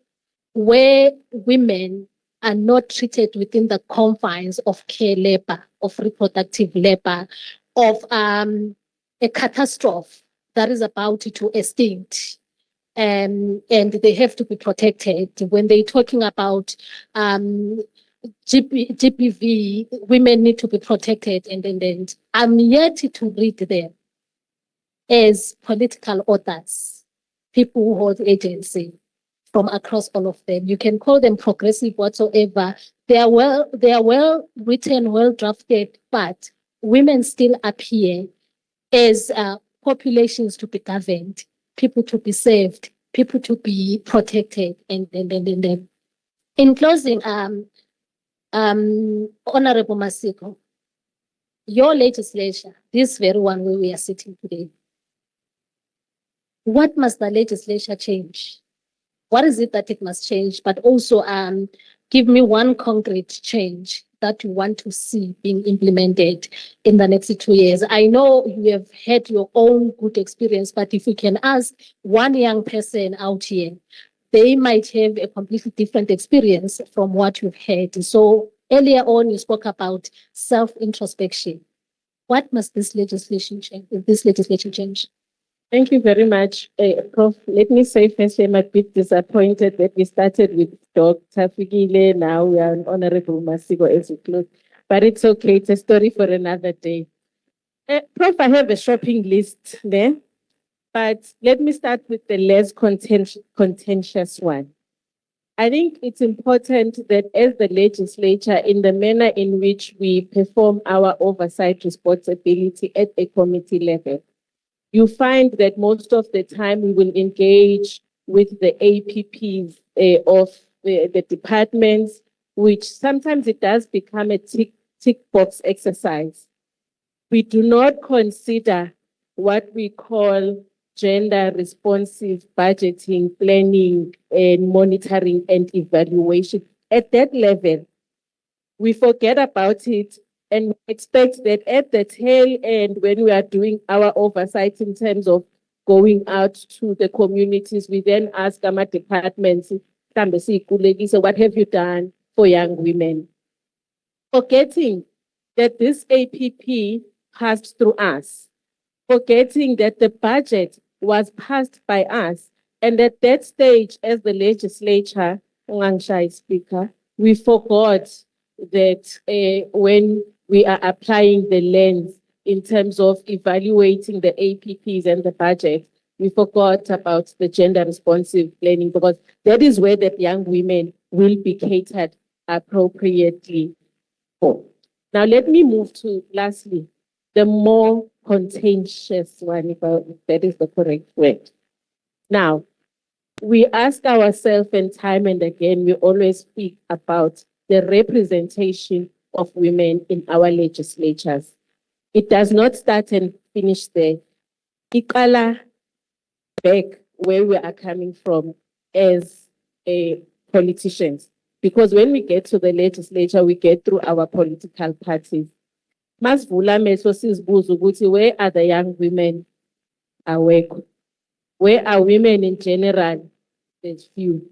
where women are not treated within the confines of care labor, of reproductive labor, of a catastrophe that is about to extinct. And they have to be protected. When they're talking about GBV, women need to be protected, and I'm yet to read them as political authors, people who hold agency from across all of them. You can call them progressive whatsoever. They are well written, well drafted, but women still appear as populations to be governed, people to be saved, people to be protected, and then. In closing, Honorable Masiko, your legislature, this very one where we are sitting today, what must the legislature change? What is it that it must change? But also give me one concrete change that you want to see being implemented in the next 2 years. I know you have had your own good experience, but if we can ask one young person out here, they might have a completely different experience from what you've had. So earlier on, you spoke about self-introspection. What must this legislation change? Thank you very much, Prof. Let me say first, I'm a bit disappointed that we started with Dr. Fikile. Now we are on Honorable Masiko as we close, but it's okay. It's a story for another day. Prof, I have a shopping list there, but let me start with the less contentious one. I think it's important that as the legislature, in the manner in which we perform our oversight responsibility at a committee level, you find that most of the time we will engage with the APPs of the departments, which sometimes it does become a tick box exercise. We do not consider what we call gender responsive budgeting, planning, and monitoring and evaluation. At that level, we forget about it and expect that at the tail end, when we are doing our oversight in terms of going out to the communities, we then ask our departments, so what have you done for young women? Forgetting that this APP passed through us, forgetting that the budget was passed by us, and at that stage, as the legislature, Speaker, we forgot that when we are applying the lens in terms of evaluating the APPs and the budget, we forgot about the gender responsive planning, because that is where the young women will be catered appropriately for. Now, let me move to, lastly, the more contentious one, if that is the correct word. Now, we ask ourselves, and time and again, we always speak about the representation of women in our legislatures. It does not start and finish there. Ikala back where we are coming from as politicians. Because when we get to the legislature, we get through our political parties. Masvula meso sizibuza ukuthi, where are the young women awekho? Where are women in general? There's few.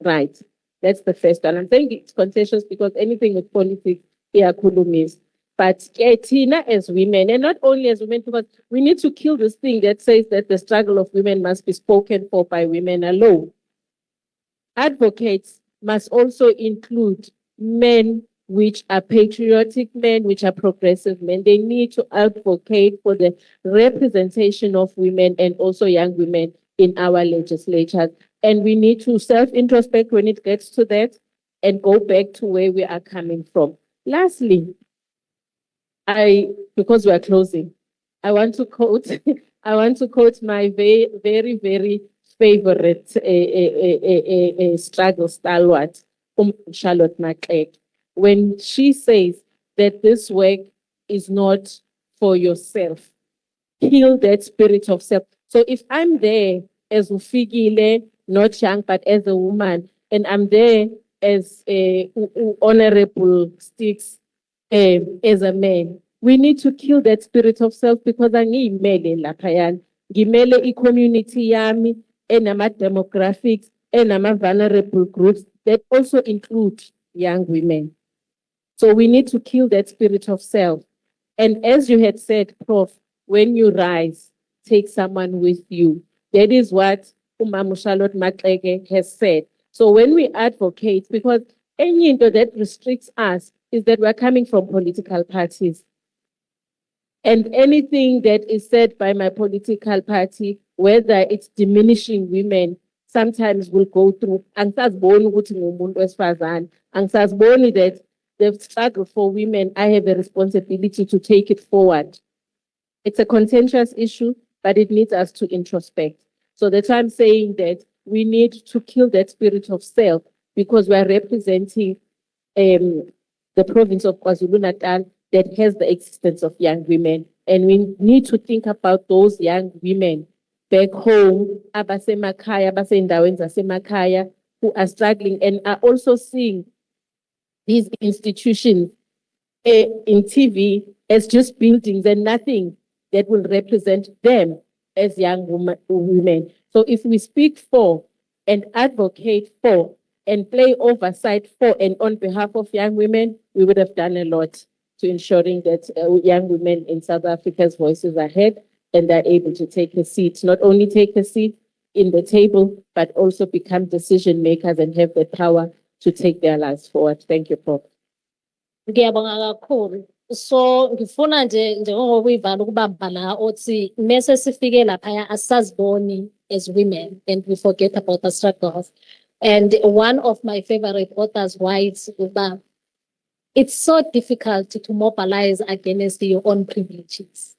Right. That's the first one. I'm saying it's contentious because anything with politics, is. But Tina as women, and not only as women, because we need to kill this thing that says that the struggle of women must be spoken for by women alone. Advocates must also include men which are patriotic men, which are progressive men. They need to advocate for the representation of women and also young women in our legislatures. And we need to self-introspect when it gets to that and go back to where we are coming from. Lastly, because we are closing, I want to quote my very, very, very favorite struggle stalwart, Charlotte McClegg, when she says that this work is not for yourself. Kill that spirit of self. So if I'm there as Ufigile, not young, but as a woman, and I'm there as a honorable Sticks, as a man, we need to kill that spirit of self, because angiyimele laphayan. Ngimele i-community yami enama demographics, enama vulnerable groups that also include young women. So we need to kill that spirit of self. And as you had said, Prof, when you rise, take someone with you. That is what Umamu Charlotte McClegg has said. So when we advocate, because anything that restricts us is that we're coming from political parties. And anything that is said by my political party, whether it's diminishing women, sometimes will go through. Angisaziboni ukuthi ngumuntu wesifazane. Angisaziboni that the struggle for women, I have a responsibility to take it forward. It's a contentious issue, but it needs us to introspect. So that's why I'm saying that we need to kill that spirit of self, because we are representing the province of KwaZulu-Natal that has the existence of young women. And we need to think about those young women back home, abasemakhaya, abasendaweni zasemakhaya, who are struggling and are also seeing these institutions in TV as just buildings and nothing that will represent them as young women. So if we speak for and advocate for and play oversight for and on behalf of young women, we would have done a lot to ensuring that young women in South Africa's voices are heard and they're able to take a seat, not only take a seat in the table, but also become decision makers and have the power to take their lives forward. Thank you, Prof. Ngiyabonga kakhulu. So ngifuna nje njengoba uyivala ukubamba la othi mase sifike lapha asaziboni as women and we forget about the struggles. And one of my favorite authors writes about it's so difficult to mobilize against your own privileges.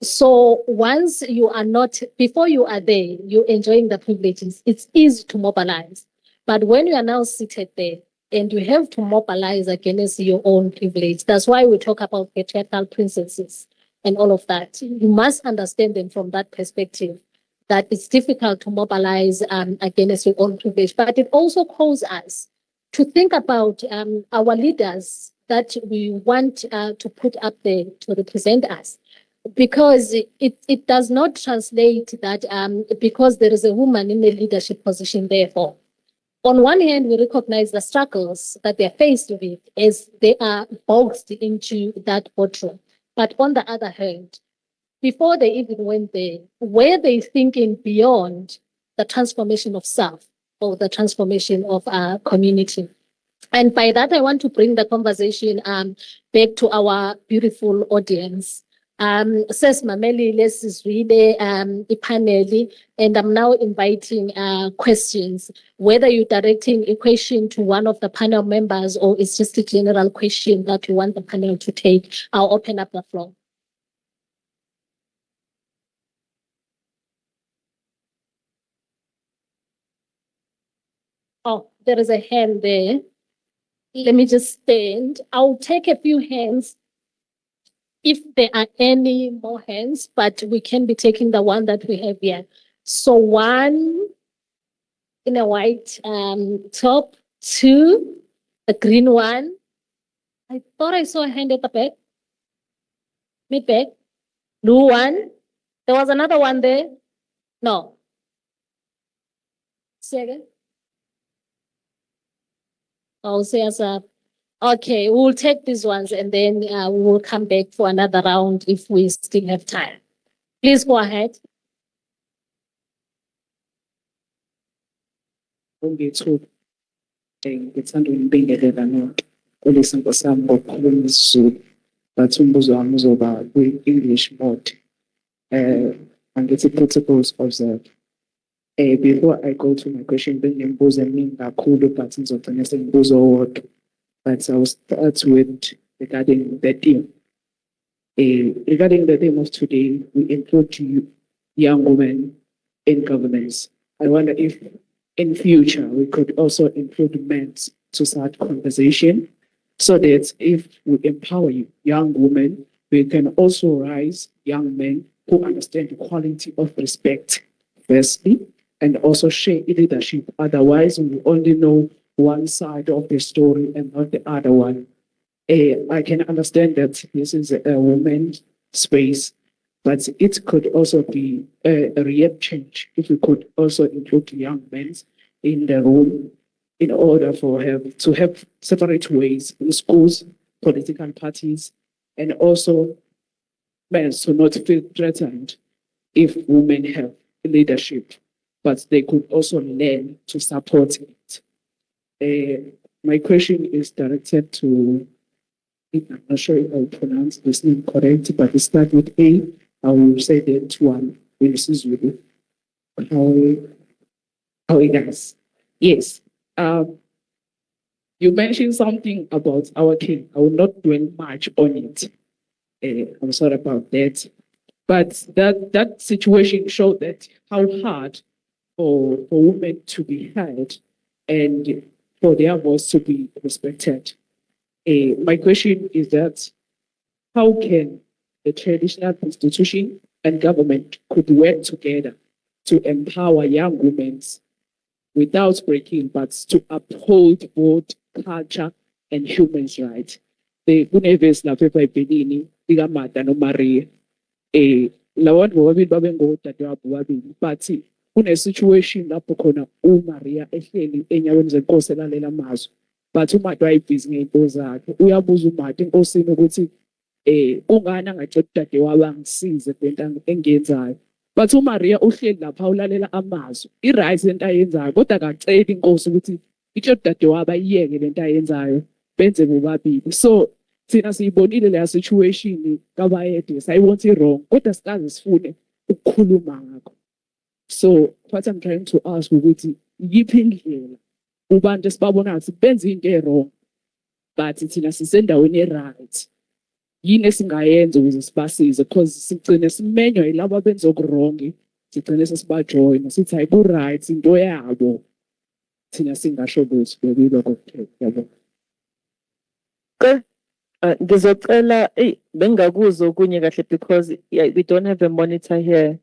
So once you are not, before you are there, you're enjoying the privileges, it's easy to mobilize. But when you are now seated there and you have to mobilize against your own privilege, that's why we talk about patriarchal princesses and all of that. You must understand them from that perspective, that it's difficult to mobilize against your own privilege. But it also calls us to think about our leaders that we want to put up there to represent us. Because it does not translate that because there is a woman in a leadership position, therefore. On one hand, we recognize the struggles that they're faced with as they are boxed into that boardroom. But on the other hand, before they even went there, were they thinking beyond the transformation of self or the transformation of our community? And by that, I want to bring the conversation back to our beautiful audience. Says Mameli, this is really a panel, and I'm now inviting questions. Whether you're directing a question to one of the panel members or it's just a general question that you want the panel to take, I'll open up the floor. Oh, there is a hand there. Let me just stand. I'll take a few hands if there are any more hands, but we can be taking the one that we have here. So one in a white top, two, the green one. I thought I saw a hand at the back. Mid back. Blue one. There was another one there. No. Second. I'll say as a. Okay, we'll take these ones and then we will come back for another round if we still have time. Please go ahead. Ngithuka ngithanda ukubingelela noLesinto sami ngokukhuluma isiZulu but umbuzo wami uzoba kwi-English mode. Angithi protocols observed. Before I go to my question, bengibuza eminingi kakhulu but ngizogcina sengibuza owodwa. But I'll start with regarding the theme. Regarding the theme of today, we include young women in governance. I wonder if in future we could also include men to start conversation so that if we empower young women, we can also raise young men who understand the quality of respect, firstly, and also share leadership. Otherwise, we only know one side of the story and not the other one. I can understand that this is a women's space, but it could also be a real change if we could also include young men in the room in order for to have separate ways in schools, political parties, and also men to not feel threatened if women have leadership, but they could also learn to support it. My question is directed to, I'm not sure if I pronounce this name correct, but it starts with A. I will say that one in Sizulu. How it does. Yes. You mentioned something about our king. I will not dwell much on it. I'm sorry about that. But that situation showed that how hard for women to be heard and for their voice to be respected. My question is that how can the traditional institution and government could work together to empower young women without breaking, but to uphold both culture and human rights? Kunevesi lapha eBhayibhelini likaMartha noMaria. Labantu bobabili babengodadewabo bobabili, but kune-situation lapho khona uMaria ehleli enyaweni zenkosi elalela amazwi, but uMartha wayebhizi ngey'nto zakhe. Uyabuza uMartha enkosini ukuthi kungani angacela udadewabo angisize lento engiyenzayo. But uMaria uhleli lapha ulalela amazwi. I-right lento ayenzayo, kodwa akaceli inkosi ukuthi itshela udadewabo ayiyeke lento ayenzayo benze bobabili. So thina siyibonile leya situation kabayede, sayibona i-wrong, kodwa sikaze sifune ukukhuluma ngakho. So what I'm trying to ask ukuthi yiphi indlela ubantu esibabona ngathi benza into e-wrong but thina sisendaweni e-right, yini esingayenza ukuze sibasize, because sigcine simenywa yilabo abenza oku-wrong, sigcine sesibajoyina sithi hayi ku-right into yabo, thina singasho lutho bekuyilokho kuphela. Yabo. Ngizocela bengakuzwa okunye kahle because we don't have a monitor here.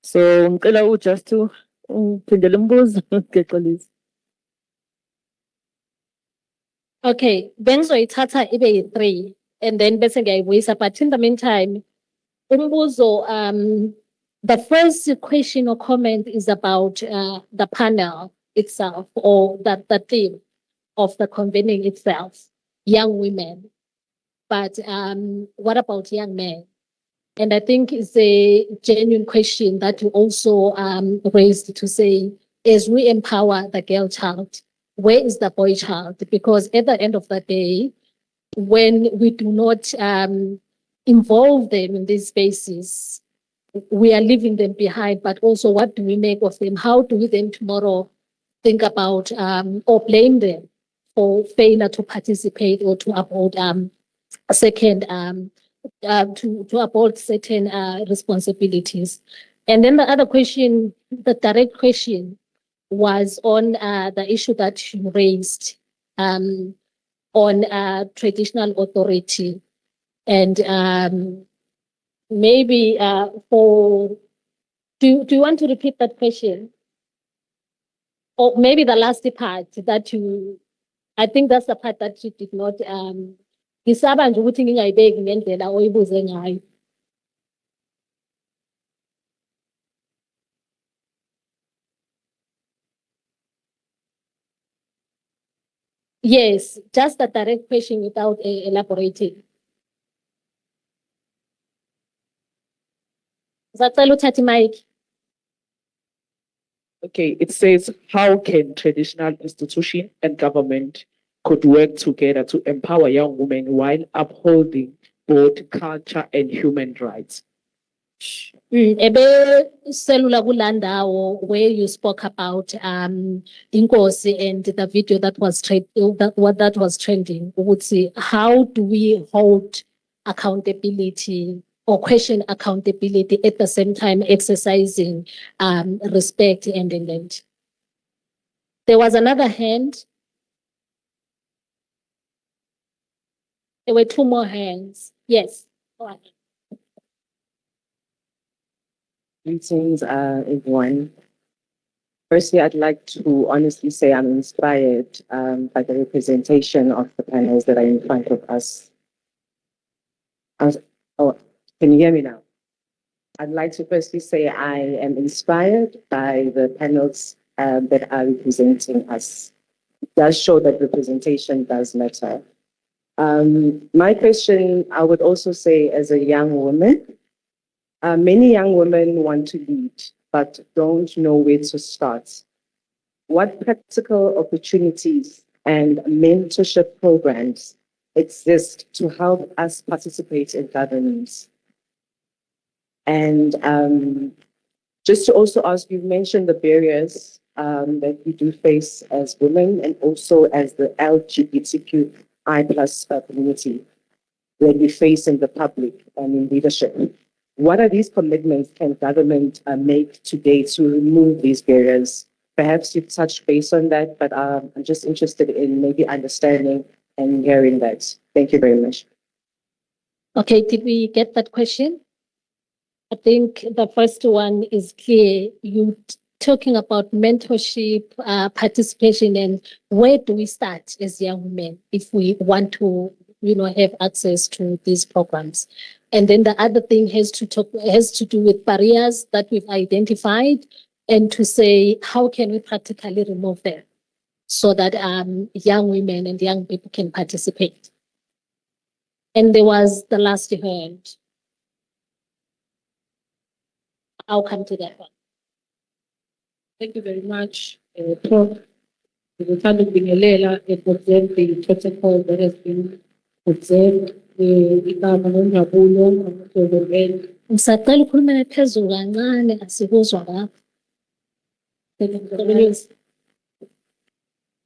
So ngicela just to phindele umbuzo ngexolisa. Okay, bengizoyithatha ibe yi-3 and then bese ngiyayibuyisa, but in the meantime, umbuzo, the first question or comment is about the panel itself, or the theme of the convening itself, young women. But what about young men? And I think it's a genuine question that you also raised to say, as we empower the girl child, where is the boy child? Because at the end of the day, when we do not involve them in these spaces, we are leaving them behind. But also, what do we make of them? How do we then tomorrow think about or blame them for failure to participate or to uphold to uphold certain responsibilities? And then the other question, the direct question, was on the issue that you raised on traditional authority. And maybe do you want to repeat that question? Or maybe the last part that I think that's the part that you did not ngisaba nje ukuthi ngingayibeki ngendlela oyibuze ngayo. Yes, just a direct question without elaborating. Zacela uthathe mic. Okay, it says, how can traditional institution and government could work together to empower young women while upholding both culture and human rights? Ebe selula kulandawo where you spoke about Inkosi and the video that was that was trending. Would say, how do we hold accountability or question accountability at the same time exercising respect and intent? There was another hand. There were 2 more hands. Yes. All right. Greetings, everyone. Firstly, I'd like to honestly say I'm inspired by the representation of the panels that are in front of us. Oh, can you hear me now? I'd like to firstly say I am inspired by the panels that are representing us. It does show that representation does matter. My question, I would also say, as a young woman, many young women want to lead, but don't know where to start. What practical opportunities and mentorship programs exist to help us participate in governance? And just to also ask, you've mentioned the barriers that we do face as women and also as the LGBTQI+ community that we face in the public and in leadership. What are these commitments can government make today to remove these barriers? Perhaps you've touched base on that, but I'm just interested in maybe understanding and hearing that. Thank you very much. Okay, did we get that question? I think the first one is clear. You talking about mentorship, participation, and where do we start as young women if we want to, have access to these programs? And then the other thing has to do with barriers that we've identified, and to say how can we practically remove them so that young women and young people can participate. And there was the last you heard. I'll come to that one. Thank you very much, Prof. Ngithanda ukubingelela and observe the protocol that has been observed. Igama noNjabulo ngamadokotela. Ngisacela ukhulumele phezulu kancane asikuzwa ngapha.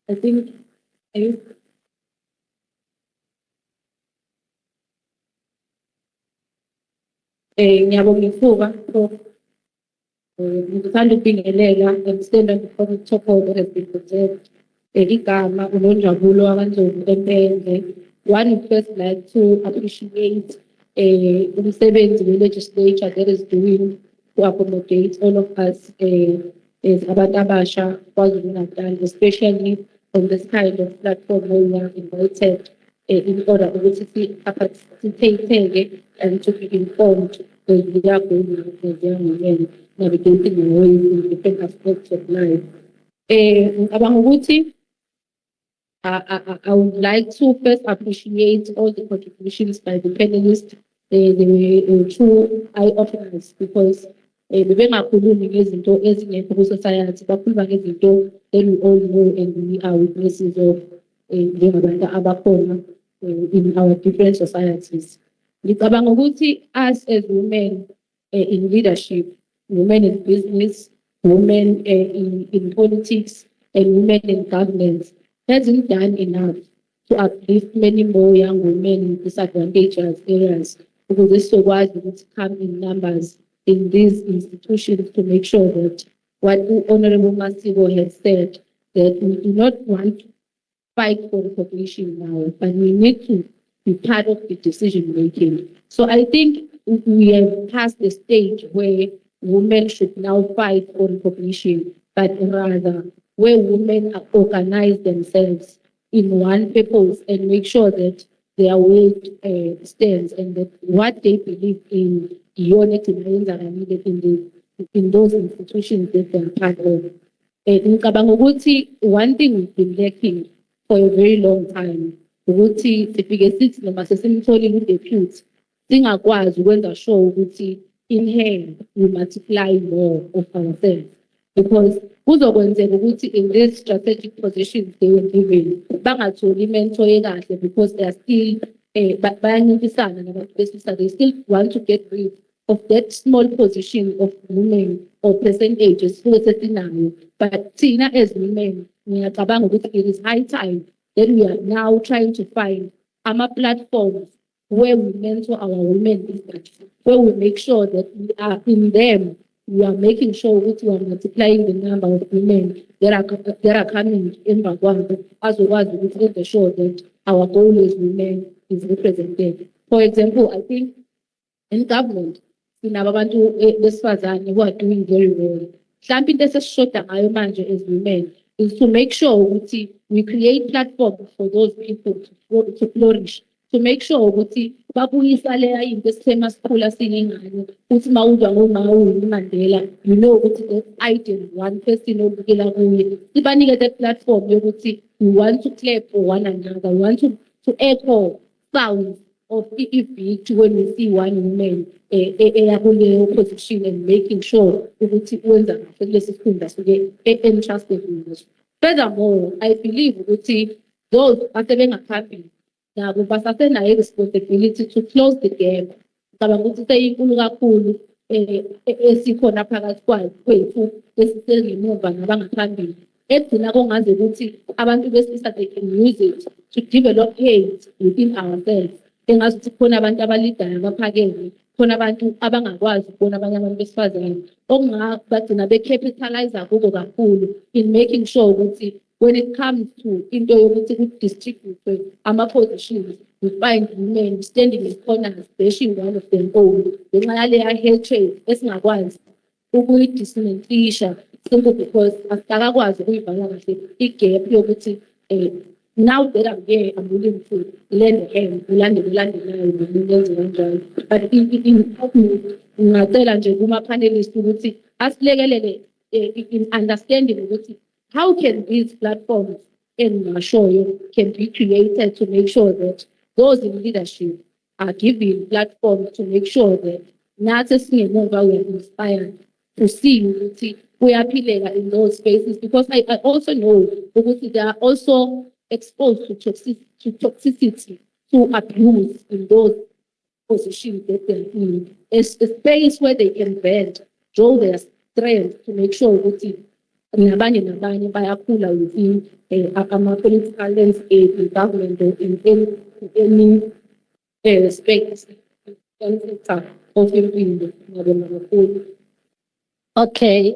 I think ngiyabonga ithuba, Prof. Ngithanda ukubingelela and stand on the protocol that has been observed. Igama uNonjabulo wakanzulu empenge. One would first like to appreciate umsebenzi we-legislature that is doing to accommodate all of us as abantu abasha KwaZulu-Natal, especially on this kind of platform where we are invited in order to participate and to be informed as we are going as young women navigating our ways in different aspects of life. I would like to first appreciate all the contributions by the panelists. They were true eye-openers because bebengakhulumi ngezinto ezingekho ku-society, bakhuluma ngezinto that we all know and we are witnesses of njengabantu abakhona in our different societies. Ngicabanga ukuthi us as women in leadership, women in business, women in politics, and women in governance hasn't done enough to uplift many more young women in disadvantaged areas, because this so wise to come in numbers in these institutions to make sure that what Honorable Masibo has said, that we do not want to fight for recognition now, but we need to be part of the decision making. So I think we have passed the stage where women should now fight for recognition, but rather where women organize themselves in one purpose and make sure that their weight stands and that what they believe in unit are needed in those institutions that they are part of. Ngicabanga ukuthi one thing we've been lacking for a very long time ukuthi sifike sithi noma sesimtholile udepute singakwazi ukwenza sure ukuthi in her we multiply more of ourselves, because kuzokwenzeka ukuthi in these strategic positions they were given bangatholi mentor ekahle because they are still bayancintisana nabantu besilisa. They still want to get rid of that small position of women or percentages futhi sesinayo. But thina as women ngiyacabanga ukuthi it is high time that we are now trying to find platforms where we mentor our women, where we make sure that we are in them. We are making sure that we are multiplying the number of women that are coming in Bagwanda, as well as we make sure that our goal as women is represented. For example, I think in government, in Ababantu besifazane who are doing very well. Something that's a short manje as women is to make sure that we create platforms for those people to flourish. To make sure ukuthi babuyisa leya into esithema sikhula singingane uthi mawuzwa ngoMawulu Mandela, you know ukuthi that ideal one person obukela kuye sibanike the platform yokuthi we want to clap for one another, we want to echo sounds of effect when we see one woman eyakuleyo position and making sure ukuthi wenza kahle kulesi sikhundla suke entrusted in this. Furthermore, I believe ukuthi those asebengaphambili nabo basasenayo responsibility to close the gap. Ngicabanga ukuthi seyinkulu kakhulu esikhona phakathi kwethu esisengemuva nabangaphambili egcina kongaze ukuthi abantu besilisa they can use it to develop hate within ourselves. Engazi ukuthi khona abantu abalidayo abaphakeme, khona abantu abangakwazi ukubona abanye abantu besifazane okungabagcina becapitalize kubo kakhulu in making sure ukuthi when it comes to into yokuthi ku-distribute ama-positions, we find women standing in corners, bashing one of them own, ngenxa yaleya hatred esingakwazi ukuyi-dismantlisha simply because akakwazi ukuyivala kahle i-gap yokuthi now that I'm here, I'm willing to lend a hand, ulandelayo, ngenze kanjalo. But ngingacela nje kuma-panelists ukuthi asilekelele in understanding ukuthi how can these platforms engingashoyo can be created to make sure that those in leadership are given platforms to make sure that nathi esingemuva we are inspired to see ukuthi kuyaphileka in those spaces, because I also know ukuthi they are also exposed to toxicity, to abuse in those positions that they're in. It's a space where they can bend, draw their strength to make sure ukuthi nabanye bayakhula within ama-political landscape, in government, or in any space of impilo nabo. Okay,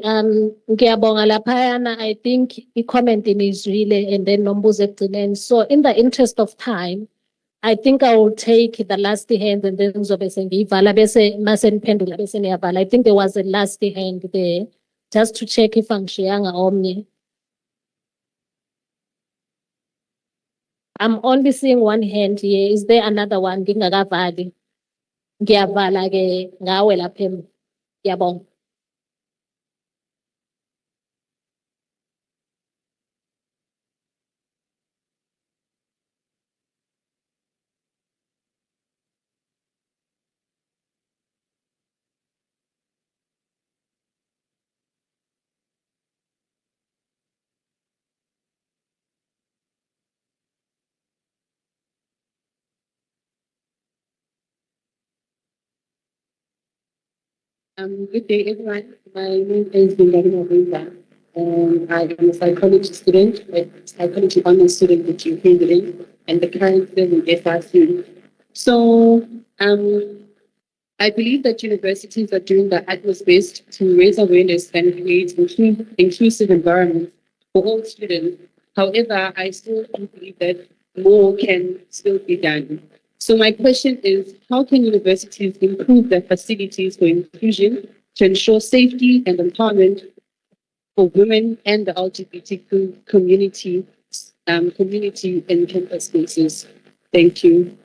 ngiyabonga laphayana. I think i-comment is really, and then nombuzo ekugcineni. So in the interest of time, I think I will take the last hand and then ngizobe sengiyivala bese mase niphendula bese niyavala. I think there was a last hand there, just to check if angishiyanga omnye. I'm only seeing one hand here. Is there another one? Ngingakavali. Ngiyavala ke ngawe lapha emva. Ngiyabonga. Good day, everyone. My name is Bingarina Vinda, and I am a psychology student, a psychology honors student at UKDA, and the current level in FRC. So, I believe that universities are doing the utmost best to raise awareness and create inclusive environments for all students. However, I still believe that more can still be done. So my question is, how can universities improve their facilities for inclusion to ensure safety and empowerment for women and the LGBTQ community in campus spaces? Thank you.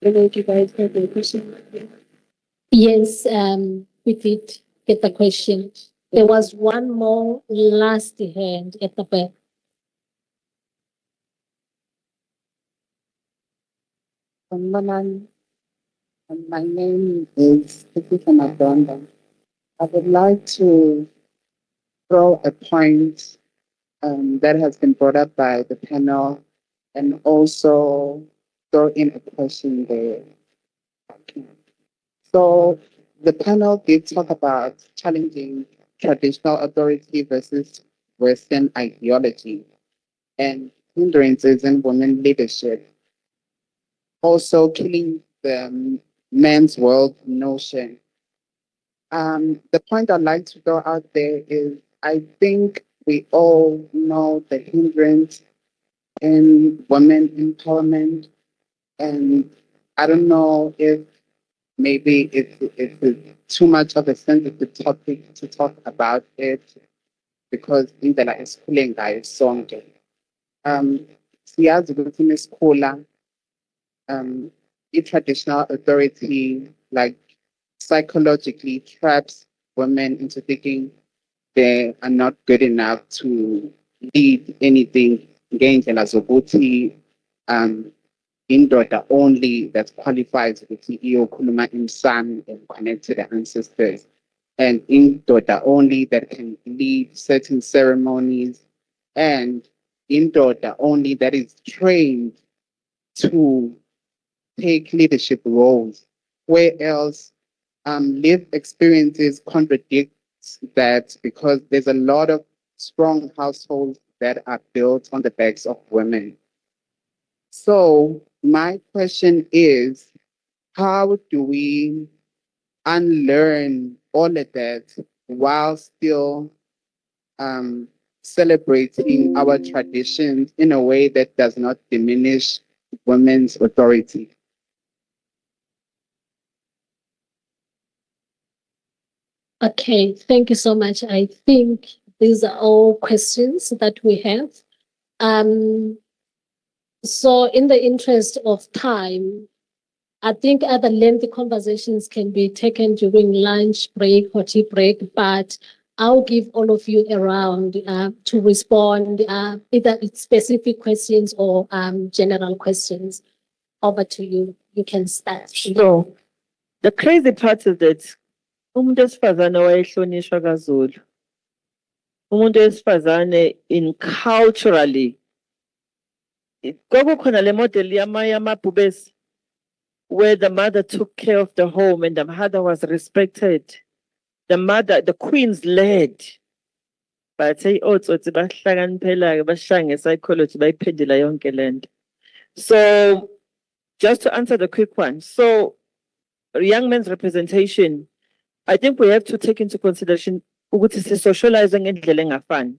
I don't know if you guys heard my question. Yes, we did get the question. There was one more last hand at the back. My name is Tikisa Madonda. I would like to throw a point that has been brought up by the panel and also throw in a question there. So the panel did talk about challenging traditional authority versus Western ideology and hindrances in women leadership. Also killing the men's world notion. The point I'd like to throw out there is I think we all know the hindrance in women empowerment, and I don't know if maybe it's too much of a sensitive topic to talk about it because indlela esikhule ngayo sonke. Siyazi ukuthi mesikhula traditional authority like psychologically traps women into thinking they are not good enough to lead anything. Ngendlela zokuthi indoda only that qualifies ukuthi iyokhuluma emsamo and connect to the ancestors, and indoda only that can lead certain ceremonies, and indoda only that is trained to take leadership roles, where else lived experiences contradict that because there's a lot of strong households that are built on the backs of women. So my question is, how do we unlearn all of that while still celebrating our traditions in a way that does not diminish women's authority. Okay, thank you so much. I think these are all questions that we have. So in the interest of time, I think other lengthy conversations can be taken during lunch break or tea break, but I'll give all of you a round to respond, either it's specific questions or general questions. Over to you. You can start. So, the crazy part is that umuntu wesifazane wayehlonishwa kaZulu. Umuntu wesifazane in culturally. Kwakukhona le model yamabhubesi where the mother took care of the home and the mother was respected. The queens led. But say otsotsi bahlakaniphela bashaya psychology bayiphendula yonke lento. So just to answer the quick one. So young men's representation, I think we have to take into consideration ukuthi socializing ngendlela engafani.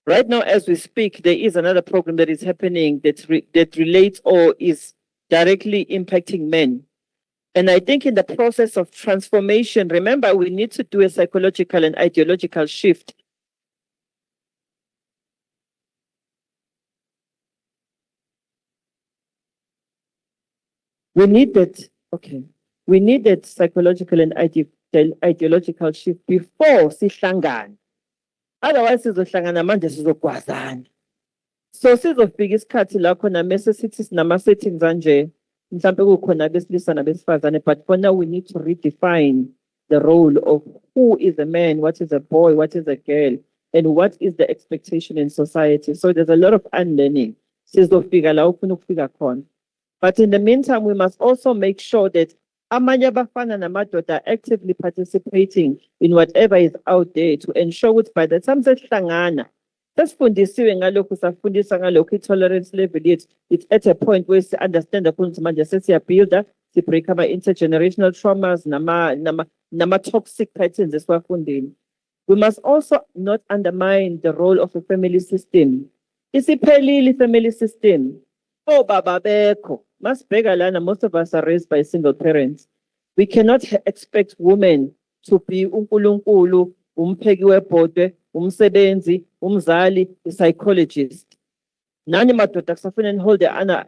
Right now, as we speak, there is another program that is happening that relates or is directly impacting men. And I think in the process of transformation, remember, we need to do a psychological and ideological shift. We need that psychological and ideological shift before sihlangana. Otherwise, sizohlangana manje sizogwazana. So sizofika isikhathi la khona mase sithi sinama settings anje mhlambe kukhona besilisa nabesifazane, but for now we need to redefine the role of who is a man, what is a boy, what is a girl, and what is the expectation in society. So there's a lot of unlearning. Sizofika la ufuna ukufika khona. But in the meantime, we must also make sure that amanye abafana namadoda are actively participating in whatever is out there to ensure that by the time sesihlangana, sesifundisiwe ngalokhu safundisa ngalokhu tolerance level yethu, it's at a point where we understand ukuthi manje sesiyabuilda, break ama intergenerational traumas nama toxic patterns esiwafundile. We must also not undermine the role of a family system. Isiphelile family system. Oh baba bekho. Masibheka lana, most of us are raised by single parents. We cannot expect women to be unkulunkulu, umpheki webhodwe, umsebenzi, umzali, a psychologist. Nani madoda kusafanele hold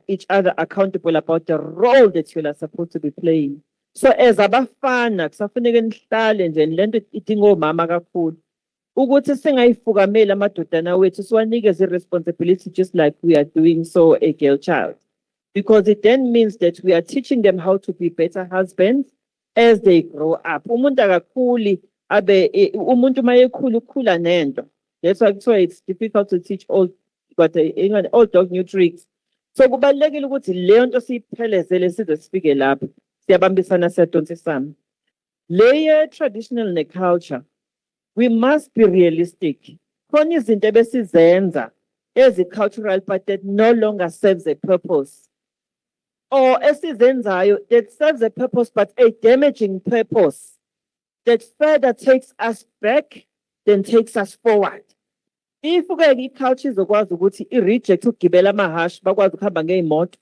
each other accountable about the role that you are supposed to be playing. So as abafana kusafanele nihlale nje lento idinga omama kakhulu. Ukuthi singayifukamela amadodana wethu siwanikeze responsibility just like we are doing so a girl child. Because it then means that we are teaching them how to be better husbands as they grow up. Umuntu akakhuli umuntu mayekhula ukhula nento. That's why it's difficult to teach old dog new tricks. So kubalulekile ukuthi leyo nto siyiphelezele size sifike lapho. Siyabambisana siyadonsisana. Layer traditional ne culture. We must be realistic. Khona izinto ebesizenza ezi-cultural but that no longer serves a purpose. Or esizenzayo that serves a purpose but a damaging purpose that further takes us back than takes us forward. If i-culture izokwazi ukuthi i-reject ukugibela amahashi bakwazi ukuhamba ngey'moto,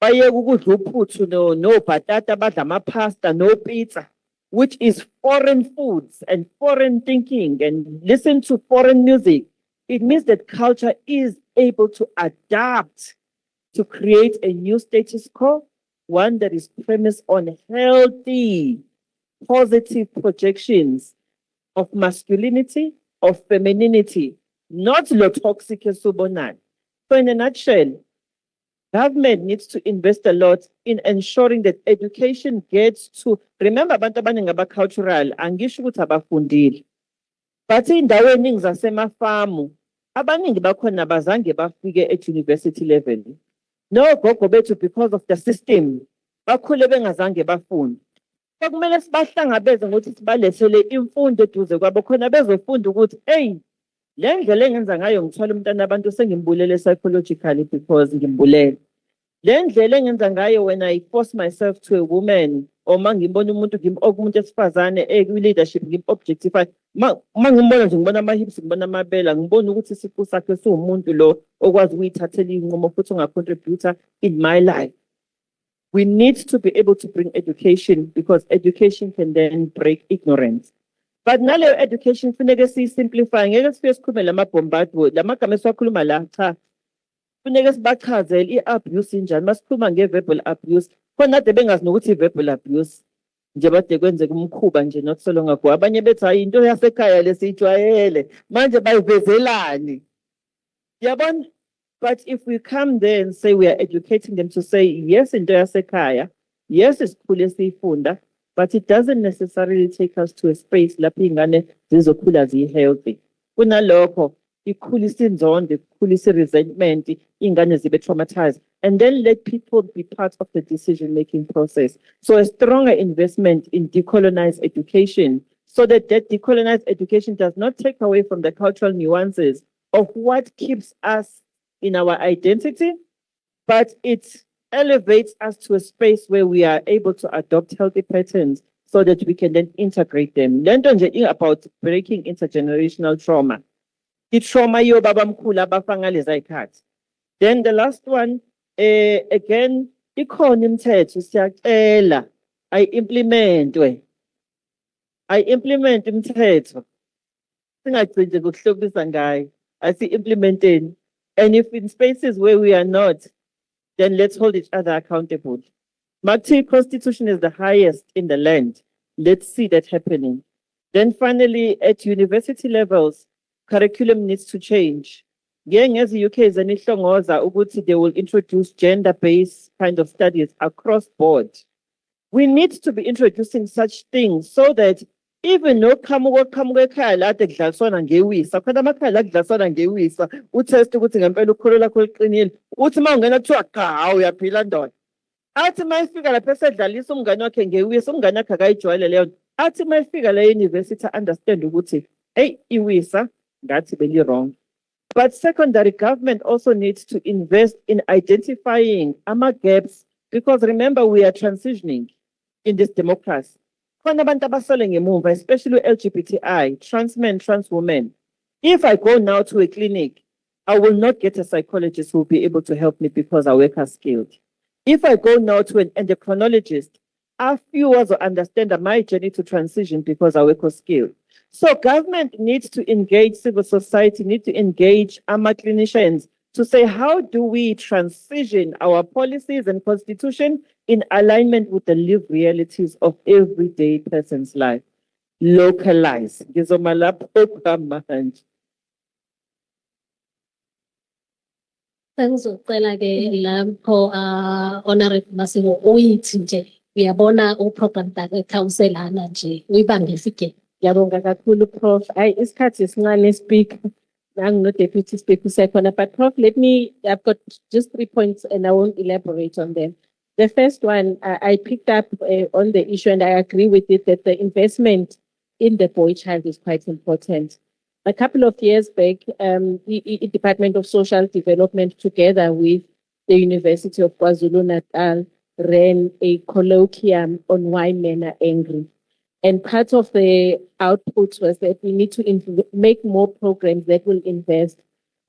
bayeke ukudla uphuthu nobhatata badla amapasta no-pizza, which is foreign foods and foreign thinking, and listen to foreign music, it means that culture is able to adapt to create a new status quo, one that is premised on healthy, positive projections of masculinity, of femininity, not lo toxic esubonan. So in a nutshell, government needs to invest a lot in ensuring that education gets to, remember abantu abaningi aba-cultural, angisho ukuthi abafundile. But indawo eningi zasemafamu, abaningi bakhona bazange bafike at university level. No gogo bethu because of the system, bakhule bengazange bafunde. Kumele sibahlangabeze ngokuthi sibalethele imfundo eduze kwabo khona bezofunda ukuthi hey, le ndlela engenza ngayo ngithwala umntana abantu sengimbulele psychologically because ngimbulele. Le ndlela engenza ngayo when I force myself to a woman or mangimbona umuntu umuntu esifazane leadership ngim-objectify mangimbona nje ngibona ama-hips ngibona amabele ngibona ukuthi isiqu sakhe siwumuntu lo okwazi ukuyithathela iy'nqumo futhi ongacontributor in my life. We need to be able to bring education because education can then break ignorance. But naleyo education funeke siyi-simplify ngeke sifike sikhulume lama-bombard lamagama esiwakhuluma la cha funeke sibachazele i-abuse injani masikhuluma nge-verbal abuse khona kade bengazi nokuthi i-verbal abuse nje bade kwenzeka umkhuba nje not so long ago abanye bethi hayi into yasekhaya lesiyijwayele manje bayivezelani yabona. But if we come there and say we are educating them to say yes into yasekhaya, yes isikhule siyifunda, but it doesn't necessarily take us to a space lapho ingane zizokhula ziyi-healthy. Kunalokho ikhulisa inzondo, ikhulisa resentment, ingane zibe traumatized, and then let people be part of the decision-making process. So a stronger investment in decolonized education, so that decolonized education does not take away from the cultural nuances of what keeps us in our identity, but it elevates us to a space where we are able to adopt healthy patterns so that we can then integrate them. Lento nje about breaking intergenerational trauma. The trauma yo baba mkhulu abafanga lezi ayikhathi. Then the last one, again, ikhona imithetho siyacela ayimplementwe. Ayimplement imithetho. Singagcini nje ngokuhlobisa ngayo. Asi-implementeni. And if in spaces where we are not, then let's hold each other accountable. Makti constitution is the highest in the land. Let's see that happening. Then finally, at university levels, curriculum needs to change. Getting as the UK is an issue, they will introduce gender-based kind of studies across board. We need to be introducing such things so that even no kamuke khaya la kudlaliswana ngewisa khona amakhaya la kudlaliswana ngewisa utest ukuthi ngempela ukholo lakho liqinile uthi mawungena kuthiwa cha uyaphila ndoda athi mayifika lapha esedlalisa umngane wakhe ngewisa umngane wakhe akayijwayele leyo athi mayifika la university understand ukuthi hey iwisa ngathi beli wrong. But secondary government also needs to invest in identifying gaps because remember we are transitioning in this democracy. Especially LGBTI, trans men, trans women. If I go now to a clinic, I will not get a psychologist who will be able to help me because our work is skilled. If I go now to an endocrinologist, a few will understand my journey to transition because our work is skilled. So government needs to engage civil society, need to engage clinicians to say, how do we transition our policies and constitution in alignment with the lived realities of everyday person's life? Localize. Sengizocela ke lapho honorable Masibo uyithi nje uyabona uprogram director uselana nje uyibambe ifike. Ngiyabonga kakhulu Prof. Isikhathi esincane speak. I'm not deputy speaker second, but Prof, I've got just 3 points and I won't elaborate on them. The first one, I picked up on the issue and I agree with it that the investment in the boy child is quite important. A couple of years back, the Department of Social Development together with the University of KwaZulu-Natal ran a colloquium on why men are angry. And part of the output was that we need to make more programs that will invest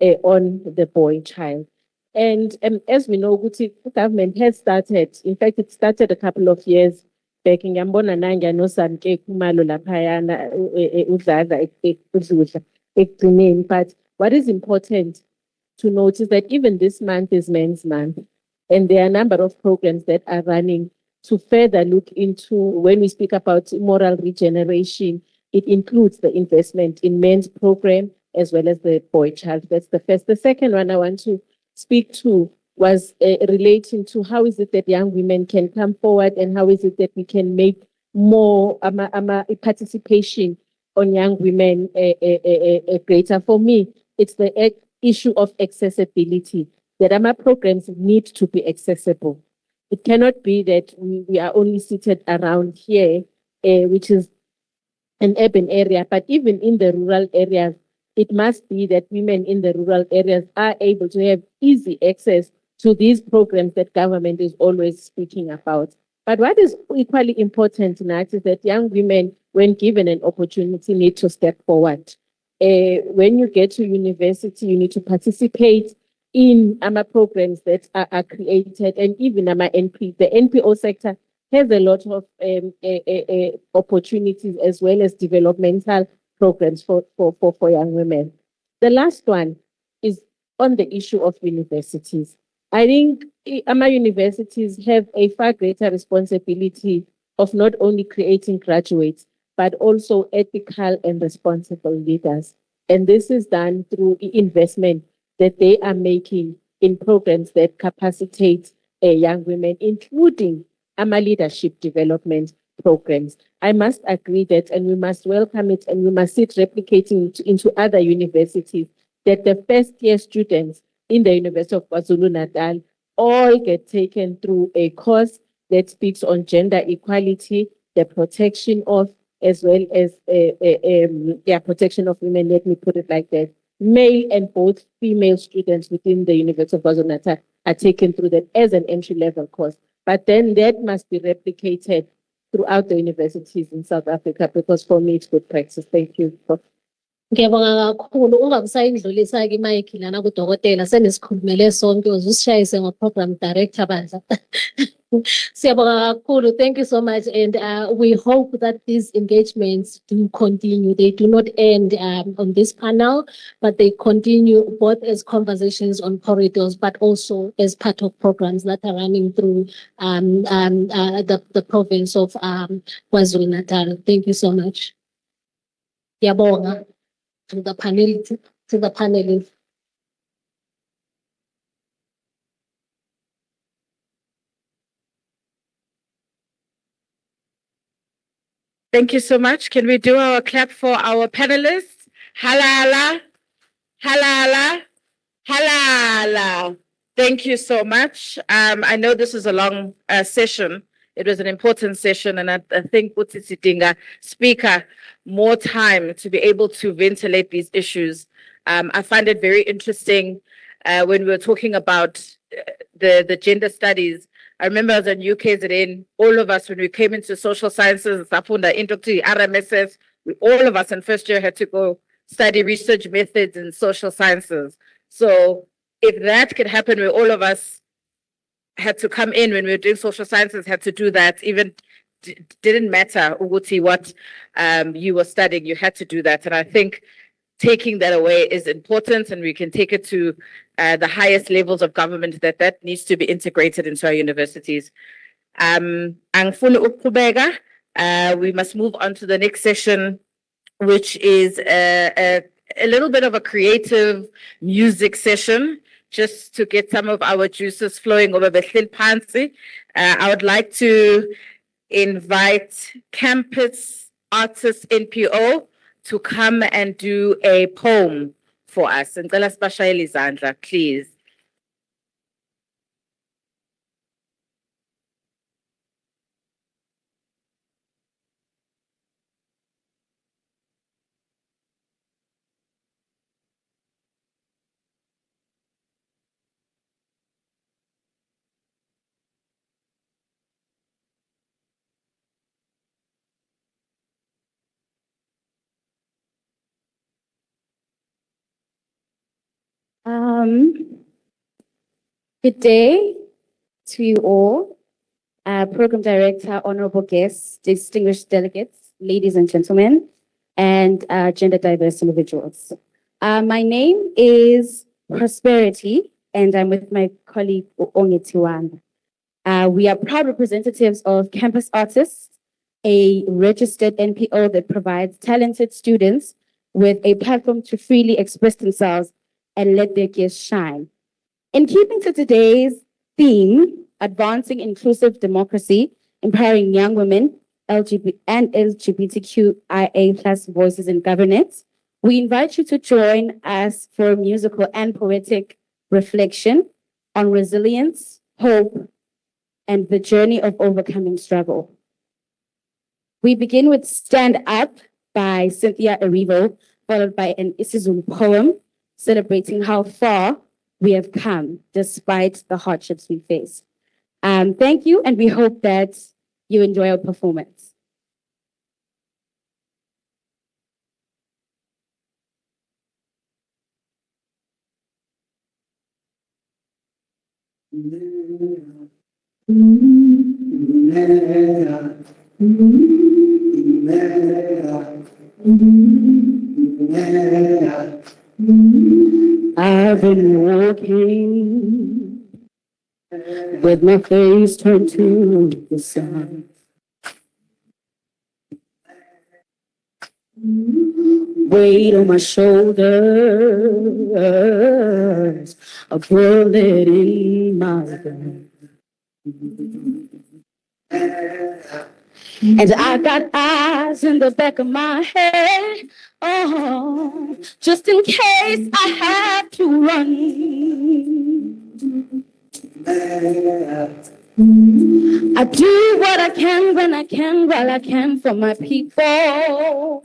on the boy child. And as we know, the government has started, in fact, it started a couple of years back in Yambona Nanga, no Samke Kumalo Lapayana, but what is important to note is that even this month is Men's Month, and there are a number of programs that are running to further look into when we speak about moral regeneration. It includes the investment in men's program as well as the boy child. That's the first. The second one I want to speak to was relating to how is it that young women can come forward and how is it that we can make more participation on young women greater. For me, it's the issue of accessibility. That AMA programs need to be accessible. It cannot be that we are only seated around here, which is an urban area, but even in the rural areas, it must be that women in the rural areas are able to have easy access to these programs that government is always speaking about. But what is equally important, Nat, is that young women, when given an opportunity, need to step forward. When you get to university, you need to participate in programs that are created, and even NP. The NPO sector has a lot of opportunities as well as developmental programs for young women. The last one is on the issue of universities. I think our universities have a far greater responsibility of not only creating graduates, but also ethical and responsible leaders. And this is done through investment that they are making in programs that capacitate young women, including leadership development programs. I must agree that, and we must welcome it, and we must see it replicating into other universities, that the first year students in the University of KwaZulu-Natal all get taken through a course that speaks on gender equality, the protection of, as well as protection of women, let me put it like that. Male and both female students within the University of KwaZulu-Natal are taken through that as an entry-level course. But then that must be replicated throughout the universities in South Africa, because for me it's good practice. Thank you. Ngiyabonga kakhulu ungakusayindlulisa-ke imayikhi lana kudokotela senisikhulumele sonke uzusishayise ngo-program director bandla. Siyabonga kakhulu. Thank you so much, and we hope that these engagements do continue. They do not end on this panel, but they continue both as conversations on corridors, but also as part of programs that are running through the province of KwaZulu-Natal. Thank you so much. Siyabonga to the panelists. Thank you so much. Can we do our clap for our panelists? Halala, halala, halala. Thank you so much. I know this is a long session. It was an important session, and I think Utsitsi Dinga speaker more time to be able to ventilate these issues. I find it very interesting when we were talking about the gender studies. I remember as a UKZN, all of us, when we came into social sciences, Safunda, Indocti, RMSS, all of us in first year had to go study research methods in social sciences. So if that could happen where all of us had to come in when we were doing social sciences, had to do that, even didn't matter Uguti what you were studying, you had to do that. And I think taking that away is important, and we can take it to the highest levels of government, that needs to be integrated into our universities. We must move on to the next session, which is a little bit of a creative music session, just to get some of our juices flowing over the Pansi. I would like to invite campus artist NPO to come and do a poem for us. And tell us, Zandra, please. Good day to you all, Program Director, honorable guests, distinguished delegates, ladies and gentlemen, and gender diverse individuals. My name is Prosperity, and I'm with my colleague Ongetiwan. We are proud representatives of Campus Artists, a registered NPO that provides talented students with a platform to freely express themselves and let their gifts shine. In keeping to today's theme, advancing inclusive democracy, empowering young women, LGBTQIA+ voices in governance, we invite you to join us for a musical and poetic reflection on resilience, hope, and the journey of overcoming struggle. We begin with Stand Up by Cynthia Erivo, followed by an isiZulu poem celebrating how far we have come despite the hardships we face. Thank you, and we hope that you enjoy our performance. I've been walking with my face turned to the sun. Weight on my shoulders, a bullet in my gun. And I got eyes in the back of my head, oh, just in case I have to run. I do what I can when I can, while I can for my people.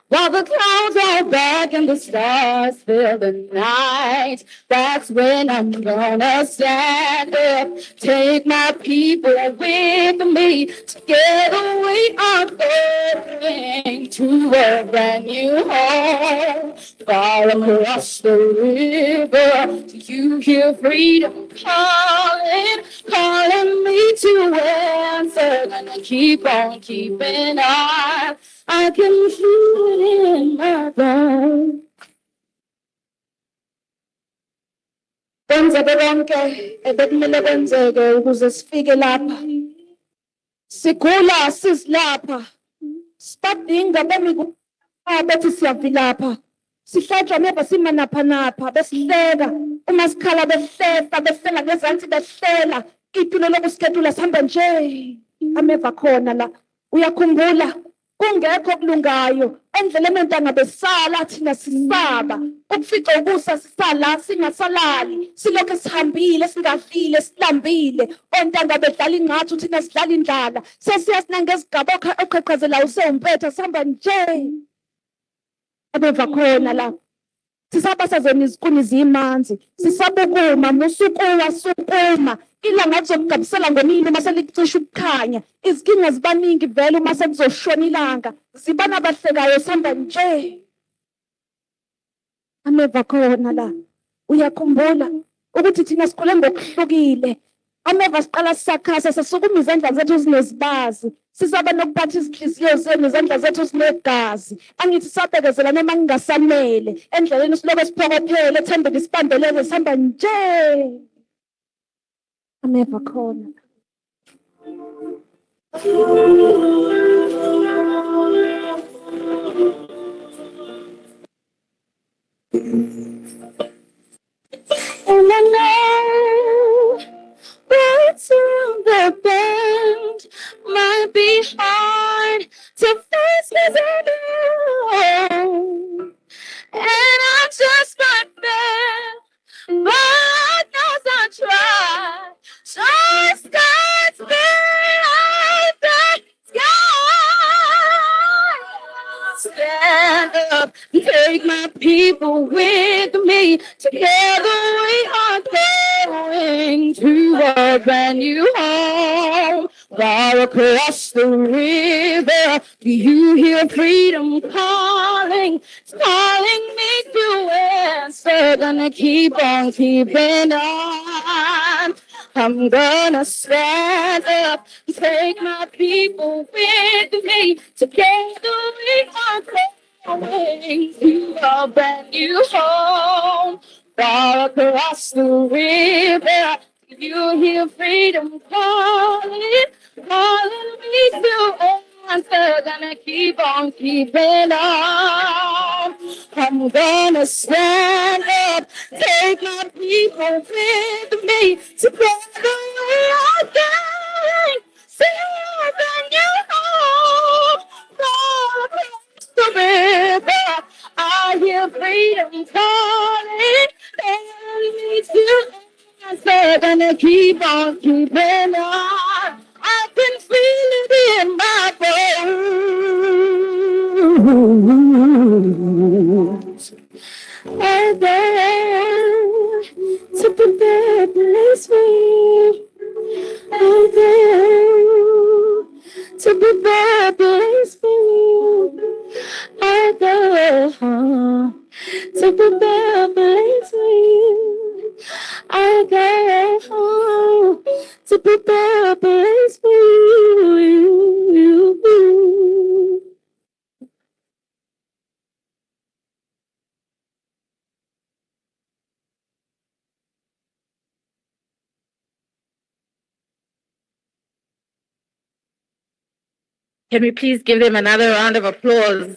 While the clouds are black and the stars fill the night, that's when I'm gonna stand up. Take my people with me. Together we are going to a brand new home. Far across the river, do you hear freedom calling? Calling me to answer. Gonna keep on keeping on. I can feel it in my blood. Kwenzeke konke ebekumele kwenzeke ukuze sifike lapha. Sigula sisilapha. Sibadinga bethi siyavilapha. Sihlatshwa neva simanaphanapha besihleka. Uma sikhala behlela ngezansi behlela. Itulo lokusiketula sihamba nje. Ameva khona la. Uyakhumbula? Kungekho kulungayo endleleni entanga besala thina sisaba ukufica ubusa sisala singasalali silokho sihambile singafile silambile ontanga bedlala ingathi thina sidlala indlala sesiyasina ngezigaba oqheqhezela usewumpetha sihamba nje abeva khona la sisaba sazona izikuni zimanzi sisabukuma musukuma ilanga kuzokugabisela ngonini mase licisha ukukhanya izinkinga zibaningi vele uma sekuzoshona ilanga zibana abahlekayo sihamba nje ameva khona la uyakhumbula ukuthi thina sikhule ngokuhlukile ameva siqala sisakhasa sesukuma izandla zethu zinezibazi sisaba nokuphatha izinhliziyo zenu izandla zethu zinegazi angithi sabekezela noma kungasamele endleleni siloko siphokophele ethembeni sibambelele sihamba nje ameva khona and I know what's around the bend might be hard to face this alone. And I'm just like that, but knows I try. So it's God's behind the sky. Stand up and take my people with me. Together we are going to a brand new home. Far across the river, do you hear freedom calling? It's calling me to answer. Gonna keep on keeping on. I'm gonna stand up and take my people with me. Together we are going to a brand new home. Far across the river, you hear freedom calling, calling me to answer. Gonna keep on keeping on. I'm gonna stand up, take my people with me. Together we are going, sing you home. Far across the river, I hear freedom calling, telling me to answer. Gonna keep on keeping on. I can feel it in my bones. And there to prepare a place for you. And there to prepare a place for you. Can we please give them another round of applause?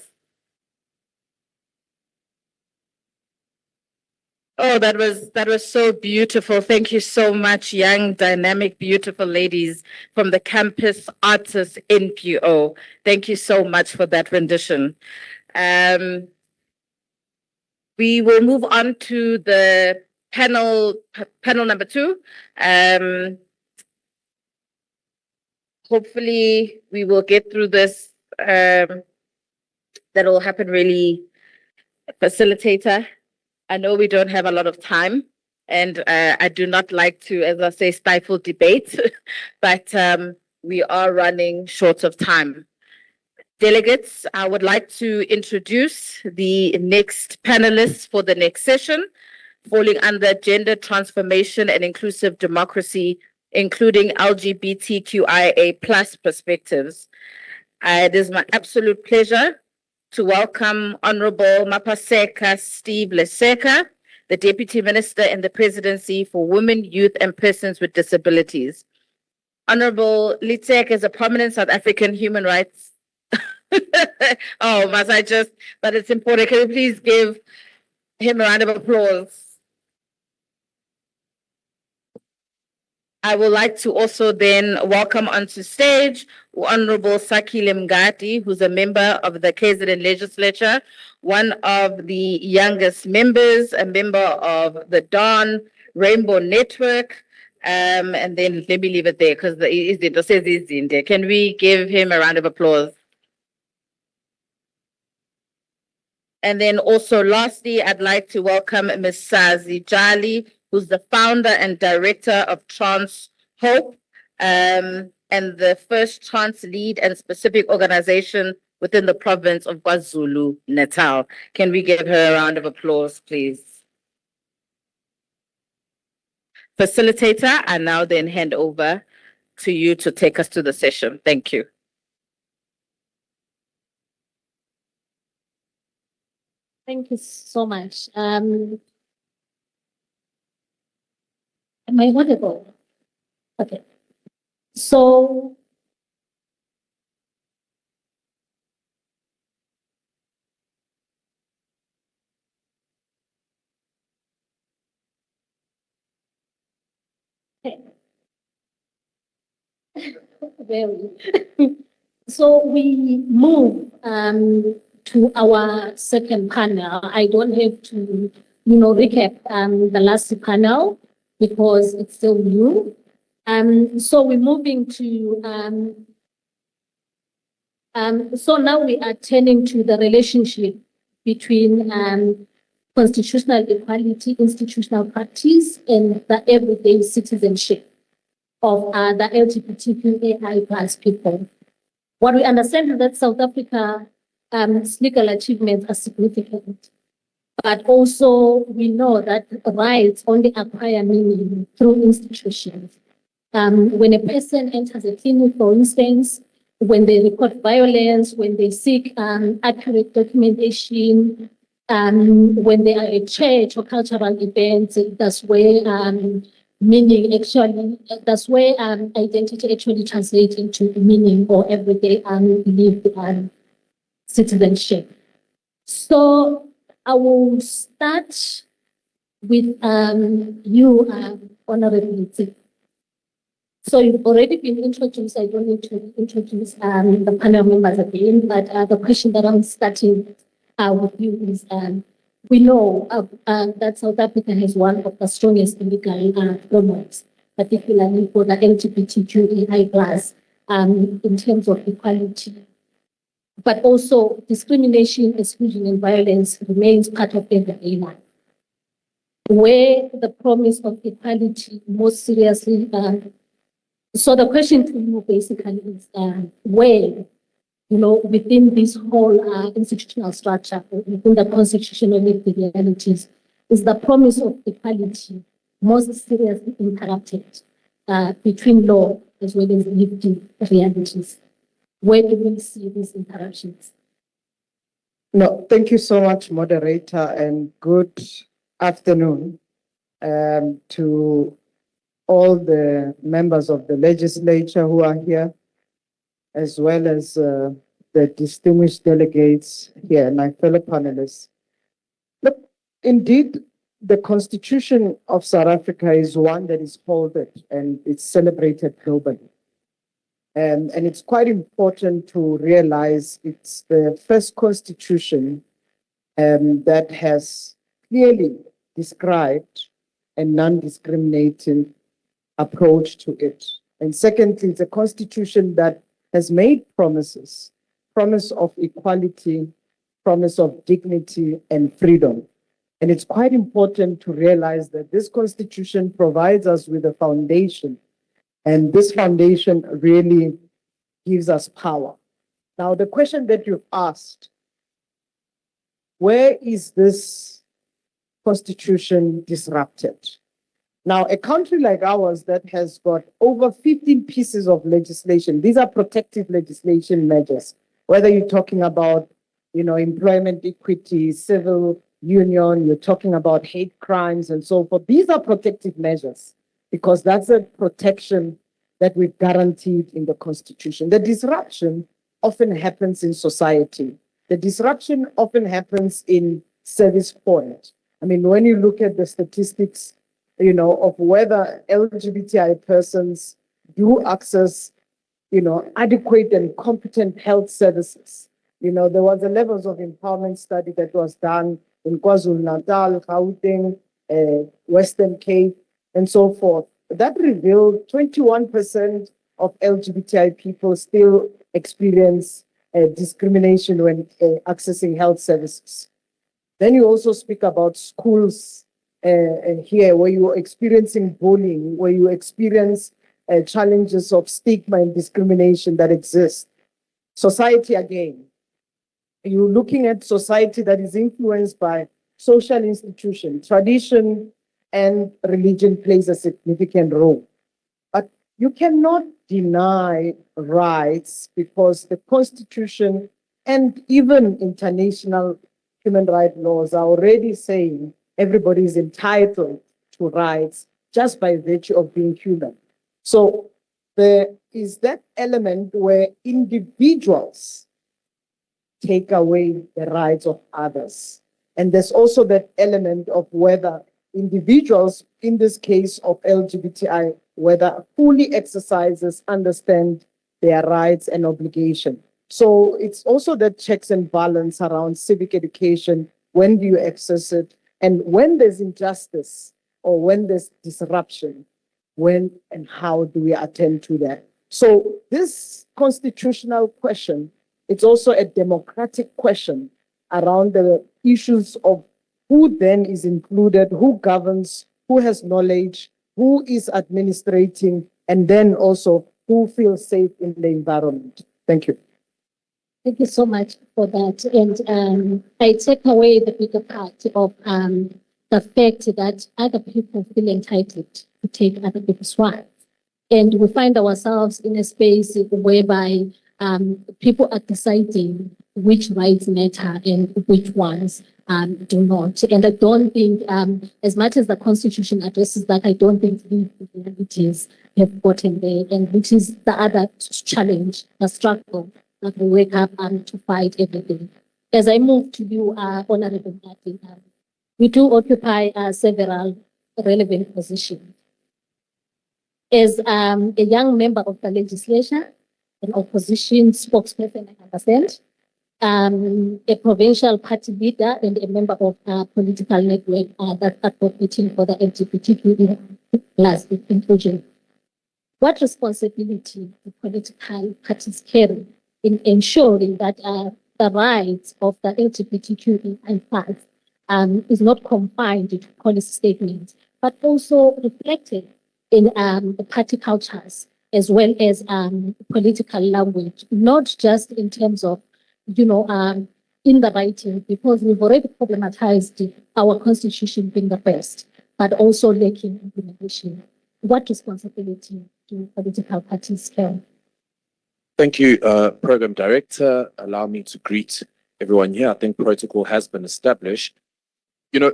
Oh, that was so beautiful. Thank you so much, young, dynamic, beautiful ladies from the Campus Artists NPO. Thank you so much for that rendition. We will move on to the panel number 2. Hopefully we will get through this. That will happen really, facilitator. I know we don't have a lot of time, and I do not like to, as I say, stifle debate, but we are running short of time. Delegates, I would like to introduce the next panelists for the next session, falling under gender transformation and inclusive democracy, including LGBTQIA+ perspectives. It is my absolute pleasure to welcome Honorable Mapaseka Steve Leseka, the Deputy Minister in the Presidency for Women, Youth and Persons with Disabilities. Honorable Leseka is a prominent South African human rights. Oh, must I just, but it's important. Can you please give him a round of applause? I would like to also then welcome onto stage Honorable Sakile Mngadi, who's a member of the KZN Legislature, one of the youngest members, a member of the Dawn Rainbow Network. And then let me leave it there because it says he's in there. Can we give him a round of applause? And then also lastly, I'd like to welcome Ms. Sazi Jali, who's the founder and director of Trans Hope, and the first trans lead and specific organization within the province of KwaZulu-Natal. Can we give her a round of applause, please? Facilitator, I now then hand over to you to take us to the session. Thank you. Thank you so much. Am I audible? Okay. So, okay. So we move to our second panel. I don't have to, recap the last panel because it's still new. So we're moving to, so now we are turning to the relationship between constitutional equality, institutional practice, and the everyday citizenship of the LGBTQAI+ people. What we understand is that South Africa's legal achievements are significant, but also we know that rights only acquire meaning through institutions. When a person enters a clinic, for instance, when they report violence, when they seek accurate documentation, when they are at church or cultural events, that's where meaning actually, that's where identity actually translates into meaning or everyday lived citizenship. So I will start with you, Honorable. So you've already been introduced. I don't need to introduce the panel members again, but the question that I'm starting with you is, we know that South Africa has one of the strongest legal frameworks, particularly for the LGBTQAI+, in terms of equality. But also discrimination, exclusion, and violence remains part of everyday life, where the promise of equality most seriously. So the question to you basically is where, within this whole institutional structure, within the constitutional realities, is the promise of equality most seriously interrupted between law as well as lived realities. Where do we see these interruptions? No, thank you so much, moderator, and good afternoon to all the members of the legislature who are here, as well as the distinguished delegates here, my fellow panelists. Look, indeed, the Constitution of South Africa is one that is folded and it's celebrated globally. And it's quite important to realize it's the first constitution that has clearly described a non-discriminating approach to it. And secondly, it's a constitution that has made promises, promise of equality, promise of dignity and freedom. And it's quite important to realize that this constitution provides us with a foundation, and this foundation really gives us power. Now, the question that you've asked, where is this constitution disrupted? Now, a country like ours that has got over 15 pieces of legislation, these are protective legislation measures, whether you're talking about, employment equity, civil union, you're talking about hate crimes and so forth. These are protective measures because that's a protection that we've guaranteed in the Constitution. The disruption often happens in society. The disruption often happens in service point. I mean, when you look at the statistics, of whether LGBTI persons do access, adequate and competent health services. There was a levels of empowerment study that was done in KwaZulu-Natal, Gauteng, Western Cape, and so forth. That revealed 21% of LGBTI people still experience discrimination when accessing health services. Then you also speak about schools here where you're experiencing bullying, where you experience challenges of stigma and discrimination that exist. Society again, you're looking at society that is influenced by social institutions, tradition, and religion plays a significant role. But you cannot deny rights because the Constitution and even international human rights laws are already saying everybody is entitled to rights just by virtue of being human. So there is that element where individuals take away the rights of others. And there's also that element of whether individuals, in this case of LGBTI, whether fully exercises, understand their rights and obligation. So it's also that checks and balance around civic education. When do you access it? And when there's injustice or when there's disruption, when and how do we attend to that? So this constitutional question, it's also a democratic question around the issues of who then is included, who governs, who has knowledge, who is administrating, and then also who feels safe in the environment. Thank you. Thank you so much for that. And I take away the bigger part of the fact that other people feel entitled to take other people's rights. And we find ourselves in a space whereby people are deciding which rights matter and which ones do not. And I don't think, as much as the Constitution addresses that, I don't think the realities have gotten there, and which is the other challenge, the struggle that we wake up to fight every day. As I move to you, Honorable Martin, we do occupy several relevant positions. As a young member of the legislature, an opposition spokesperson, I understand, a provincial party leader and a member of a political network that's advocating for the LGBTQIA plus inclusion. What responsibility do political parties carry in ensuring that the rights of the LGBTQIA plus is not confined to policy statements, but also reflected in the party cultures as well as political language, not just in terms of, in the writing, because we've already problematized our constitution being the best. but also lacking implementation. What responsibility do political parties have? Thank you, Program Director. Allow me to greet everyone here. I think protocol has been established. You know,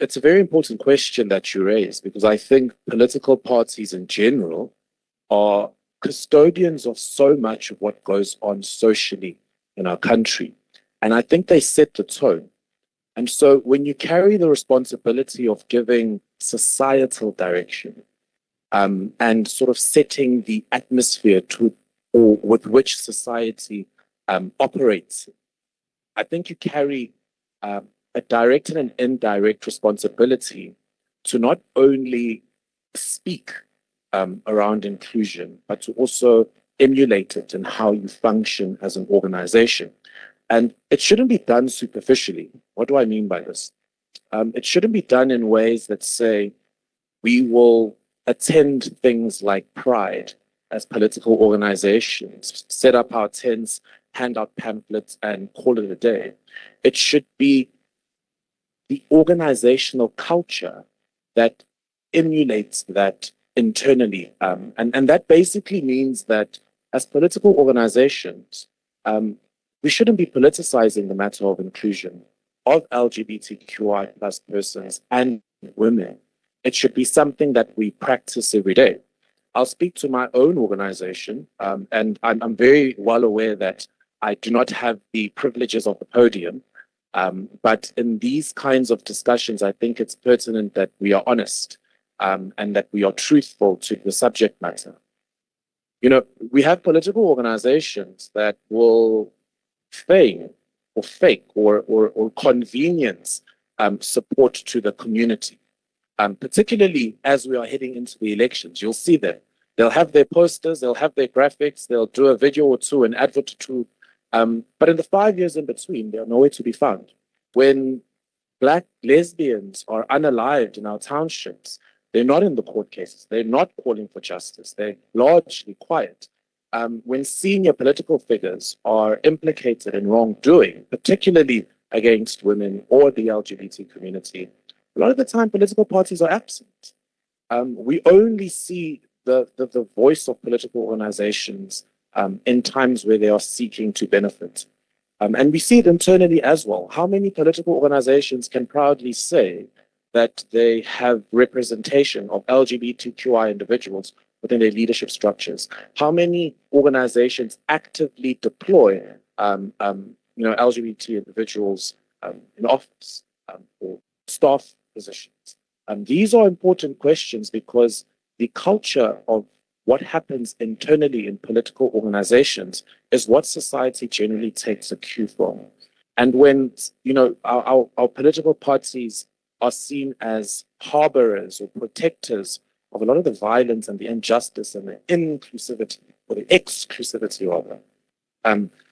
it's a very important question that you raise because I think political parties in general are custodians of so much of what goes on socially in our country. And I think they set the tone. And so when you carry the responsibility of giving societal direction and sort of setting the atmosphere to or with which society operates, I think you carry a direct and an indirect responsibility to not only speak around inclusion, but to also emulate it in how you function as an organization. And it shouldn't be done superficially. What do I mean by this? It shouldn't be done in ways that say we will attend things like Pride as political organizations, set up our tents, hand out pamphlets, and call it a day. It should be the organizational culture that emulates that internally. And that basically means that as political organizations, we shouldn't be politicizing the matter of inclusion of LGBTQI plus persons and women. It should be something that we practice every day. I'll speak to my own organization, and I'm very well aware that I do not have the privileges of the podium, but in these kinds of discussions, I think it's pertinent that we are honest and that we are truthful to the subject matter. You know, we have political organizations that will feign or fake or convenience support to the community. Particularly as we are heading into the elections, you'll see them. They'll have their posters, they'll have their graphics, they'll do a video or two, an advert or two. But in the 5 years in between, they're nowhere to be found. When Black lesbians are unalived in our townships, they're not in the court cases, they're not calling for justice, they're largely quiet. When senior political figures are implicated in wrongdoing, particularly against women or the LGBT community, a lot of the time political parties are absent. We only see the voice of political organizations in times where they are seeking to benefit. And we see it internally as well. How many political organizations can proudly say that they have representation of LGBTQI individuals within their leadership structures? How many organizations actively deploy LGBT individuals in office or staff positions? These are important questions because the culture of what happens internally in political organizations is what society generally takes a cue from. And when our political parties are seen as harborers or protectors of a lot of the violence and the injustice and the inclusivity, or the exclusivity rather,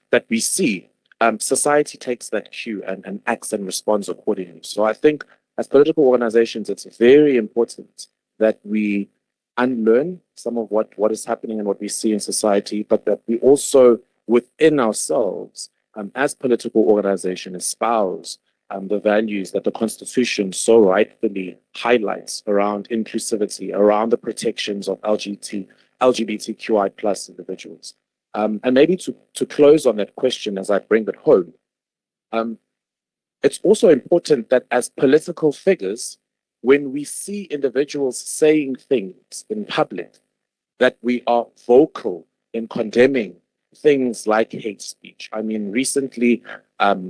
that we see, society takes that cue and acts and responds accordingly. So I think as political organizations, it's very important that we unlearn some of what is happening and what we see in society, but that we also, within ourselves, as political organization, espouse the values that the Constitution so rightfully highlights around inclusivity, around the protections of LGBTQI plus individuals. And maybe to close on that question as I bring it home, it's also important that as political figures, when we see individuals saying things in public, that we are vocal in condemning things like hate speech. I mean, recently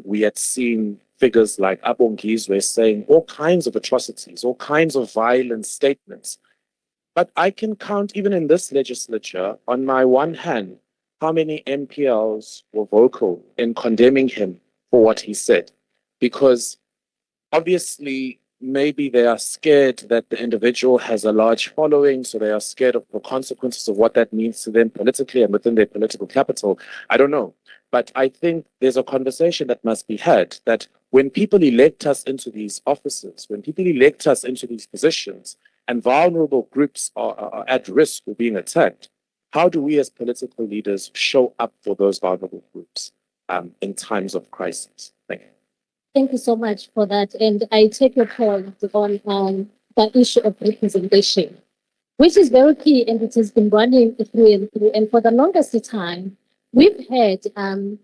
we had seen figures like Abongizwe saying all kinds of atrocities, all kinds of violent statements. But I can count, even in this legislature, on my one hand, how many MPLs were vocal in condemning him for what he said. Because obviously, maybe they are scared that the individual has a large following, so they are scared of the consequences of what that means to them politically and within their political capital. I don't know. But I think there's a conversation that must be had that when people elect us into these offices, when people elect us into these positions, and vulnerable groups are at risk of being attacked, how do we as political leaders show up for those vulnerable groups in times of crisis? Thank you. Thank you so much for that. And I take your point on the issue of representation, which is very key, and it has been running through and through. And for the longest time, we've had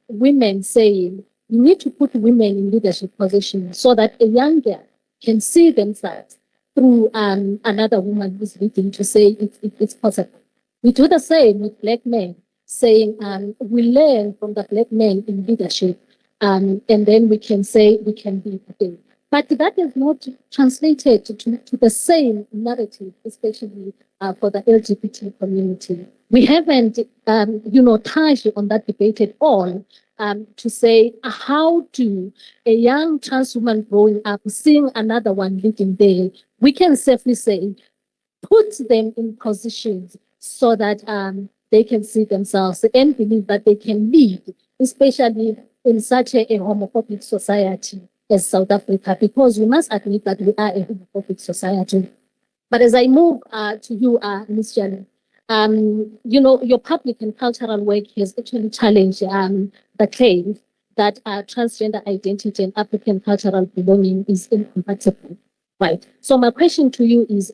women saying, you need to put women in leadership positions so that a young girl can see themselves through another woman who's leading to say it's possible. We do the same with Black men, saying we learn from the Black men in leadership, and then we can say we can be today. But that is not translated to the same narrative, especially for the LGBT community. We haven't, touched on that debate at all to say how do a young trans woman growing up, seeing another one leading there, we can safely say, put them in positions so that they can see themselves and believe that they can lead, especially in such a homophobic society as South Africa, because we must admit that we are a homophobic society. But as I move to you, Ms. Jane, your public and cultural work has actually challenged the claim that transgender identity and African cultural belonging is incompatible. Right. So my question to you is,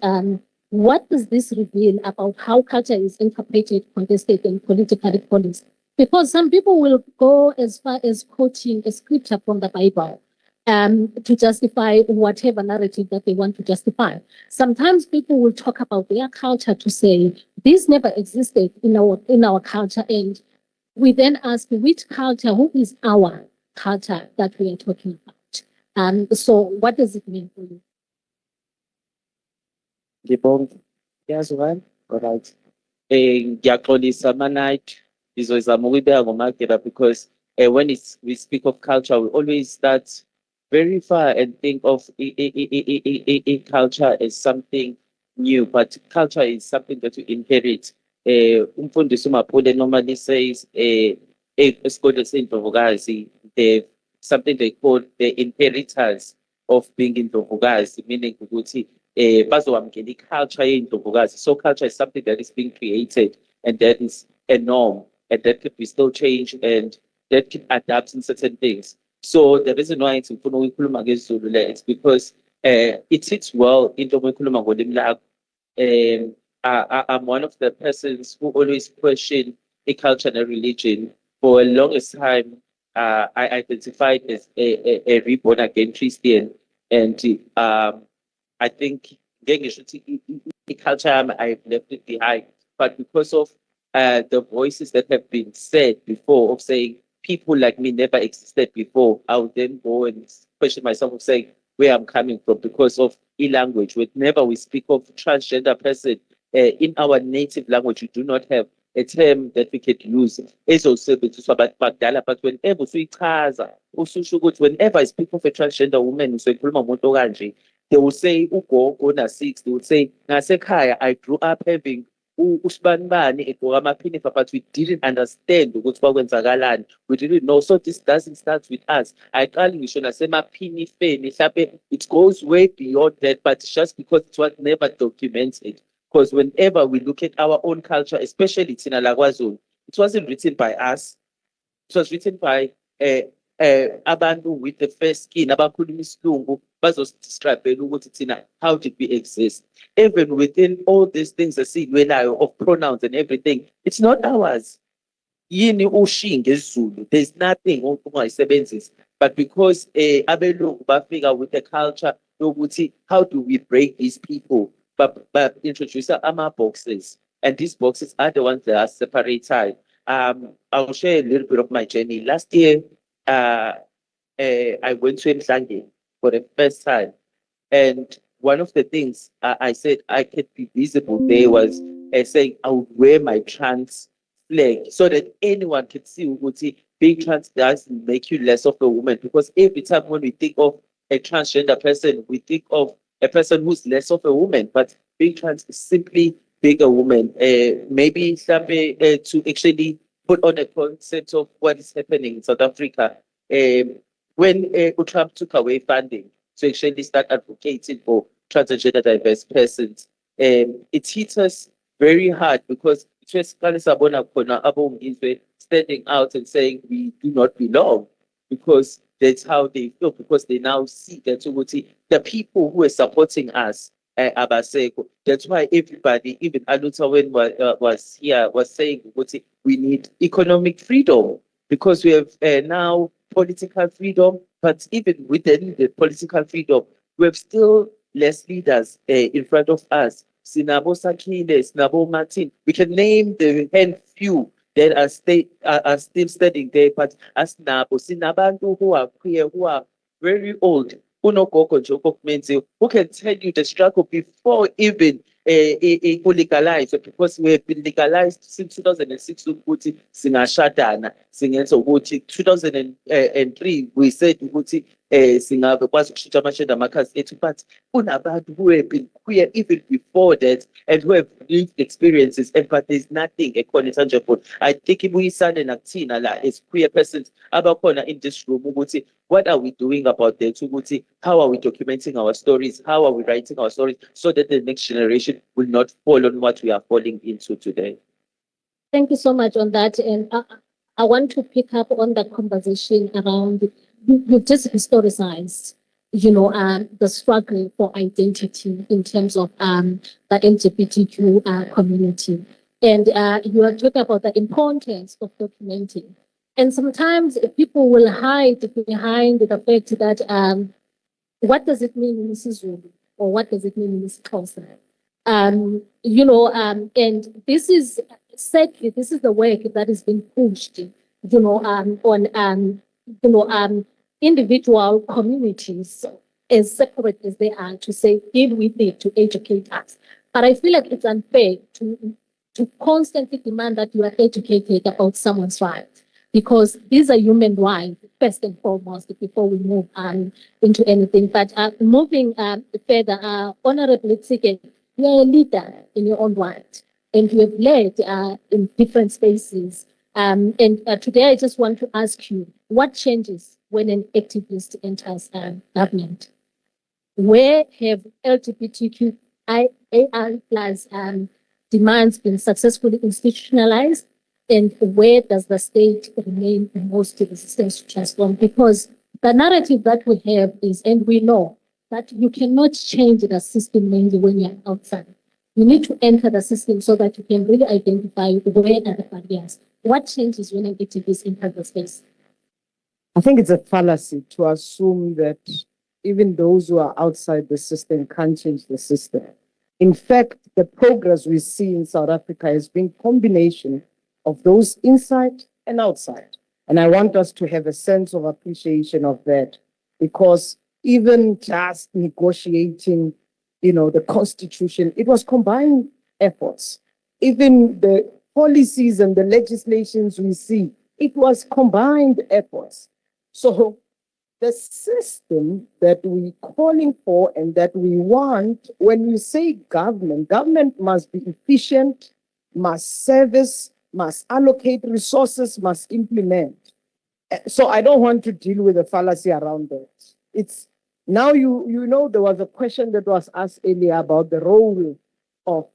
what does this reveal about how culture is interpreted, contested, and politically policed? Because some people will go as far as quoting a scripture from the Bible to justify whatever narrative that they want to justify. Sometimes people will talk about their culture to say, this never existed in our culture. And we then ask, which culture, who is our culture that we are talking about? So what does it mean for you? Ngiyazwani? Alright. Ngiyaxolisa ama-night ngizozama ukuyibeka ngomakela because when we speak of culture, we always start very far and think of a culture as something new, but culture is something that you inherit. Umfundisi uMapule normally says esigodlweni sey'ndlovukazi, something they call the inheritors of being indlovukazi, meaning ukuthi bazowamkela i-culture yey'ndlovukazi. So culture is something that is being created, and that is a norm, and that could be still changed, and that can adapt in certain things. So the reason why it's important ukukhuluma ngesiZulu le, it's because it sits well into ukukhuluma ngolimi lakho. I'm one of the persons who always question a culture and a religion. For a longest time, I identified as a reborn again Christian, and I think the culture I've left it behind, but because of the voices that have been said before of saying people like me never existed before, I would then go and question myself of saying where I'm coming from because of language. Whenever we speak of transgender person in our native language, we do not have a term that we could use. But whenever whenever I speak of a transgender woman, they will say ugogo na 6, they will say ngasekhaya I grew up having usibanibani egqoka amaphinifa, but we didn't understand ukuthi kwakwenzakalani. We didn't know. So this doesn't start with us. Ayiqali ngisho nasemaphinifeni mhlawumbe, it goes way beyond that, but it's just because it was never documented. Because whenever we look at our own culture, especially Tina la KwaZulu, it wasn't written by us. It was written by abantu with the fair skin, abakhuluma isilungu, bazositescribe ukuthi thina, how did we exist? Even within all these things esiyilwelayo of pronouns and everything, it's not ours. Yini ushinge isiZulu, there's nothing ongayisebenzisi. But because abelungu bafika with a culture yokuthi, how do we break these people? But introduce boxes, and these boxes are the ones that are separated. I'll share a little bit of my journey. Last year, I went to Mhlange for the first time, and one of the things I said I could be visible there was saying I would wear my trans flag so that anyone could see ukuthi being trans doesn't make you less of a woman. Because every time when we think of a transgender person, we think of a person who's less of a woman, but being trans is simply being a woman. Maybe to actually put on a concept of what is happening in South Africa. When Trump took away funding to actually start advocating for transgender diverse persons, it hit us very hard because standing out and saying we do not belong, because that's how they feel, because they now see that the people who are supporting us abasekho. That's why everybody, even Aluta when was here, was saying we need economic freedom because we have now political freedom, but even within the political freedom, we have still less leaders in front of us. Sinabo Sakile, Sinabo Martin, we can name the hand few that are still standing there, but as Nabo, Sinabantu who are queer, who are very old, who can tell you the struggle before even legalized, because we have been legalized since 2006 ukuthi singashadana singenza ukuthi 2003 we said ukuthi singakwazi ukushintsha amashade amakhasi ethu, but kunabantu who have been queer even before that and who have lived experiences, and but there's nothing ekhona tangible. I think ibuyisane nakuthina la as queer persons abakhona in this room ukuthi what are we doing about that? Ukuthi how are we documenting our stories? How are we writing our stories so that the next generation will not fall on what we are falling into today? Thank you so much on that. And I want to pick up on that conversation around, you've just historicized, the struggle for identity in terms of the LGBTQ community. And you are talking about the importance of documenting. And sometimes people will hide behind the fact that what does it mean in isiZulu, or what does it mean in isiXhosa? And this is sadly, this is the work that is being pushed, on individual communities as separate as they are, to say, deal with it, to educate us. But I feel like it's unfair to constantly demand that you are educated about someone's rights, because these are human rights, first and foremost, before we move into anything. But moving further, Honorable Lgbtqia, you're a leader in your own right, and you have led in different spaces. And today I just want to ask you, what changes when an activist enters government? Where have LGBTQIA+ demands been successfully institutionalized? And where does the state remain most resistant to transform? Because the narrative that we have is, and we know, that you cannot change the system mainly when you're outside. You need to enter the system so that you can really identify where are the barriers. What changes when an activist enters the space? I think it's a fallacy to assume that even those who are outside the system can't change the system. In fact, the progress we see in South Africa has been a combination of those inside and outside. And I want us to have a sense of appreciation of that, because even just negotiating, the constitution, it was combined efforts. Even the policies and the legislations we see, it was combined efforts. So the system that we're calling for and that we want, when you say government must be efficient, must service, must allocate resources, must implement. So I don't want to deal with the fallacy around that. It's now there was a question that was asked earlier about the role of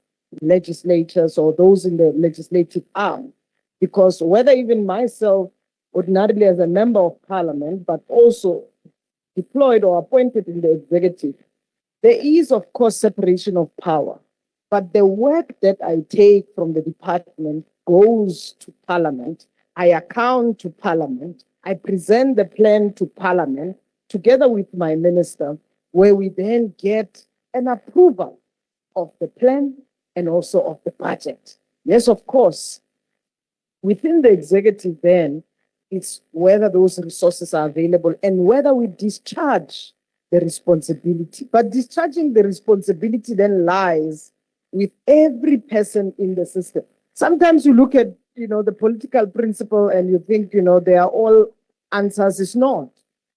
legislators or those in the legislative arm, because whether even myself, ordinarily as a member of parliament, but also deployed or appointed in the executive, there is, of course, separation of power. But the work that I take from the department goes to parliament. I account to parliament. I present the plan to parliament together with my minister, where we then get an approval of the plan and also of the budget. Yes, of course, within the executive then, it's whether those resources are available and whether we discharge the responsibility. But discharging the responsibility then lies with every person in the system. Sometimes you look at, the political principle and you think, they are all answers. It's not.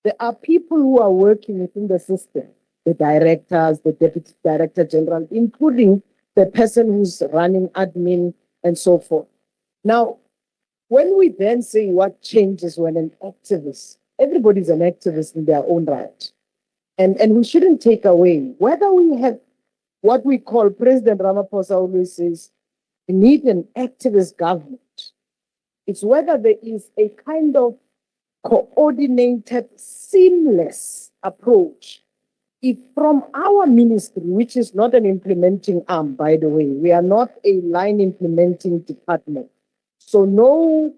There are people who are working within the system, the directors, the deputy director general, including the person who's running admin and so forth. Now, when we then say what changes when an activist, everybody's an activist in their own right. And we shouldn't take away whether we have what we call, President Ramaphosa always says, we need an activist government. It's whether there is a kind of coordinated, seamless approach if from our ministry, which is not an implementing arm, by the way, we are not a line implementing department. So no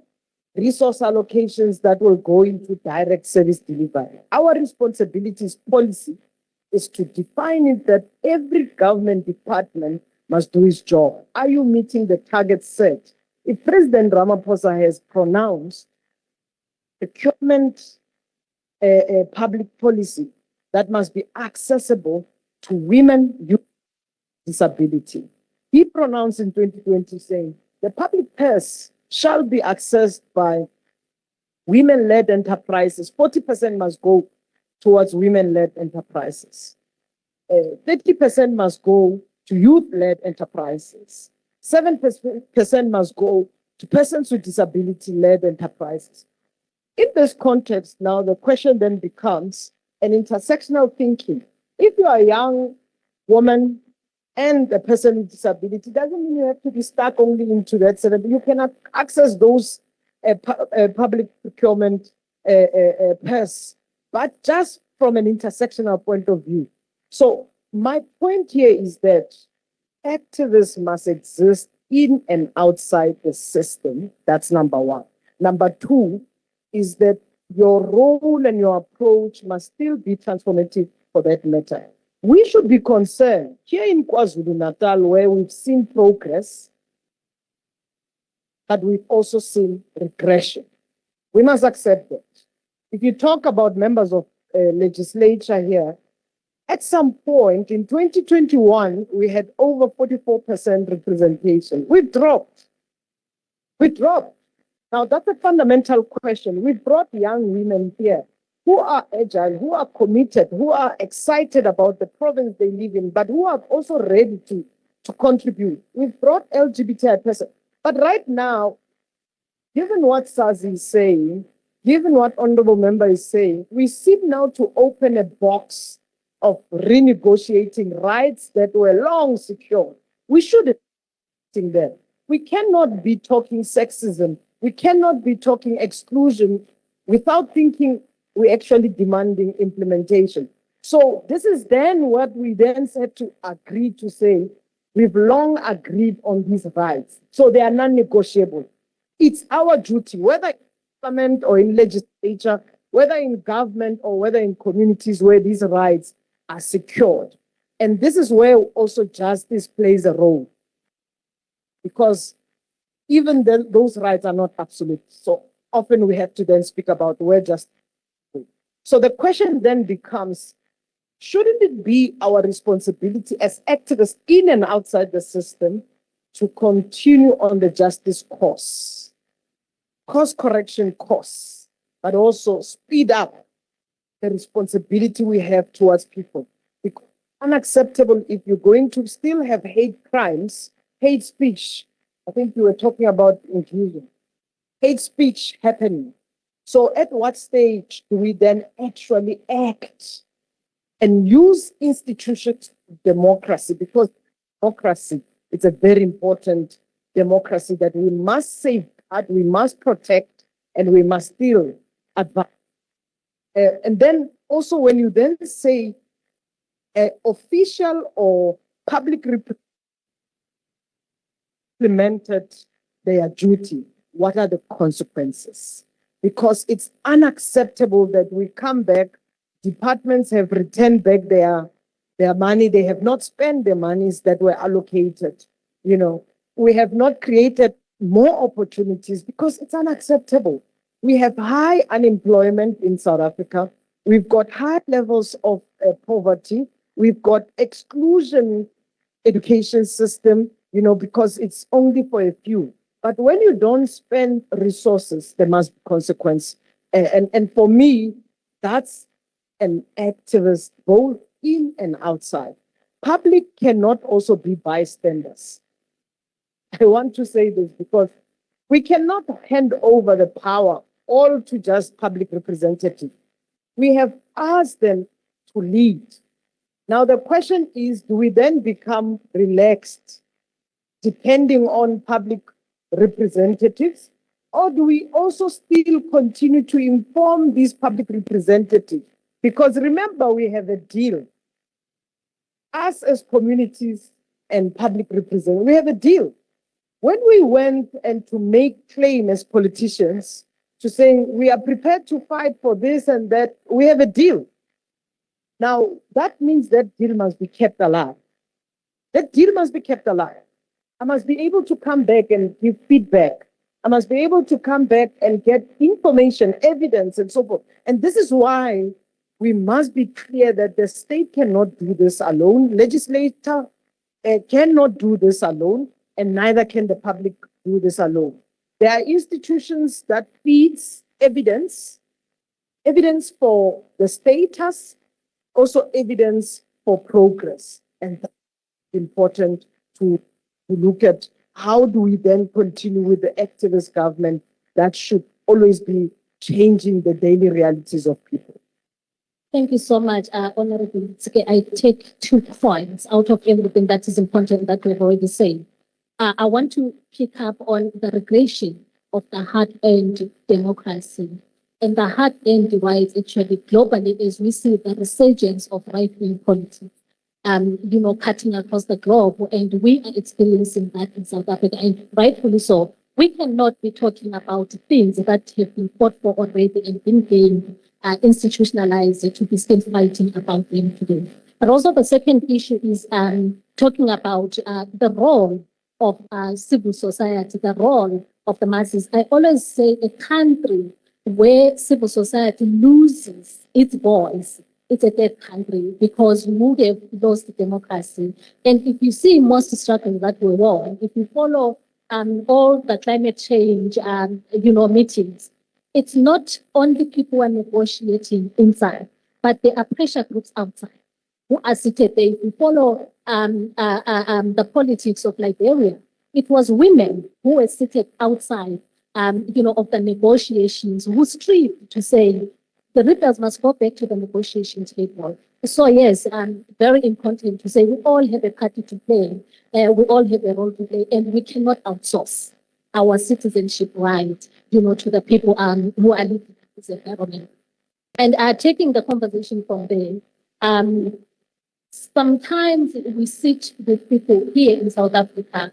resource allocations that will go into direct service delivery. Our responsibility as policy is to define it that every government department must do its job. Are you meeting the targets set? If President Ramaphosa has pronounced procurement public policy that must be accessible to women, youth, disability. He pronounced in 2020 saying the public purse shall be accessed by women-led enterprises. 40% must go towards women-led enterprises. 30% must go to youth-led enterprises. 7% must go to persons with disability-led enterprises. In this context, now the question then becomes an intersectional thinking. If you are a young woman and a person with disability, doesn't mean you have to be stuck only into that set. You cannot access those public procurement purse, but just from an intersectional point of view. So my point here is that activists must exist in and outside the system. That's number one. Number two is that your role and your approach must still be transformative for that matter. We should be concerned here in KwaZulu-Natal, where we've seen progress, but we've also seen regression. We must accept that. If you talk about members of legislature here, at some point in 2021, we had over 44% representation. We dropped. Now, that's a fundamental question. We brought young women here who are agile, who are committed, who are excited about the province they live in, but who are also ready to contribute. We've brought LGBTI persons. But right now, given what Sazi is saying, given what Honorable Member is saying, we seem now to open a box of renegotiating rights that were long secured. We shouldn't think that. We cannot be talking sexism. We cannot be talking exclusion without thinking we're actually demanding implementation. So this is then what we then had to agree to say, we've long agreed on these rights. So they are non-negotiable. It's our duty, whether in parliament or in legislature, whether in government or whether in communities where these rights are secured. And this is where also justice plays a role. Because even then, those rights are not absolute. So often we have to then speak about where justice is. So the question then becomes, shouldn't it be our responsibility as activists in and outside the system to continue on the justice course, course correction course, but also speed up the responsibility we have towards people? Because it's unacceptable if you're going to still have hate crimes, hate speech. I think you were talking about inclusion. Hate speech happening. So at what stage do we then actually act and use institutions of democracy? Because democracy is a very important democracy that we must safeguard, we must protect, and we must still advance. And then also when you then say official or public implemented their duty, what are the consequences? Because it's unacceptable that we come back, departments have returned back their money, they have not spent the monies that were allocated. You know, we have not created more opportunities because it's unacceptable. We have high unemployment in South Africa. We've got high levels of poverty. We've got exclusion education system, you know, because it's only for a few. But when you don't spend resources, there must be consequence. And for me, that's an activist both in and outside. Public cannot also be bystanders. I want to say this because we cannot hand over the power all to just public representatives. We have asked them to lead. Now the question is, do we then become relaxed depending on public representatives, or do we also still continue to inform these public representatives? Because remember, we have a deal. us as communities and public representatives, we have a deal. When we went and to make claim as politicians to saying we are prepared to fight for this and that, we have a deal. Now, that means that deal must be kept alive. That deal must be kept alive. I must be able to come back and give feedback. I must be able to come back and get information, evidence, and so forth. And this is why we must be clear that the state cannot do this alone. Legislator cannot do this alone, and neither can the public do this alone. There are institutions that feeds evidence for the status, also evidence for progress. And that's important to look at how do we then continue with the activist government that should always be changing the daily realities of people. Thank you so much, Honorable Lgbtqia. I take 2 points out of everything that is important that we've already said. I want to pick up on the regression of the hard-earned democracy and the hard-earned rights actually globally as we see the resurgence of right-wing politics, cutting across the globe, and we are experiencing that in South Africa, and rightfully so. We cannot be talking about things that have been fought for already and been gained, institutionalized to be still fighting about them today. But also the second issue is talking about the role of civil society, the role of the masses. I always say a country where civil society loses its voice, it's a dead country because we would have lost democracy. And if you see most struggles that we won, if you follow all the climate change, meetings, it's not only people who are negotiating inside, but there are pressure groups outside who are seated there. If you follow the politics of Liberia, it was women who were seated outside, of the negotiations, who strived to say the leaders must go back to the negotiation table. So yes, very important to say we all have a party to play, we all have a role to play, and we cannot outsource our citizenship right, to the people who are living in this environment. And taking the conversation from there, sometimes we sit with people here in South Africa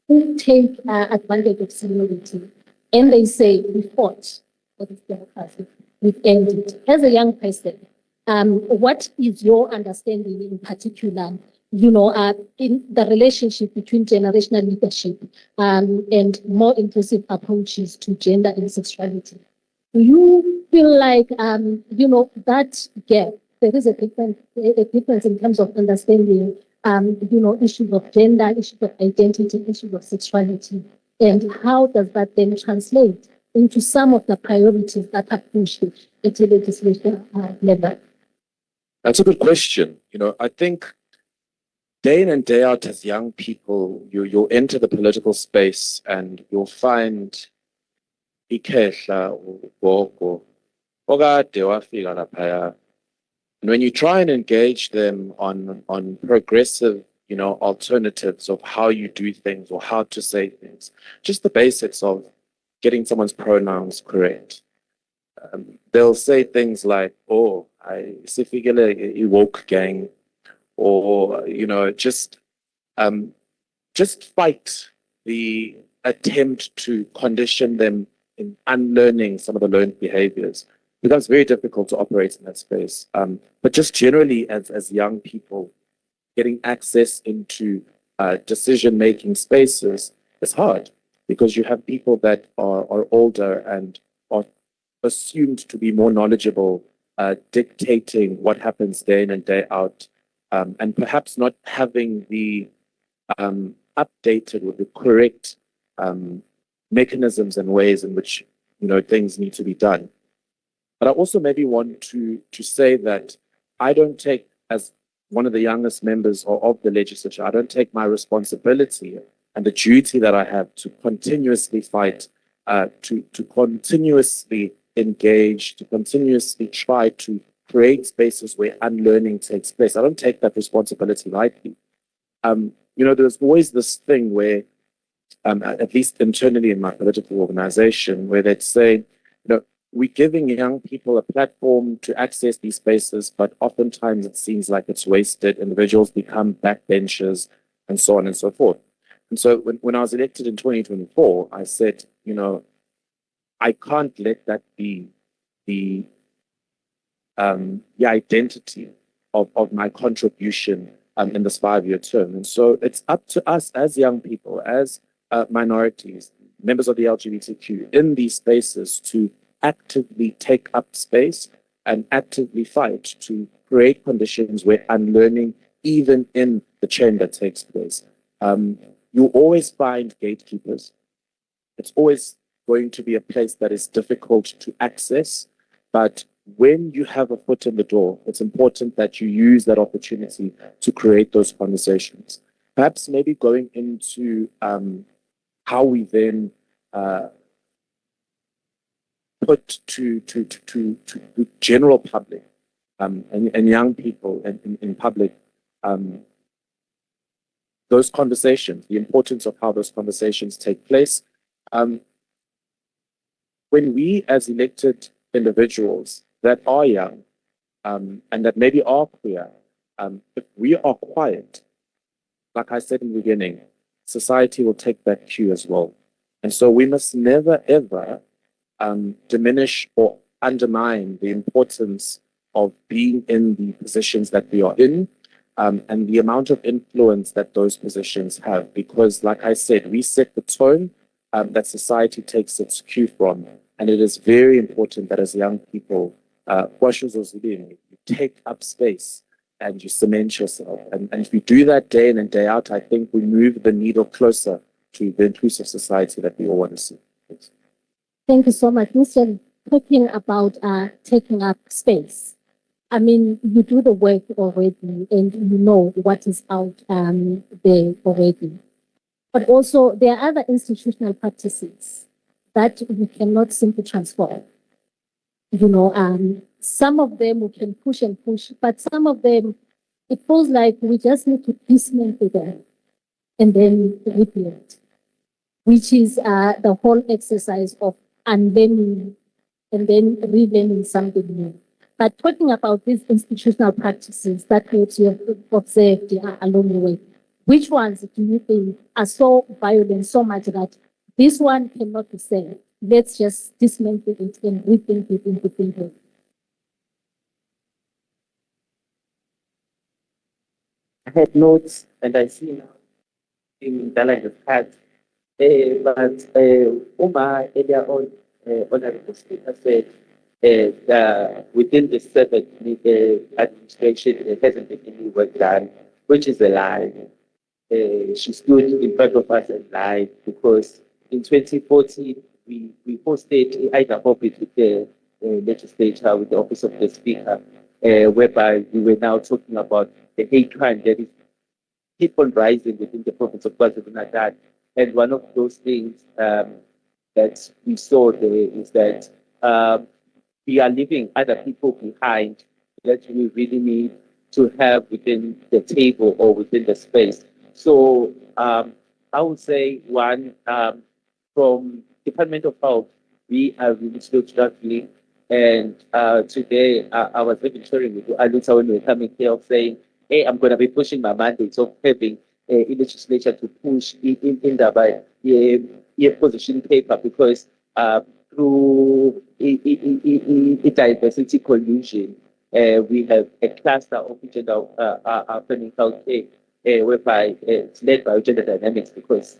who take advantage of seniority, and they say, we fought for this democracy, we've ended it. As a young person, what is your understanding in particular, in the relationship between generational leadership and more inclusive approaches to gender and sexuality? Do you feel like, that gap, there is a difference in terms of understanding, issues of gender, issues of identity, issues of sexuality, and how does that then translate into some of the priorities that are pushed at the legislation level? That's a good question. I think day in and day out as young people, you'll enter the political space and you'll find ikhehla ugogo okade wafika laphaya. And when you try and engage them on progressive, alternatives of how you do things or how to say things, just the basics of getting someone's pronouns correct. They'll say things like, "Oh, I sifikele woke gang," or just fight the attempt to condition them in unlearning some of the learned behaviors. It becomes very difficult to operate in that space. But just generally, as young people, getting access into decision-making spaces is hard because you have people that are older and are assumed to be more knowledgeable, dictating what happens day in and day out, and perhaps not having the updated or the correct mechanisms and ways in which things need to be done. But I also maybe want to say that I don't take, as one of the youngest members of the legislature, I don't take my responsibility and the duty that I have to continuously fight, to continuously engage, to continuously try to create spaces where unlearning takes place. I don't take that responsibility lightly. There's always this thing where, at least internally in my political organization, where they'd say, we're giving young people a platform to access these spaces, but oftentimes it seems like it's wasted. Individuals become backbenchers and so on and so forth. And so when I was elected in 2024, I said, you know, I can't let that be the identity of my contribution in this 5-year term. And so it's up to us as young people, as minorities, members of the LGBTQ in these spaces to actively take up space and actively fight to create conditions where unlearning, even in the chamber, takes place. You always find gatekeepers. It's always going to be a place that is difficult to access, but when you have a foot in the door, it's important that you use that opportunity to create those conversations. Perhaps maybe going into how we then put to the general public and young people in public those conversations, the importance of how those conversations take place. When we as elected individuals that are young and that maybe are queer, if we are quiet, like I said in the beginning, society will take that cue as well. And so we must never, ever diminish or undermine the importance of being in the positions that we are in and the amount of influence that those positions have. Because, like I said, we set the tone that society takes its cue from. And it is very important that as young people, you take up space and you cement yourself. And if you do that day in and day out, I think we move the needle closer to the inclusive society that we all want to see. Thank you so much. Mr. Talking about taking up space. I mean, you do the work already and you know what is out there already. But also there are other institutional practices that we cannot simply transform. You know, some of them we can push and push, but some of them, it feels like we just need to dismantle them and then rebuild, which is the whole exercise of unlearning and then relearning something new. But talking about these institutional practices that you have observed along the way, which ones do you think are so violent, so much that this one cannot be saved? Let's just dismantle it and rethink it into thinking. I had notes and I see now in that I have had, but Uma earlier on, Honorable Speaker said within the 7 administration, there hasn't been any work done, which is a lie. She stood in front of us and lied because in 2014, we hosted either office with the legislature, with the office of the speaker, whereby we were now talking about the hate crime that is keep on rising within the province of KwaZulu-Natal. And one of those things that we saw there is that we are leaving other people behind that we really need to have within the table or within the space. So I would say one, from Department of Health, we are really still struggling. And today I was even sharing with you, Aluta, when we were coming here, saying, hey, I'm going to be pushing my mandate of having a legislature to push in the position paper because through diversity collusion, we have a cluster of gender happening health care, whereby it's led by gender dynamics because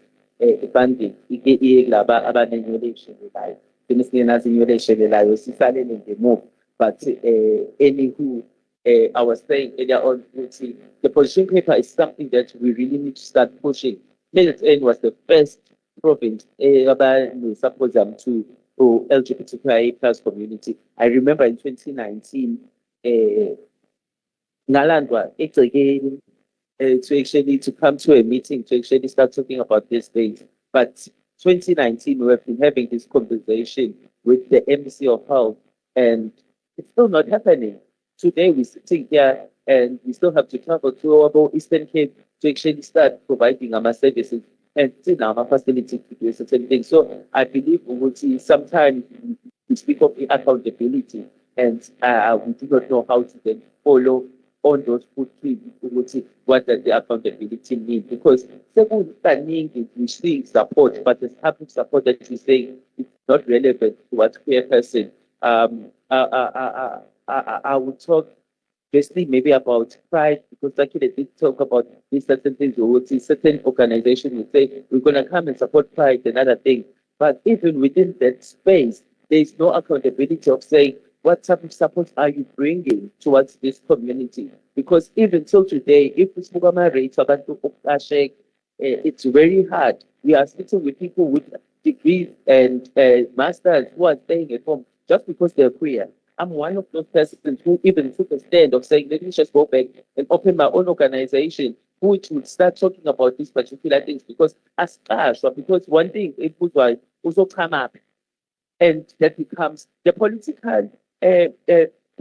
funding but anywho, I was saying earlier on, the position paper is something that we really need to start pushing. KZN was the first province symposium to LGBTQIA plus community. I remember in 2019, Nalandwa, it's again to come to a meeting to actually start talking about these things. But 2019, we have been having this conversation with the MC of Health, and it's still not happening. Today, we're sitting here and we still have to travel to our Eastern Cape to actually start providing our services and in our facility to do certain things. So I believe we will see sometime we speak of accountability, and we do not know how to then follow on those footprints, what does the accountability mean? Because we see support, but the type of support that you say is not relevant to what queer person. I would talk basically maybe about pride, because like you did talk about these certain things, we would see certain organizations would say, we're going to come and support pride and other things. But even within that space, there is no accountability of saying, what type of support are you bringing towards this community? Because even till today, if we spoke about rates, it's very hard. We are sitting with people with degrees and masters who are staying at home just because they're queer. I'm one of those persons who even took a stand of saying, let me just go back and open my own organization, which would start talking about these particular things, because because one thing it would also come up, and that becomes the political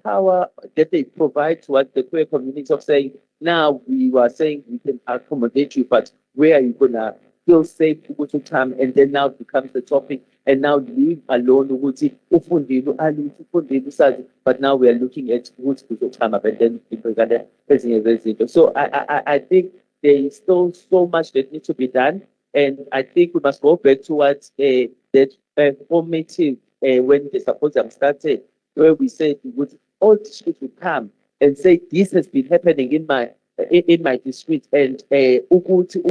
power that they provide towards the queer community of saying, now we were saying we can accommodate you, but where are you gonna feel safe to come? And then now it becomes the topic, and now leave alone but now we are looking at who's to come up, and then people are. So I think there is still so much that needs to be done, and I think we must go back towards that formative when the symposium started, where we said all districts would come and say this has been happening in my district, and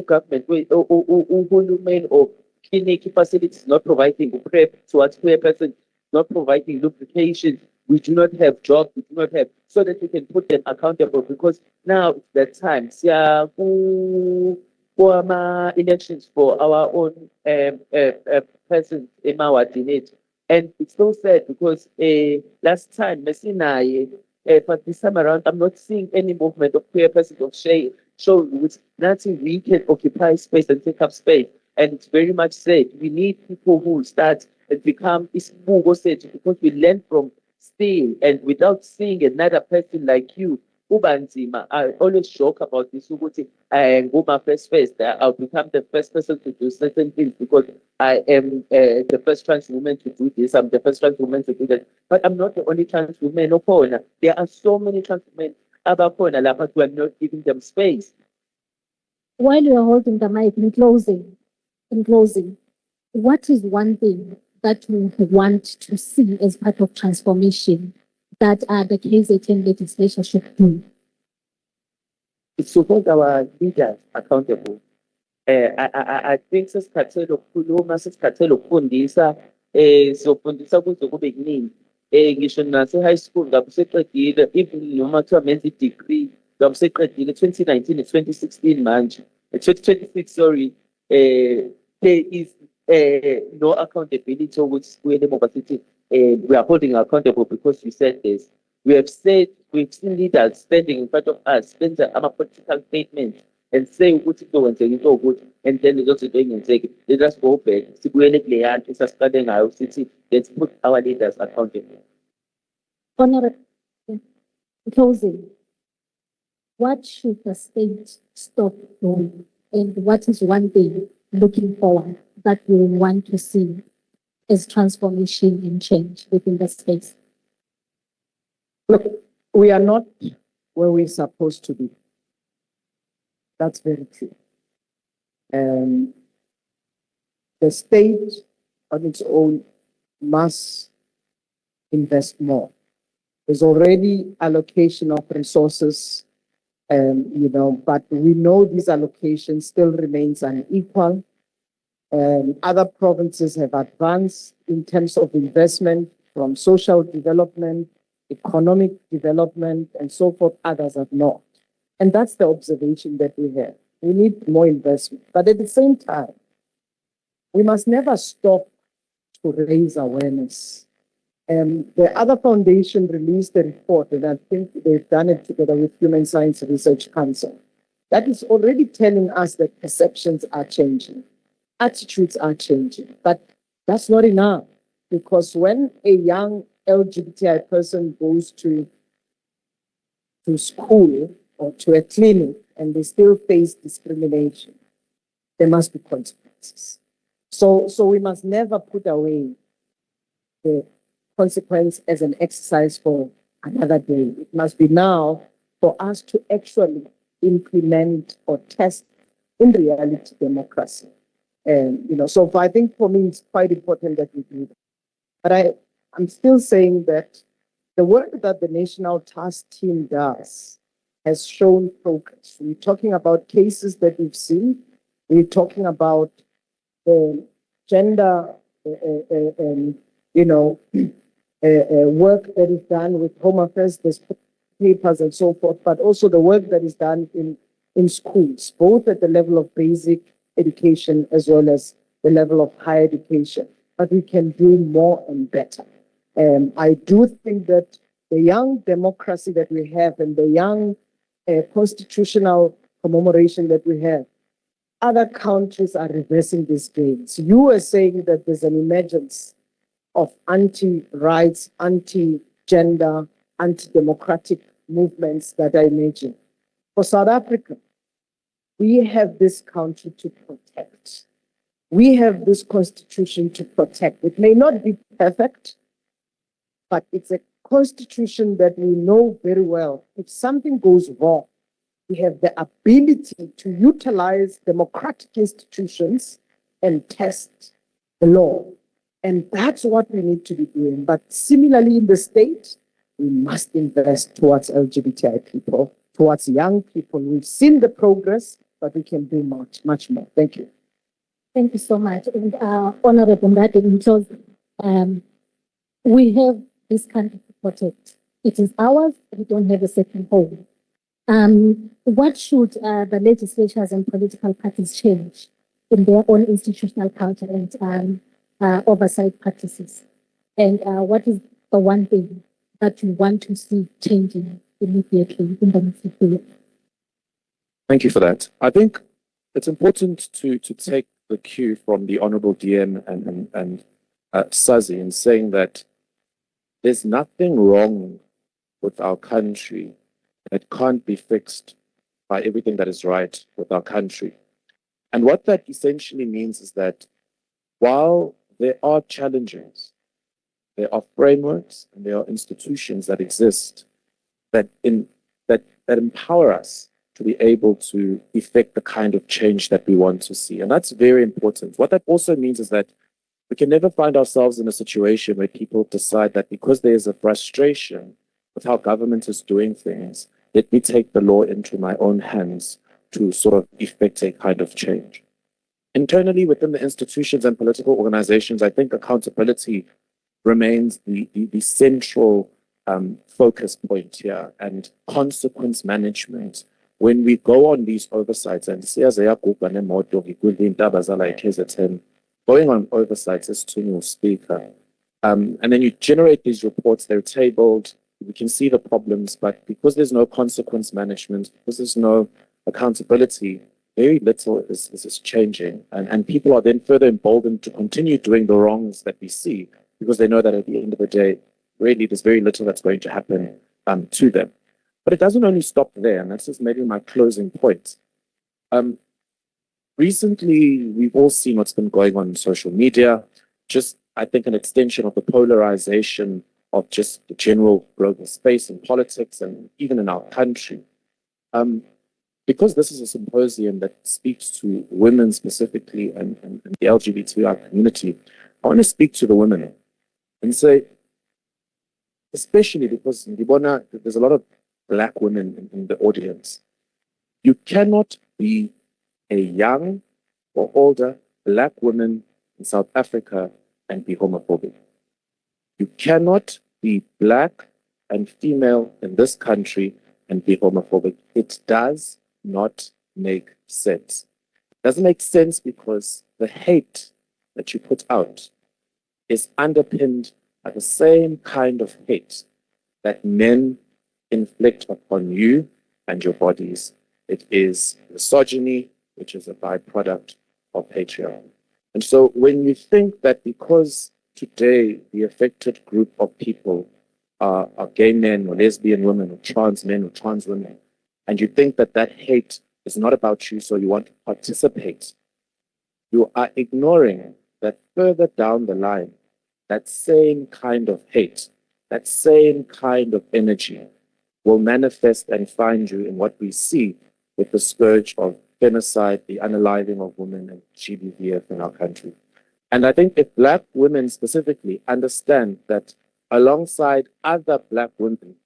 government or clinic facilities not providing prep towards queer persons, not providing lubrication. We do not have jobs, we do not have, so that we can put them accountable, because now it's that time. For elections for our own persons in our dinet. And it's so sad because last time, but this time around, I'm not seeing any movement of queer persons of shade. So with nothing, we can occupy space and take up space. And it's very much said, we need people who start and become because we learn from seeing, and without seeing another person like you, I always joke about this. Go my first, I'll become the first person to do certain things because I am the first trans woman to do this. I'm the first trans woman to do that. But I'm not the only trans woman. There are so many trans women but we are not giving them space. While you are holding the mic in closing, what is one thing that we want to see as part of transformation that the KZN legislation should do? It's to hold our leaders accountable. I think sesikhathele ukukhuluma, sesikhathele ukufundisa, siyofundisa kuze kube kuningi. Ngisho nase-high school ngabe useqedile, even noma kuthiwa menza i-degree, ngabe useqedile 2019 2016 manje. 2026, sorry, there is no accountability ukuthi kuyele ngoba sithi we are holding accountable because you said this. We've seen leaders standing in front of us, spend our political statements and say what is going to good, and then it's also doing and say, let us go back. Let's put our leaders accountable. Honorable, closing. What should the state stop doing? And what is one thing looking forward that we want to see as transformation and change within the space? Look, we are not where we're supposed to be. That's very true. And the state on its own must invest more. There's already allocation of resources, but we know these allocations still remains unequal. Other provinces have advanced in terms of investment from social development, economic development, and so forth. Others have not. And that's the observation that we have. We need more investment. But at the same time, we must never stop to raise awareness. The other foundation released a report, and I think they've done it together with Human Science Research Council, that is already telling us that perceptions are changing, attitudes are changing. But that's not enough, because when a young LGBTI person goes to school or to a clinic and they still face discrimination, there must be consequences. So we must never put away the consequence as an exercise for another day. It must be now for us to actually implement or test in reality democracy. And, so I think for me, it's quite important that we do that. But I'm still saying that the work that the National Task Team does has shown progress. We're talking about cases that we've seen. We're talking about gender, work that is done with Home Affairs, there's papers and so forth, but also the work that is done in schools, both at the level of basic education as well as the level of higher education. But we can do more and better. I do think that the young democracy that we have and the young constitutional commemoration that we have, other countries are reversing these gains. You were saying that there's an emergence of anti-rights, anti-gender, anti-democratic movements that are emerging. For South Africa, we have this country to protect. We have this constitution to protect. It may not be perfect, but it's a constitution that we know very well. If something goes wrong, we have the ability to utilize democratic institutions and test the law. And that's what we need to be doing. But similarly in the state, we must invest towards LGBTI people, towards young people. We've seen the progress, but we can do much, much more. Thank you. Thank you so much. And Honorable Mbadi, we have this country to protect. It is ours. We don't have a second home. What should the legislatures and political parties change in their own institutional culture and oversight practices? And what is the one thing that you want to see changing immediately in the next year? Thank you for that. I think it's important to take the cue from the Honorable DM and Sazi in saying that there's nothing wrong with our country that can't be fixed by everything that is right with our country. And what that essentially means is that while there are challenges, there are frameworks and there are institutions that exist that empower us to be able to effect the kind of change that we want to see. And that's very important. What that also means is that we can never find ourselves in a situation where people decide that because there is a frustration with how government is doing things, let me take the law into my own hands to sort of effect a kind of change. Internally, within the institutions and political organizations, I think accountability remains the central focus point here, and consequence management. When we go on these oversights, and going on oversights as to your speaker, and then you generate these reports, they're tabled, we can see the problems, but because there's no consequence management, because there's no accountability, very little is changing. And people are then further emboldened to continue doing the wrongs that we see, because they know that at the end of the day, really, there's very little that's going to happen to them. But it doesn't only stop there, and that's just maybe my closing point. Recently, we've all seen what's been going on social media, just, I think, an extension of the polarization of just the general global space in politics and even in our country. Because this is a symposium that speaks to women specifically and the LGBTI community, I want to speak to the women and say, especially because in Gibona, there's a lot of Black women in the audience. You cannot be a young or older Black woman in South Africa and be homophobic. You cannot be Black and female in this country and be homophobic. It does not make sense. It doesn't make sense because the hate that you put out is underpinned by the same kind of hate that men inflict upon you and your bodies. It is misogyny, which is a byproduct of patriarchy. And so when you think that because today the affected group of people are gay men or lesbian women or trans men or trans women, and you think that that hate is not about you, so you want to participate, you are ignoring that further down the line, that same kind of hate, that same kind of energy will manifest and find you in what we see with the scourge of femicide, the unaliving of women, and GBVF in our country. And I think if Black women specifically understand that alongside other Black women,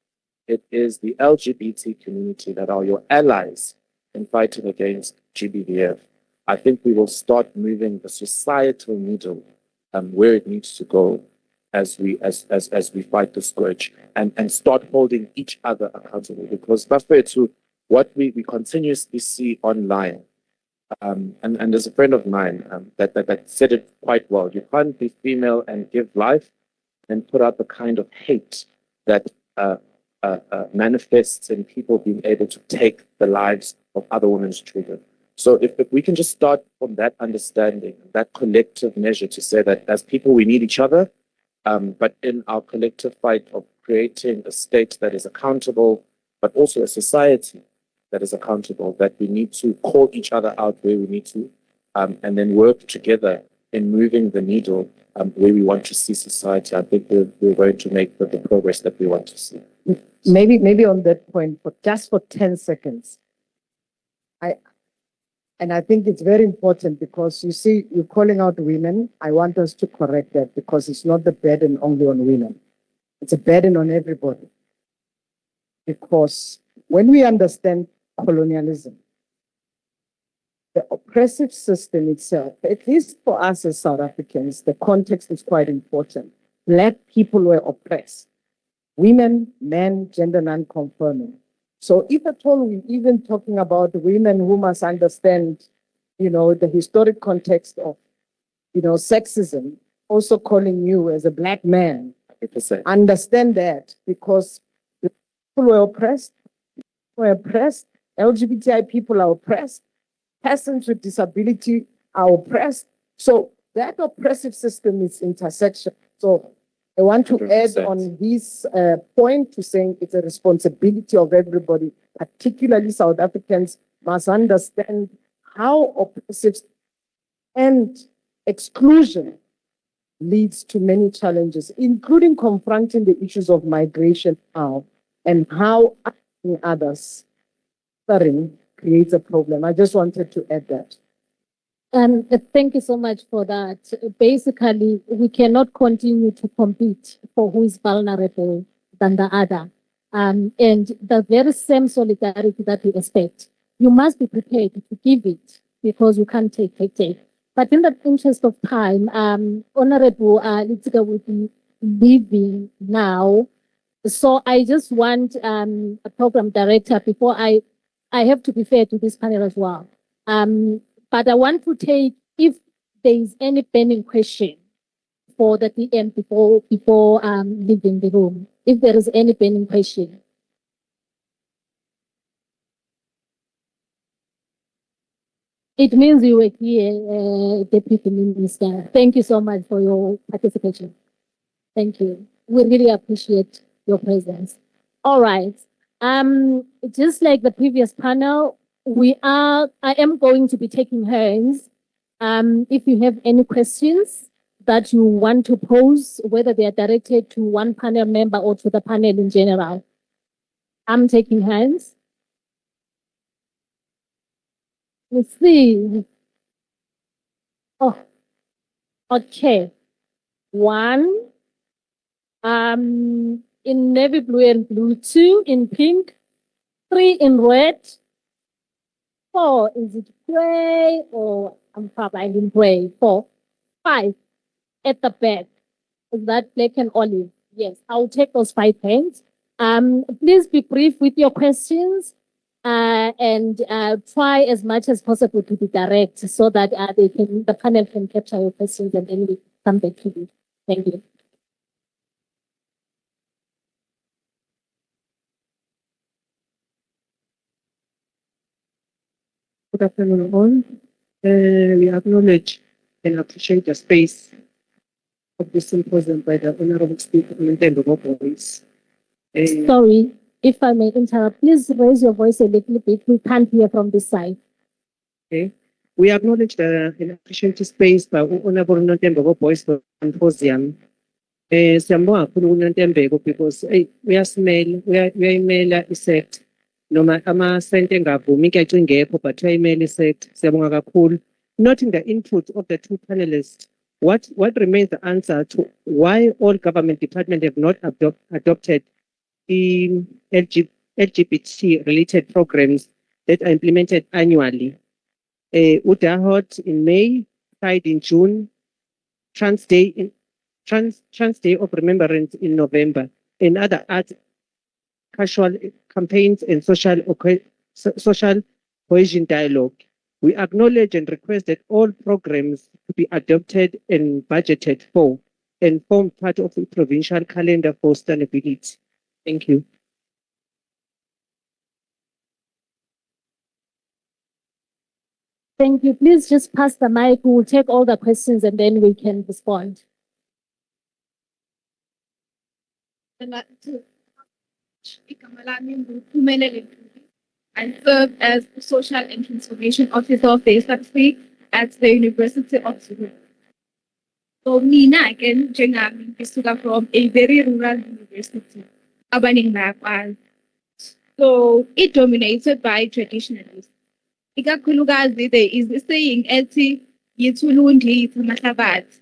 it is the LGBT community that are your allies in fighting against GBVF, I think we will start moving the societal needle where it needs to go as we fight the scourge and start holding each other accountable. Because to what we continuously see online, and there's a friend of mine that said it quite well. You can't be female and give life and put out the kind of hate that manifests in people being able to take the lives of other women's children. So if we can just start from that understanding, that collective measure to say that as people we need each other, but in our collective fight of creating a state that is accountable, but also a society that is accountable, that we need to call each other out where we need to, and then work together in moving the needle where we want to see society. I think we're going to make the progress that we want to see. Maybe on that point, but just for 10 seconds. I think it's very important because you see, you're calling out women. I want us to correct that because it's not the burden only on women. It's a burden on everybody. Because when we understand colonialism, the oppressive system itself, at least for us as South Africans, the context is quite important. Black people were oppressed. Women, men, gender non-conforming. So if at all we're even talking about women who must understand, the historic context of, sexism, also calling you as a Black man, 100%. Understand that because people were oppressed, LGBTI people are oppressed, persons with disability are oppressed. So that oppressive system is intersection. So I want to 100%. add on this point to saying it's a responsibility of everybody, particularly South Africans, must understand how oppressive and exclusion leads to many challenges, including confronting the issues of migration now and how asking others creates a problem. I just wanted to add that. Thank you so much for that. Basically, we cannot continue to compete for who is vulnerable than the other. And the very same solidarity that we expect, you must be prepared to give it because you can't take. But in the interest of time, Honorable Lgbtqia will be leaving now. So I just want a program director before I have to be fair to this panel as well. But I want to take, if there is any burning question for the DM before leaving the room, if there is any burning question. It means you were here, Deputy Minister. Thank you so much for your participation. Thank you. We really appreciate your presence. All right. Just like the previous panel, I am going to be taking hands. If you have any questions that you want to pose, whether they are directed to one panel member or to the panel in general, I'm taking hands. Let's see. Oh, okay. One, in navy blue and blue, 2 in pink, 3 in red, 4, is it gray or I'm probably in gray? 4, 5 at the back. Is that black and olive? Yes, I'll take those 5 hands. Please be brief with your questions and try as much as possible to be direct so that the panel can capture your questions and then we come back to you. Thank you. Good afternoon, all. We acknowledge and appreciate the space of this symposium by the Honorable Speaker of Boys. Sorry, if I may interrupt, please raise your voice a little bit. We can't hear from this side. Okay. We acknowledge and appreciate the space by Honorable Boys for Symposium Siyambonga kakhulu kuNontembeko because uyayimela i-sect noma amasente engavumi kuyaca ingekho but uyayimela i-sect. Siyabonga kakhulu. Noting the input of the two panelists, what remains the answer to why all government departments have not adopted the LGBT related programs that are implemented annually? Udahot in May, Pride in June, Trans Day of Remembrance in November, and other art casual campaigns and social cohesion dialogue. We acknowledge and request that all programs be adopted and budgeted for and form part of the provincial calendar for sustainability. Thank you. Thank you. Please just pass the mic. We will take all the questions and then we can respond. I serve as Social and Transformation Officer of the SRC at the University of Zulu. So Nina again, Jengami, from a very rural university, abaning Nakwas. So it dominated by traditionalists. Ikakhulukazi there is the saying ethi yithulundi yithamahlabathi.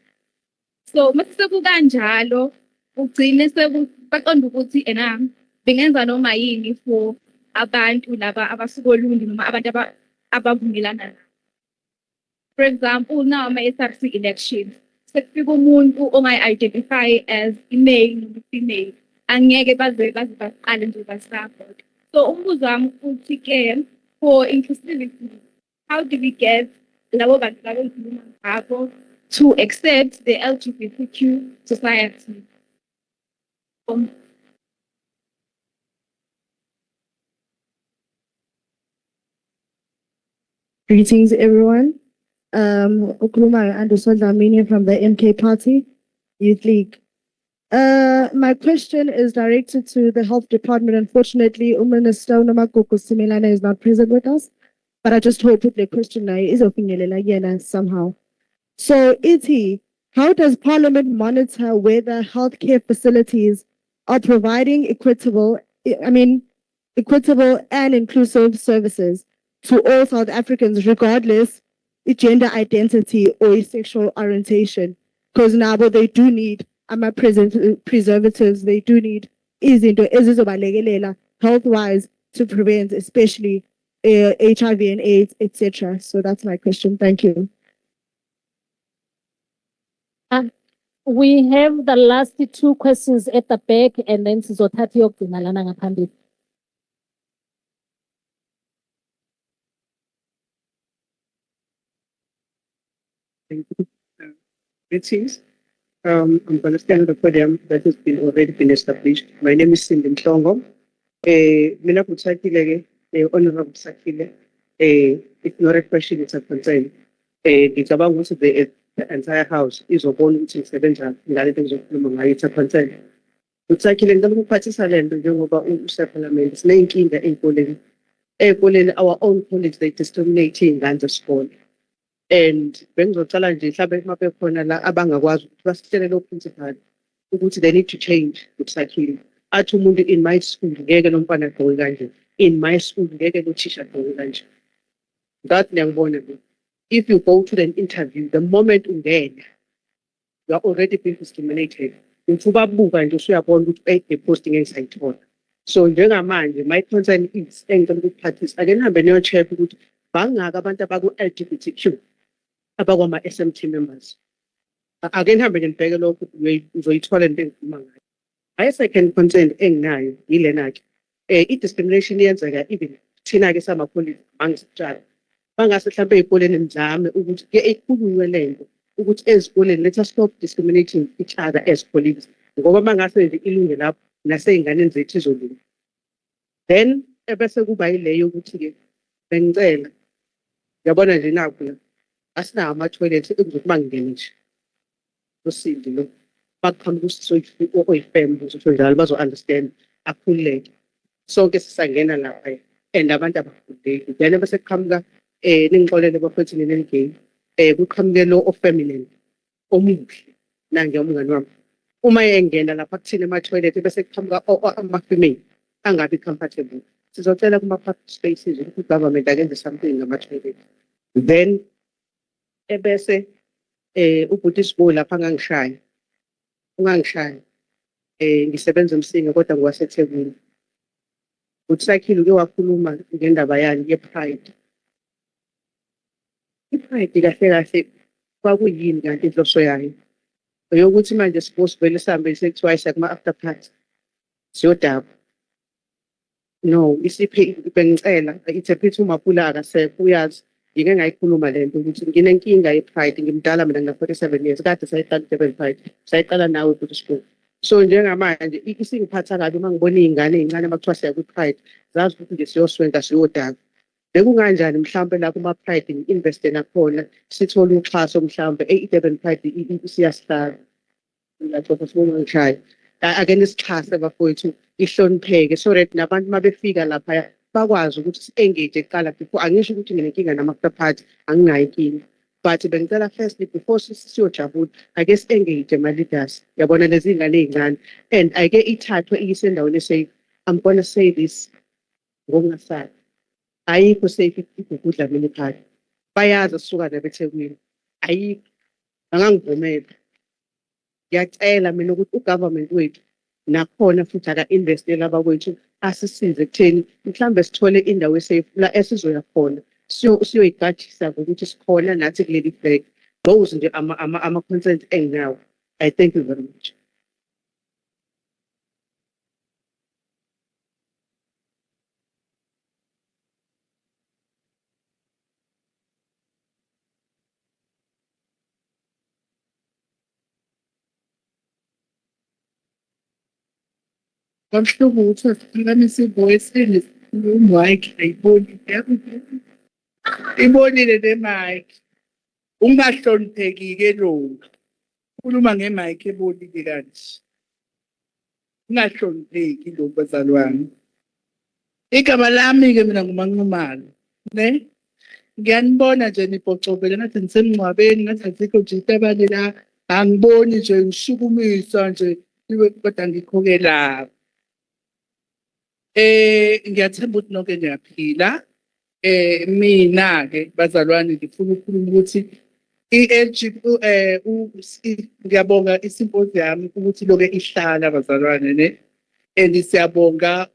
So masekubuka njalo ugcine sebaqonda ukuthi bengenza noma yini for abantu laba abasukolundu noma abantu abavumelana nabo. For example, now ama SRC elections sekufika umuntu ongayi-identify as male noma female angeke baze baqale nje basupport. So umbuzo wami uthi ke for inclusivity, how do we get labo bantu labo engikhuluma ngabo to accept the LGBTQ society? Greetings, everyone. Ukuluma Anderson Dlamini from the MK Party Youth League. My question is directed to the health department. Unfortunately, Minister Namakuku Similana is not present with us, but I just hope the question is opinionated somehow. So, Iti, how does Parliament monitor whether healthcare facilities are providing equitable and inclusive services to all South Africans, regardless of gender identity or sexual orientation? Because now they do need preservatives, they do need health-wise to prevent, especially HIV and AIDS, etc. So that's my question. Thank you. We have the last two questions at the back, and then sizothatha yokugcina lana ngaphambili. Thank you. Greetings. I'm going to stand on the podium that has already been established. My name is Cindy Mhlongo. Mina kutsakile honorable Sakile. It's not a question, it's a concern. It's about the entire house is a bone which is it's a concern. Kutsakile ngicela ukuphathisa lento njengoba useparlament sinenkinga ey'koleni our own colleagues they discriminate iy'ngane zesikole. And bengizocala nje mhlawumbe uma bekhona la abangakwazi ukuthi basitshele lo principal ukuthi they need to change kutsakile. Athi umuntu in my school ngeke lo mfana agqoke kanje, in my school ngeke lo thisha agqoke kanje. That ngiyangibona lo. If you go to an interview, the moment ungena, you are already being discriminated. Uthi ubabuka nje usuyabona ukuthi the posting engisayithola. So njengamanje my concern is engicela ukuphathisa ake nihambe niyo-check ukuthi bangaki abantu abaku-LGBTQ abakwama-SMT members. Ake nihambe nibheke lokho uzoyithola into engikhuluma ngayo. My second concern enginayo yilena-ke i-discrimination iyenzeka even thina-ke sama-colleagues mangisitshala. Bangase mhlawumbe ey'koleni nizame ukuthi ke ikhulunywe lento ukuthi ezikoleni let us stop discriminating each other as colleagues. Ngoba mangase nje ilunge lapho nasey'nganeni zethu izolunga. Then ebese kuba yileyo ukuthi-ke bengicela ngiyabona nje nakho la asinawo ama-toilet ekuzothi uma ngingene nje usindi lo bakukhamba ukuthi oyifem uzotho njalo bazo-understand akhululeke sonke sisangena lapha and abantu abakhululeki. Then ebese kuqhamuka ningixolele bafethu nenengame kuqhamuke lo ofeminine omuhle nange umngani wami uma engena lapha kuthina ema-toilet bese kuqhamuka ama-female angabi comfortable. Sizocela kuma-public spaces ukuthi i-government akenze something ngama-toilet. Then ebese ubhuti Sibu lapha angangishaya. Ungangishaya. Ngisebenza eMsinga kodwa ngiwaseThekwini. UTsakile uke wakhuluma ngendaba yani ye-pride. I-pride kahle kahle kwakuyini kanti inhloso yayo? Eyokuthi manje sivele sihambe sekuthiwa kuma-after party. Siyodaba. No, isiphi bengicela ithephethe uMapula akasekho uyazi ngike ngayikhuluma lento ukuthi nginenkinga ye-pride ngimdala mina ngina-47 years kade sayiqala i-Durban Pride sayiqala nawe futhi Sibu. So njengamanje isingiphatha kabi uma ngibona iy'ngane ey'ncane abakuthiwa siya kwi-pride zazi ukuthi nje siyoswenka siyodaka. Bekunganjani mhlawumbe la kuma-pride ngi-investe nakhona sithole uxhaso mhlawumbe i-Durban Pride siyasihlala. Ngiyacopha sibona ngishaya. Ake nisixhase bafowethu ihlonipheke so that nabantu uma befika lapha bakwazi ukuthi si-engage kuqala before angisho ukuthi nginenkinga nama-after party anginayo inkinga but bengicela firstly before siyojabula ake si-engage ama-leaders yabona lezi ngane ey'ncane and ake ithathwe iyise endaweni esafe. I'm gonna say this ngokungasabi ayikho safe igugudla mina ekhaya bayazi sisuka nabo eThekwini ayikho angangivumeli. Ngiyacela mina ukuthi ugovernment wethu nakhona futhi aka-investele abakwethu asisize ekutheni mhlawumbe sithole indawo esafe la esizoya khona siyoyigadisa ngokuthi sikhona nathi kuleli bhek. Those nje ama-concerns enginawo. I thank you very much. Kabuhlungu ukuthi asiphakamisa ivoice le-mic ayiboni. Ibonile le-mic. Ungahlonipheki-ke lo. Khuluma nge-mic ebonile kanje. Ungahlonipheki lo bazalwane. Igama lami-ke mina nguMancumalo. Ne? Ngiyanibona nje nibhocobele ngathi nisemngcwabeni ngathi azikho nje itabane la. Angiboni nje ngishukumisa nje kodwa ngikhoke lapha. Ngiyathemba ukuthi nonke niyaphila. Mina-ke bazalwane ngifuna ukukhuluma ukuthi ngiyabonga i-symposium ukuthi loke ihlala bazalwane ne. And siyabonga.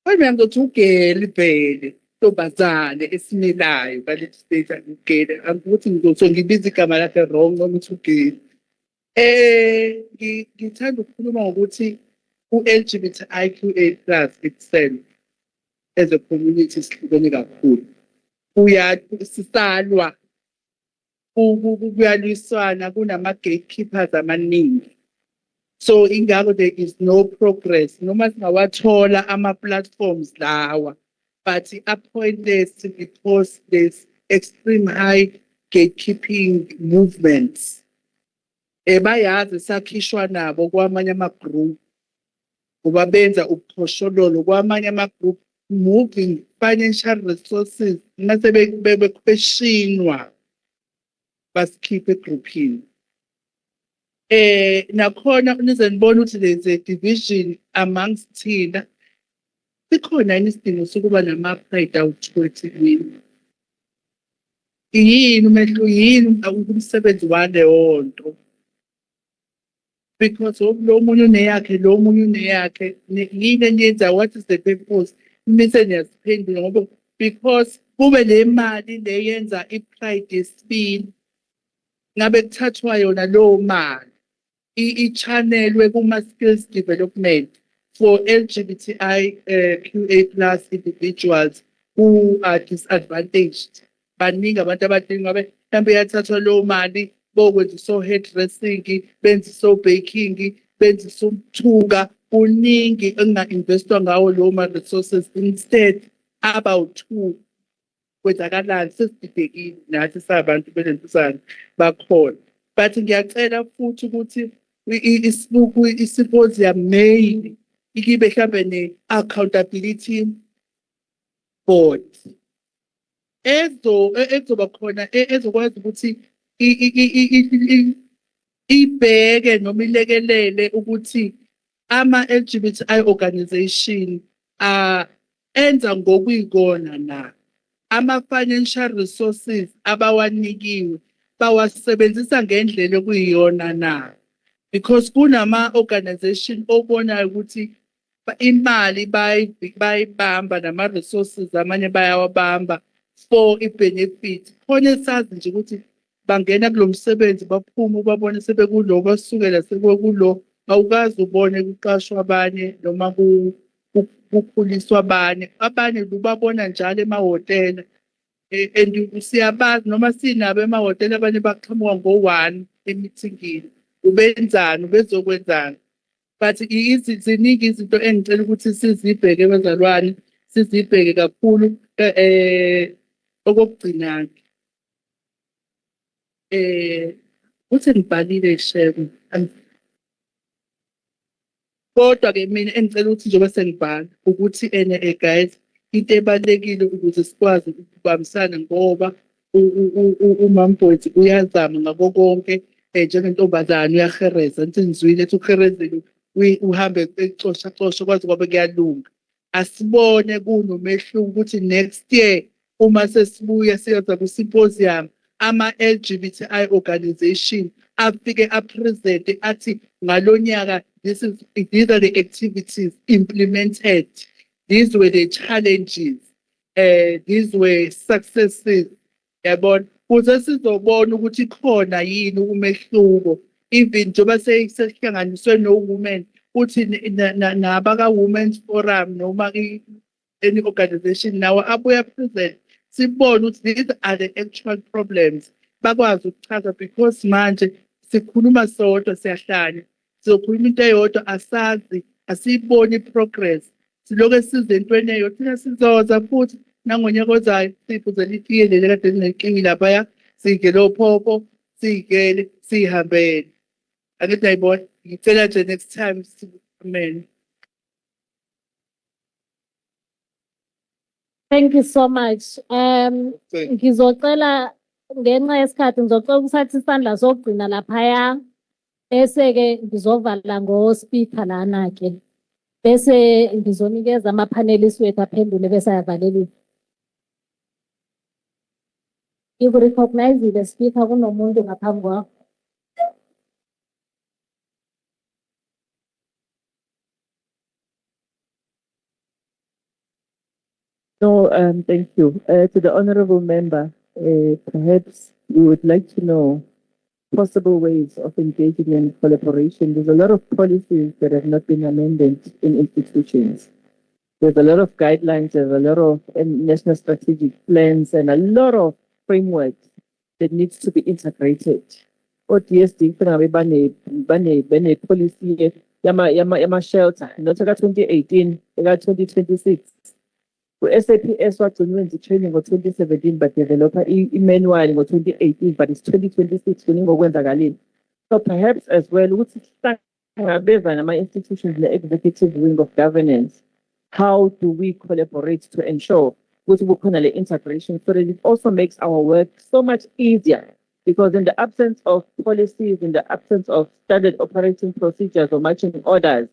Mina ngizothi ugele vele ntombazane esimelayo ngalesi stage angigele angikuthi ngizothi ngibiza igama lakhe wrong noma uthi ugele. Ngithanda ukukhuluma ngokuthi u-LGBTQIA+ itself as a community sihlukene kakhulu. Sisalwa kuyalwiswana kunama-gatekeepers amaningi. So ingakho there is no progress noma singawathola ama-platforms lawa but are-pointless because there's extreme high gatekeeping movements. Bayazi sakhishwa nabo kwamanye ama-group ngoba benza ubuqhoshololo kwamanye ama-group moving financial resources mase beshinwa basikhiphe egroupini. Nakhona nize nibone ukuthi there's a division amongst thina. Sikhona yini isidingo sokuba nama-pride out-tour eThekwini? Yini umehluko yini umsebenzi waleyo nto? Because lo munye uneyakhe lo munye uneyakhe yini eniyenza what is the purpose? Mise niyaziphendula ngoba because kube le mali le yenza i-pride yesibili ngabe kuthathwa yona lowo mali i-channelwe kuma-skills development for LGBTQIA+ individuals who are disadvantaged. Baningi abantu abadingi ngabe mhlawumbe iyathathwa lowo mali bokwenza iso-hairdressing benza iso-baking benza isomthuka kuningi enginga-investwa ngawo lowo ma-resources instead about two kwenzakalani sesididekile nathi sabantu belentusana bakhona. But ngiyacela futhi ukuthi i-symposium main ikibe mhlambe ne-accountability board ezoba khona ezokwazi ukuthi ibheke noma ilekelele ukuthi ama-LGBTI organization enza ngokuyikona na. Ama-financial resources abawanikiwe bawasebenzisa ngendlela okuyiyona na. Because kunama-organization obonayo ukuthi imali bayibamba nama-resources amanye bayawabamba for i-benefit. Khona sazi nje ukuthi bangena kulo msebenzi baphuma babone sebekulo basukela sebekulo awukazi ubone kuqashwa abanye noma kukhuliswa abanye ubabona njalo emahhotela and siyabazi noma sinabo emahhotela abanye baqhamuka ngo-1 emithingini ubenzani ubezokwenzani. But ziningi izinto engicela ukuthi sizibheke bezalwane sizibheke kakhulu okokugcina uthi ngibhalile shem kodwa-ke mina engicela ukuthi njengoba sengibhala ukuthi guys into ebalulekile ukuze sikwazi ukubambisana ngoba uMamBoyd uyazama ngako konke njengentombazane uyahereza nithi nizwile ethi uherezile uhambe ecosha kwaze kwabe kuyalunga. Asibone kunomehluko ukuthi next year uma sesibuya siyoza ku-symposium ama-LGBTI organization afike apresente athi ngalonyaka these are the activities implemented, these were the challenges, these were successes. Yabona kuze sizobona ukuthi khona yini umehluko even njengoba sesihlanganiswe no-women uthi nabaka-women's forum noma any organization nawo abuya present sibone ukuthi these are the actual problems bakwazi ukuchaza because manje sikhuluma sodwa siyahlanya sizokhuluma into eyodwa asazi asiyiboni i-progress siloke size entweni eyodwa thina sizoza futhi nangonyaka ozayo siphuzela itiye leli kade linenkingi laphaya siyigele ophopho siyigele siyihambele angithi ayibona ngicela nje next time amen. Thank you so much. Ngizocela ngenxa yesikhathi ngizocela ukuthatha isandla sokugcina laphaya bese-ke ngizovala ngo-speaker lana-ke bese ngizonikeza ama-panelists wethu aphendule bese ayavalelisa. Ngikurecognize-ile speaker kunomuntu ngaphambi kwakho. No, thank you. To the honorable member, perhaps we would like to know possible ways of engaging in collaboration. There's a lot of policies that have not been amended in institutions. There's a lot of guidelines, there's a lot of national strategic plans and a lot of frameworks that needs to be integrated. ODSD bane policy yama shelter not 2018, 2026. SAPS wagcina training ngo-2017 but developer i-manual ngo-2018 but it's 2026 kuningokwenzakalile. So perhaps as well ukuthi sihlangabeza nama-institutions ne-executive wing of governance, how do we collaborate to ensure ukuthi kukhona le integration so that it also makes our work so much easier, because in the absence of policies, in the absence of standard operating procedures or marching orders,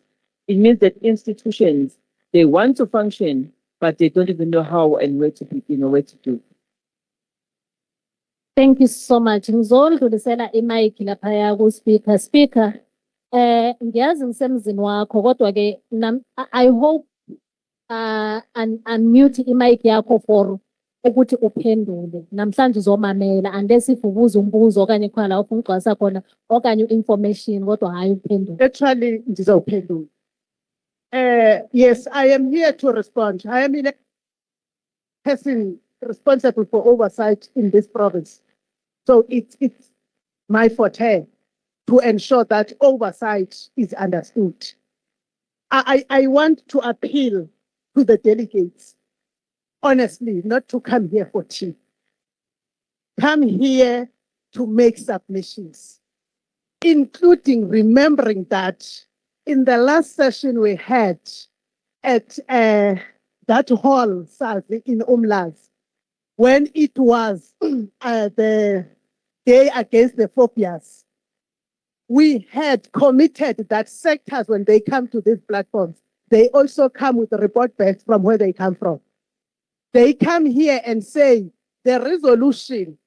it means that institutions, they want to function but they don't even know how and where to begin or where to do. Thank you so much. Ngizodlulisela i-mic laphaya ku-speaker. Speaker, ngiyazi ngisemzini wakho kodwa-ke I hope unmute i-mic yakho for ukuthi uphendule. Namhlanje uzomamela unless if ubuza umbuzo okanye khona la ufuna ukugcwalisa khona okanye information kodwa hayi uphendule. Actually, ngizawuphendula. Yes, I am here to respond. I am a person responsible for oversight in this province. So it's my forte to ensure that oversight is understood. I want to appeal to the delegates, honestly, not to come here for tea. Come here to make submissions, including remembering that in the last session we had at that hall, Sazi, in Umlazi, when it was the Day Against the Phobias, we had committed that sectors, when they come to these platforms, they also come with a report back from where they come from. They come here and say the resolution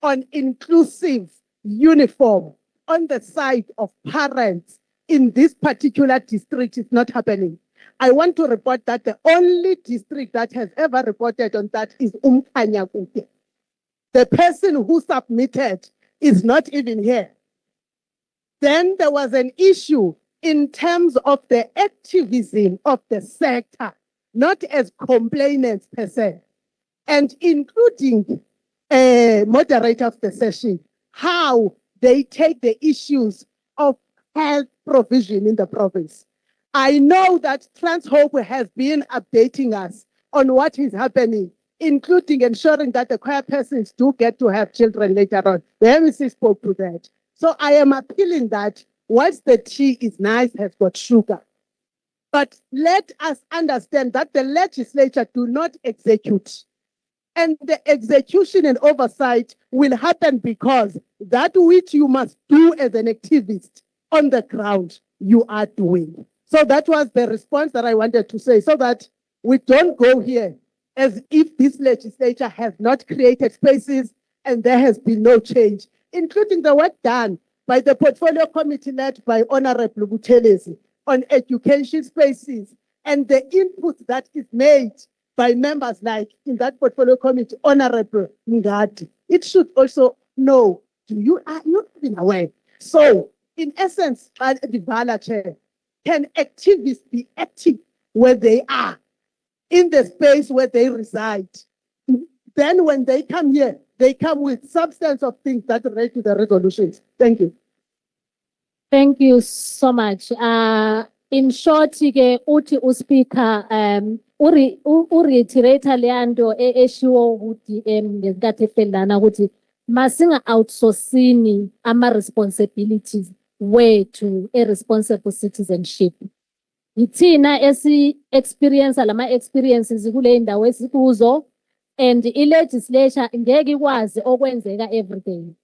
on inclusive uniform on the side of parents in this particular district is not happening. I want to report that the only district that has ever reported on that is Umkhanyakude. The person who submitted is not even here. Then there was an issue in terms of the activism of the sector, not as complainants per se, and including a moderator of the session, how they take the issues of health provision in the province. I know that Transhope has been updating us on what is happening, including ensuring that the queer persons do get to have children later on. The MEC spoke to that. So I am appealing that whilst the tea is nice, has got sugar. But let us understand that the legislature do not execute. And the execution and oversight will happen because that which you must do as an activist on the ground, you are doing. So that was the response that I wanted to say, so that we don't go here as if this legislature has not created spaces and there has been no change, including the work done by the portfolio committee led by Honorable Buthelezi on education spaces and the input that is made by members like in that portfolio committee, Honorable Ngadi. It should also know, are you even aware? So, in essence, the Vala Chair, can activists be active where they are, in the space where they reside? Then when they come here, they come with substance of things that relate to the resolutions. Thank you. Thank you so much. In short, ke uthi uSpeaker reiterate leyanto eshiwo ukuthi ngesikhathi efelana ukuthi masinga outsourcing ama responsibilities wethu responsible citizenship. Ithina experience lama experiences kule indawo esikuzo, and legislature ngeke ikwazi okwenzeka everyday.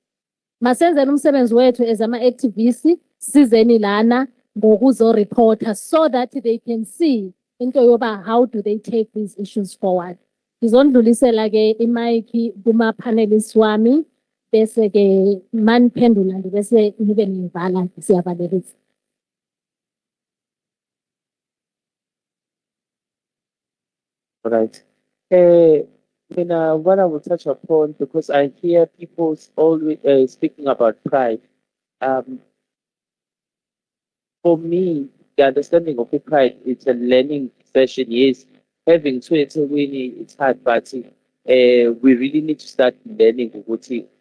Masenzeni umsebenzi wethu as ama activists, sizeni lana ngokuzo reporter so that they can see into yoba how do they take these issues forward. Ngizondlulisela ke imic kuma panelists wami bese ke maniphendula bese nibe nivala siyabalekisa. All right. What I will touch upon, because I hear people always speaking about pride. For me, the understanding of the pride, it's a learning session. Yes, having Twitter really, it's hard, but we really need to start learning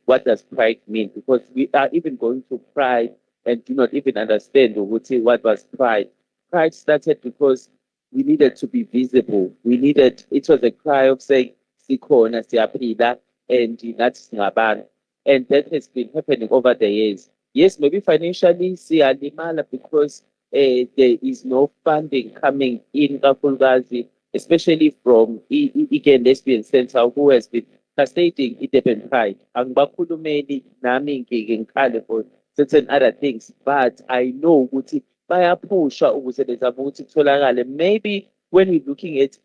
what does pride mean, because we are even going to pride and do not even understand what was pride. Pride started because we needed to be visible. It was a cry of saying, Sikhona, siyaphila, and that's ngabantu. And that has been happening over the years. Yes, maybe financially, siyalimala because there is no funding coming in kakhulukazi, especially from Ike Lesbian Center, who has been frustrating Ideben Pride. Angibakhulumeli nami ngikhale for certain other things, but I know ukuthi bayapusha ukuze lezama ukuthi kutholakale. Maybe when we're looking at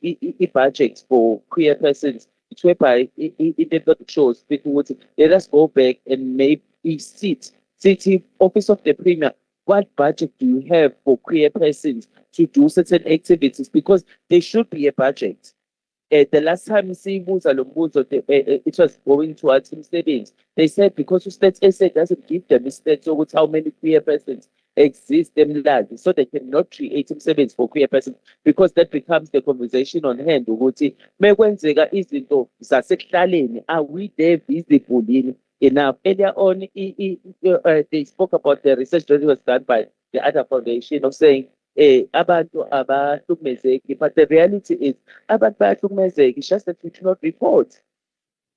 budgets for queer persons, it's whereby it shows people let us go back and maybe city office of the premier. What budget do you have for queer persons to do certain activities? Because there should be a budget. The last time it was going towards savings. They said because the state SA doesn't give them a state so how many queer persons exist in land, so they cannot create savings for queer persons, because that becomes the conversation on hand. Are we there visible enough? Earlier on, they spoke about the research that was done by the other foundation of saying abantu abahlukumezeki, but the reality is abantu bayahlukumezeki, it's just that we do not report,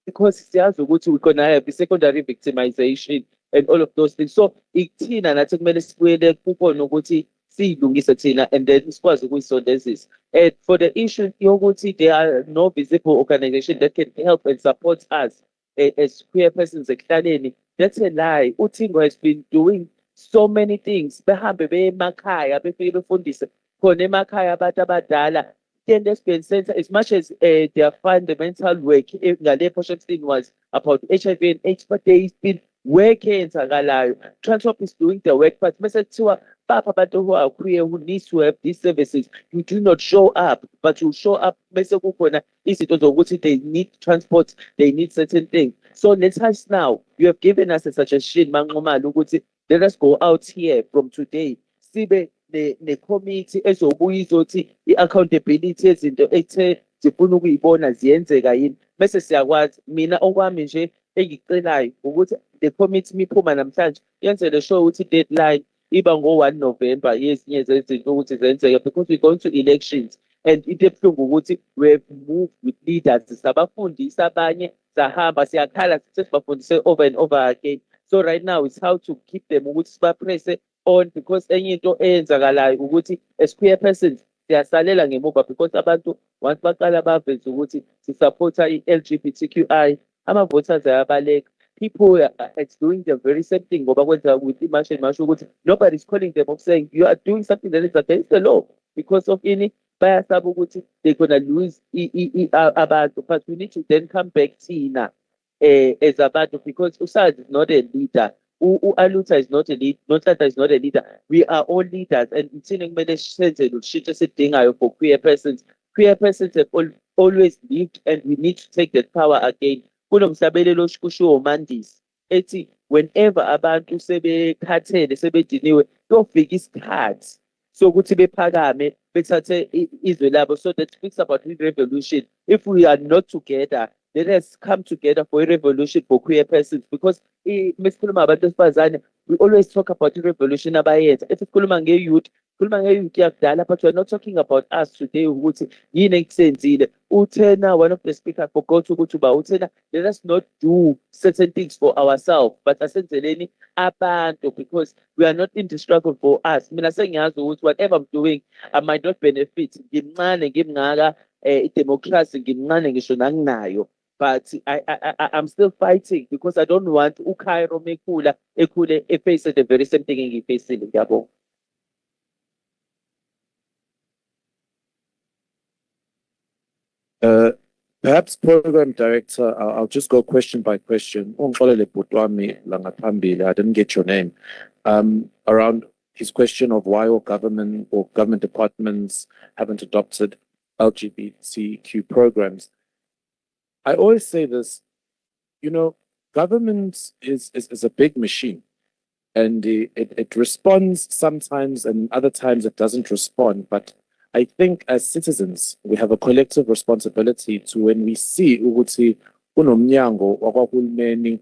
because siyazi ukuthi we're gonna have the secondary victimization and all of those things. So ithina nathi kumele sibuyele kubona ukuthi siyilungise thina and then sikwazi ukuyisondezisa. And for the issue yokuthi there are no visible organizations that can help and support us as queer persons ekuhlaleni, that's a lie. Utingo has been doing so many things. Behambe beye emakhaya, befike befundise khona emakhaya abantu abadala. Then the center, as much as their fundamental work, ngale portion was about HIV and AIDS, but there has been work eyenzakalayo. Transcorp is doing the work, but mase kuthiwa bapha abantu who are queer who needs to have these services, you do not show up, but you show up mase kukhona izinto zokuthi they need transport, they need certain things. So let us now, you have given us a suggestion, Manqomalo, ukuthi let us go out here from today. Sibe the committee ezobuya izothi i-accountability yezinto ethe zifuna ukuyibona ziyenzeka yini. Bese siyakwazi mina okwami nje engicelayo ukuthi the committee miphuma namhlanje yenzele sure ukuthi deadline iba ngo-1 November yezinye zezinto ukuthi zenzeke, because we're going to elections. And into ebuhlungu ukuthi we have moved with leaders, sabafundisa abanye, sahamba siyakhala sesibafundise over and over again. So right now it's how to keep them ukuthi sibapresse on, because enye into eyenzakalayo ukuthi as queer persons siyasalela ngemuva, because abantu once baqala baveze ukuthi sisupporta i-LGBTQI, ama-voters ayabaleka. People are doing the very same thing ngoba kwenza with imarch and march ukuthi nobody's calling them up saying you are doing something that is against the law. Because of ini bayasaba ukuthi they're gonna lose abantu, but we need to then come back thina as abantu, because Usad is not a leader. Aluta is not a leader, Nonhlahla is not a leader. We are all leaders, and thina kumele senze lo shit esidingayo for queer persons. Queer persons have always lived, and we need to take that power again. Kunomhlabelelo kushiwo uMandisi ethi whenever abantu sebekhathele sebediniwe kuyofika isikhathi sokuthi bephakame bethathe izwe labo. So that speaks about revolution. If we are not together, let us come together for a revolution for queer persons, because mesikhuluma abantu besifazane, we always talk about revolution abayenza. If sikhuluma nge-youth, sikhuluma nge-youth yakudala, but we're not talking about us today ukuthi yini engisenzile. Uthena, one of the speakers, forgot ukuthi uba uthena, let us not do certain things for ourselves, but asenzeleni abantu, because we are not in the struggle for us. Mina sengiyazi ukuthi whatever I'm doing, I might not benefit. Ngimncane ngimngaka i-democracy ngimncane ngisho nanginayo. But I'm still fighting because I don't want uKairo mekhula ekhule face the very same thing engiyifacile. Ngiyabonga. Perhaps program director, I'll just go question by question. Ungixolele bhuti wami la ngaphambili, I didn't get your name. Around his question of why all government or government departments haven't adopted LGBTQ programs. I always say this, you know, government is a big machine, and it responds sometimes, and other times it doesn't respond. But I think as citizens, we have a collective responsibility to, when we see ukuthi kunomnyango wakahulumeni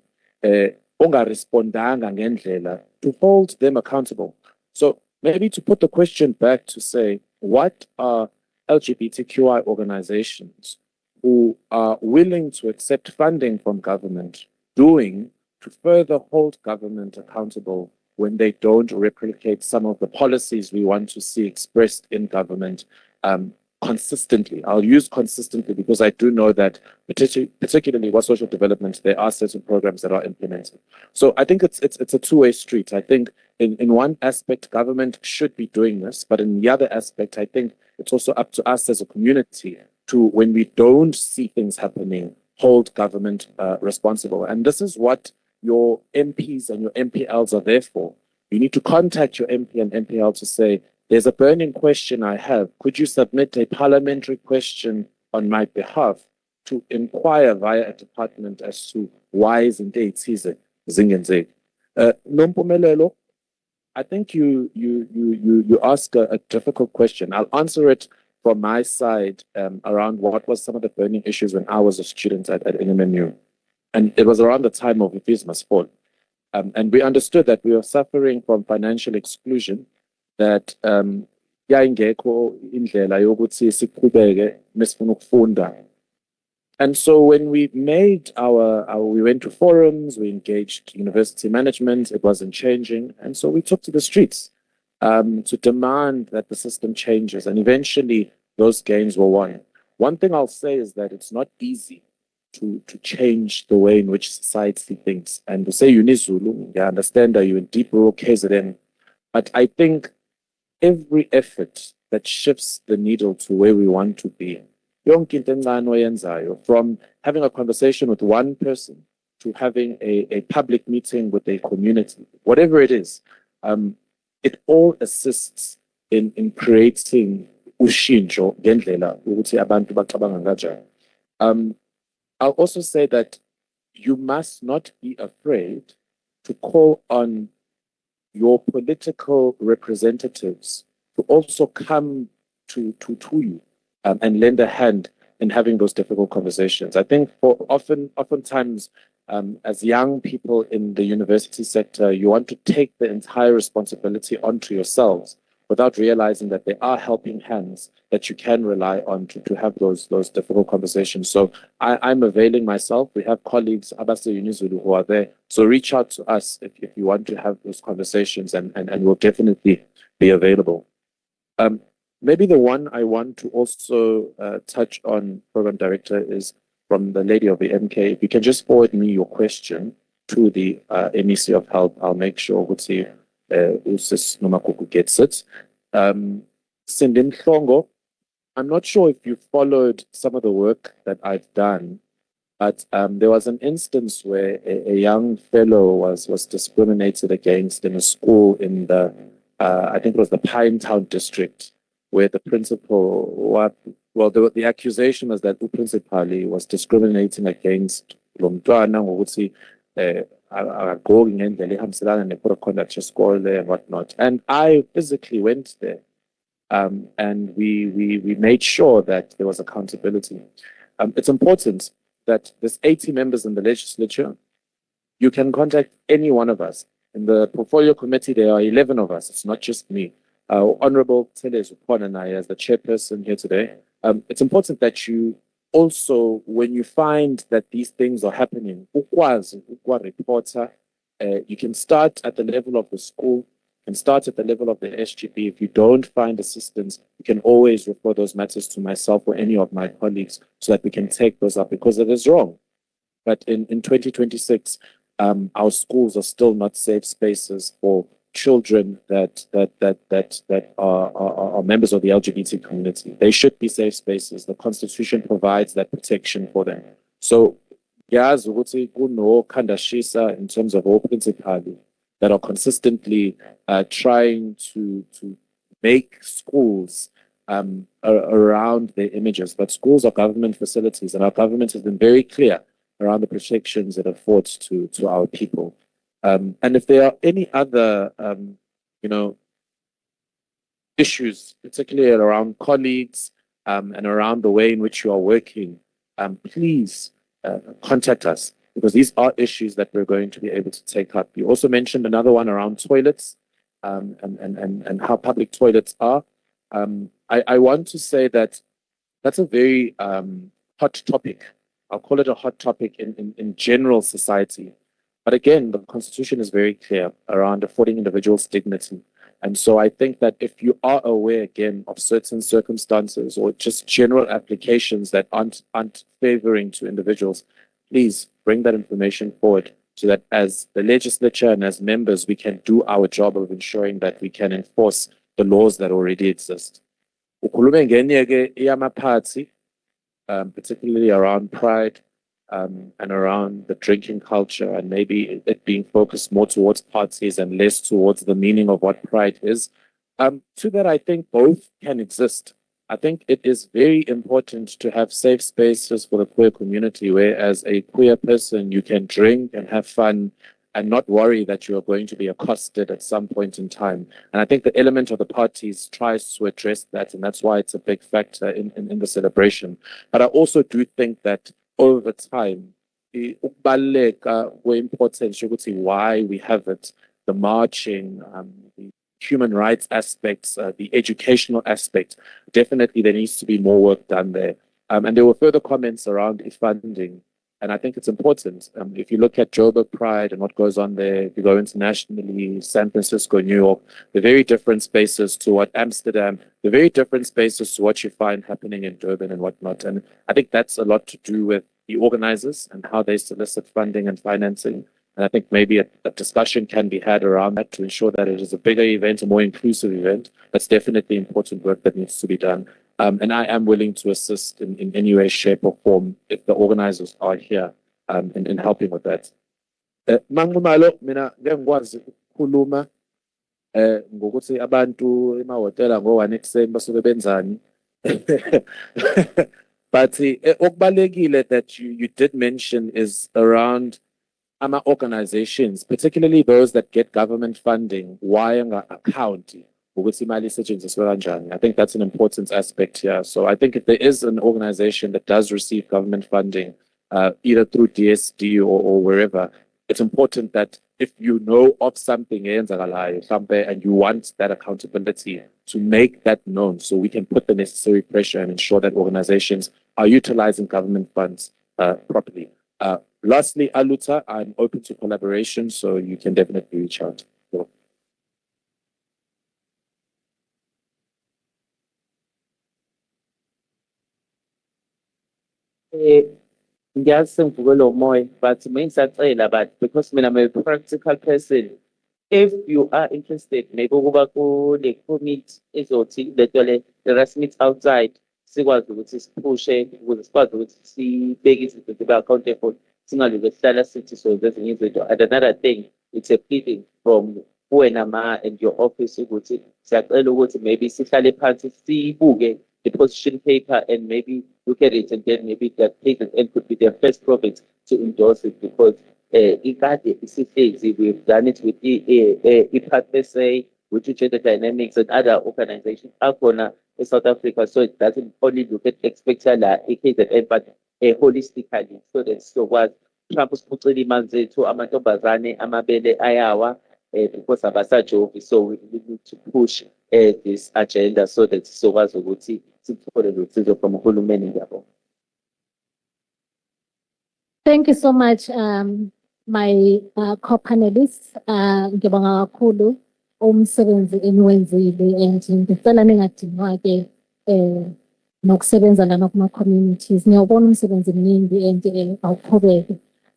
ongarespondanga ngendlela, to hold them accountable. So maybe to put the question back to say, what are LGBTQI organizations who are willing to accept funding from government doing to further hold government accountable when they don't replicate some of the policies we want to see expressed in government consistently? I'll use consistently because I do know that particularly with social development, there are certain programs that are implemented. So I think it's a two-way street. I think in one aspect, government should be doing this, but in the other aspect, I think it's also up to us as a community to, when we don't see things happening, hold government responsible. And this is what your MPs and your MPLs are there for. You need to contact your MP and MPL to say, there's a burning question I have. Could you submit a parliamentary question on my behalf to inquire via a department as to why isn't it zingenzeki? Nompumelelo, I think you ask a difficult question. I'll answer it from my side around what was some of the burning issues when I was a student at NMNU. And it was around the time of Fees Must Fall. And we understood that we were suffering from financial exclusion, that yayingekho indlela yokuthi siqhubeke mesifuna ukufunda. And so when we made we went to forums, we engaged university management, it wasn't changing. And so we took to the streets to demand that the system changes. And eventually those gains were won. One thing I'll say is that it's not easy to change the way in which society thinks. And to say Unizulu, I understand that you're in deep rural KZN, but I think every effort that shifts the needle to where we want to be, from having a conversation with one person to having a public meeting with a community, whatever it is, it all assists in creating ushintsho ngendlela ukuthi abantu bacabanga kanjani. I'll also say that you must not be afraid to call on your political representatives to also come to you and lend a hand in having those difficult conversations. I think oftentimes as young people in the university sector, you want to take the entire responsibility onto yourselves without realizing that there are helping hands that you can rely on to have those difficult conversations. So I'm availing myself. We have colleagues, Abase Unizulu, who are there. So reach out to us if you want to have those conversations, and we'll definitely be available. Maybe the one I want to also touch on, Program Director, is from the lady of the MK. If you can just forward me your question to the MEC of Health, I'll make sure Usis Nomakuku gets it. Sindin Hlongo, I'm not sure if you followed some of the work that I've done, but there was an instance where a young fellow was discriminated against in a school in the, I think it was the Pinetown district, where the principal, the accusation was that the principal was discriminating against Lomtwana, ngokuthi going in the Hamsalan and code of conduct school there and whatnot. And I physically went there. And we made sure that there was accountability. It's important that there's 80 members in the legislature. You can contact any one of us. In the portfolio committee, there are 11 of us. It's not just me. Honorable Teles Upon and I, as the chairperson here today, it's important that you also, when you find that these things are happening, reporter, you can start at the level of the school, can start at the level of the SGB. If you don't find assistance, you can always refer those matters to myself or any of my colleagues so that we can take those up, because it is wrong. But in 2026, our schools are still not safe spaces for children that are members of the LGBT community. They should be safe spaces. The Constitution provides that protection for them. So, yazi ukuthi kuno khandashisa in terms of all principali that are consistently trying to make schools around their images. But schools are government facilities, and our government has been very clear around the protections it affords to our people. And if there are any other, issues, particularly around colleagues and around the way in which you are working, please contact us, because these are issues that we're going to be able to take up. You also mentioned another one around toilets and how public toilets are. I want to say that that's a very hot topic. I'll call it a hot topic in general society. But again, the Constitution is very clear around affording individuals dignity. And so I think that if you are aware, again, of certain circumstances or just general applications that aren't favoring to individuals, please bring that information forward so that as the legislature and as members, we can do our job of ensuring that we can enforce the laws that already exist. Ukhulume ngenye-ke iyamaphathi, particularly around pride, and around the drinking culture, and maybe it being focused more towards parties and less towards the meaning of what pride is. To that, I think both can exist. I think it is very important to have safe spaces for the queer community, where as a queer person, you can drink and have fun and not worry that you are going to be accosted at some point in time. And I think the element of the parties tries to address that, and that's why it's a big factor in the celebration. But I also do think that over time, ukubaluleka kwe-importance yokuthi why we have it, the marching, the human rights aspects, the educational aspect, definitely there needs to be more work done there. And there were further comments around funding, and I think it's important. If you look at Joburg Pride and what goes on there, if you go internationally, San Francisco, New York, they're very different spaces to what Amsterdam, they're very different spaces to what you find happening in Durban and whatnot. And I think that's a lot to do with the organizers and how they solicit funding and financing. And I think maybe a discussion can be had around that to ensure that it is a bigger event, a more inclusive event. That's definitely important work that needs to be done. And I am willing to assist in any way, shape, or form if the organizers are here in helping with that. Manqumalo, mina ngeke ngikwazi ukukhuluma ngokuthi abantu emahhotela ngo-1 ekuseni basuke benzani. But okubalulekile that you did mention is around organizations, particularly those that get government funding, why account ukuthi imali isetshenziswe kanjani. I think that's an important aspect here. So I think if there is an organization that does receive government funding, either through DSD or wherever, it's important that if you know of something and you want that accountability, to make that known so we can put the necessary pressure and ensure that organizations are utilizing government funds properly. Lastly, Aluta, I'm open to collaboration, so you can definitely reach out. So. Ngiyazi ngivuke lo moya, but mengisacela but because mina I'm a practical person, if you are interested, maybe ukuba kule committee ezothi lethole the rest meet outside, sikwazi ukuthi siphushe ukuze sikwazi ukuthi sibeke izinto zibe accountable, singalokhu sihlala sithi so ezinye izinto. And another thing, it's a pleading from wena ma and your office ukuthi siyacela ukuthi maybe sihlale phansi sibuke the position paper and maybe look at it, and then maybe that patient end could be their first province to endorse it, because we've done it with IPAT-SA, with Gender Dynamics and other organizations in South Africa. So it doesn't only look at KZN, but holistically. So that's so what Trump was putting to amantombazane amabele ayawa because abasajovi. So we need to push this agenda so that so was ukuthi sithole lusizo from uhulumeni yabo. Thank you so much, my co-panelists. Ngibonga kakhulu umsebenzi eniwenzile and ngicela ningadinwa-ke nokusebenza lana kuma-communities. Ngiyawubona umsebenzi mningi and awuqhubeke.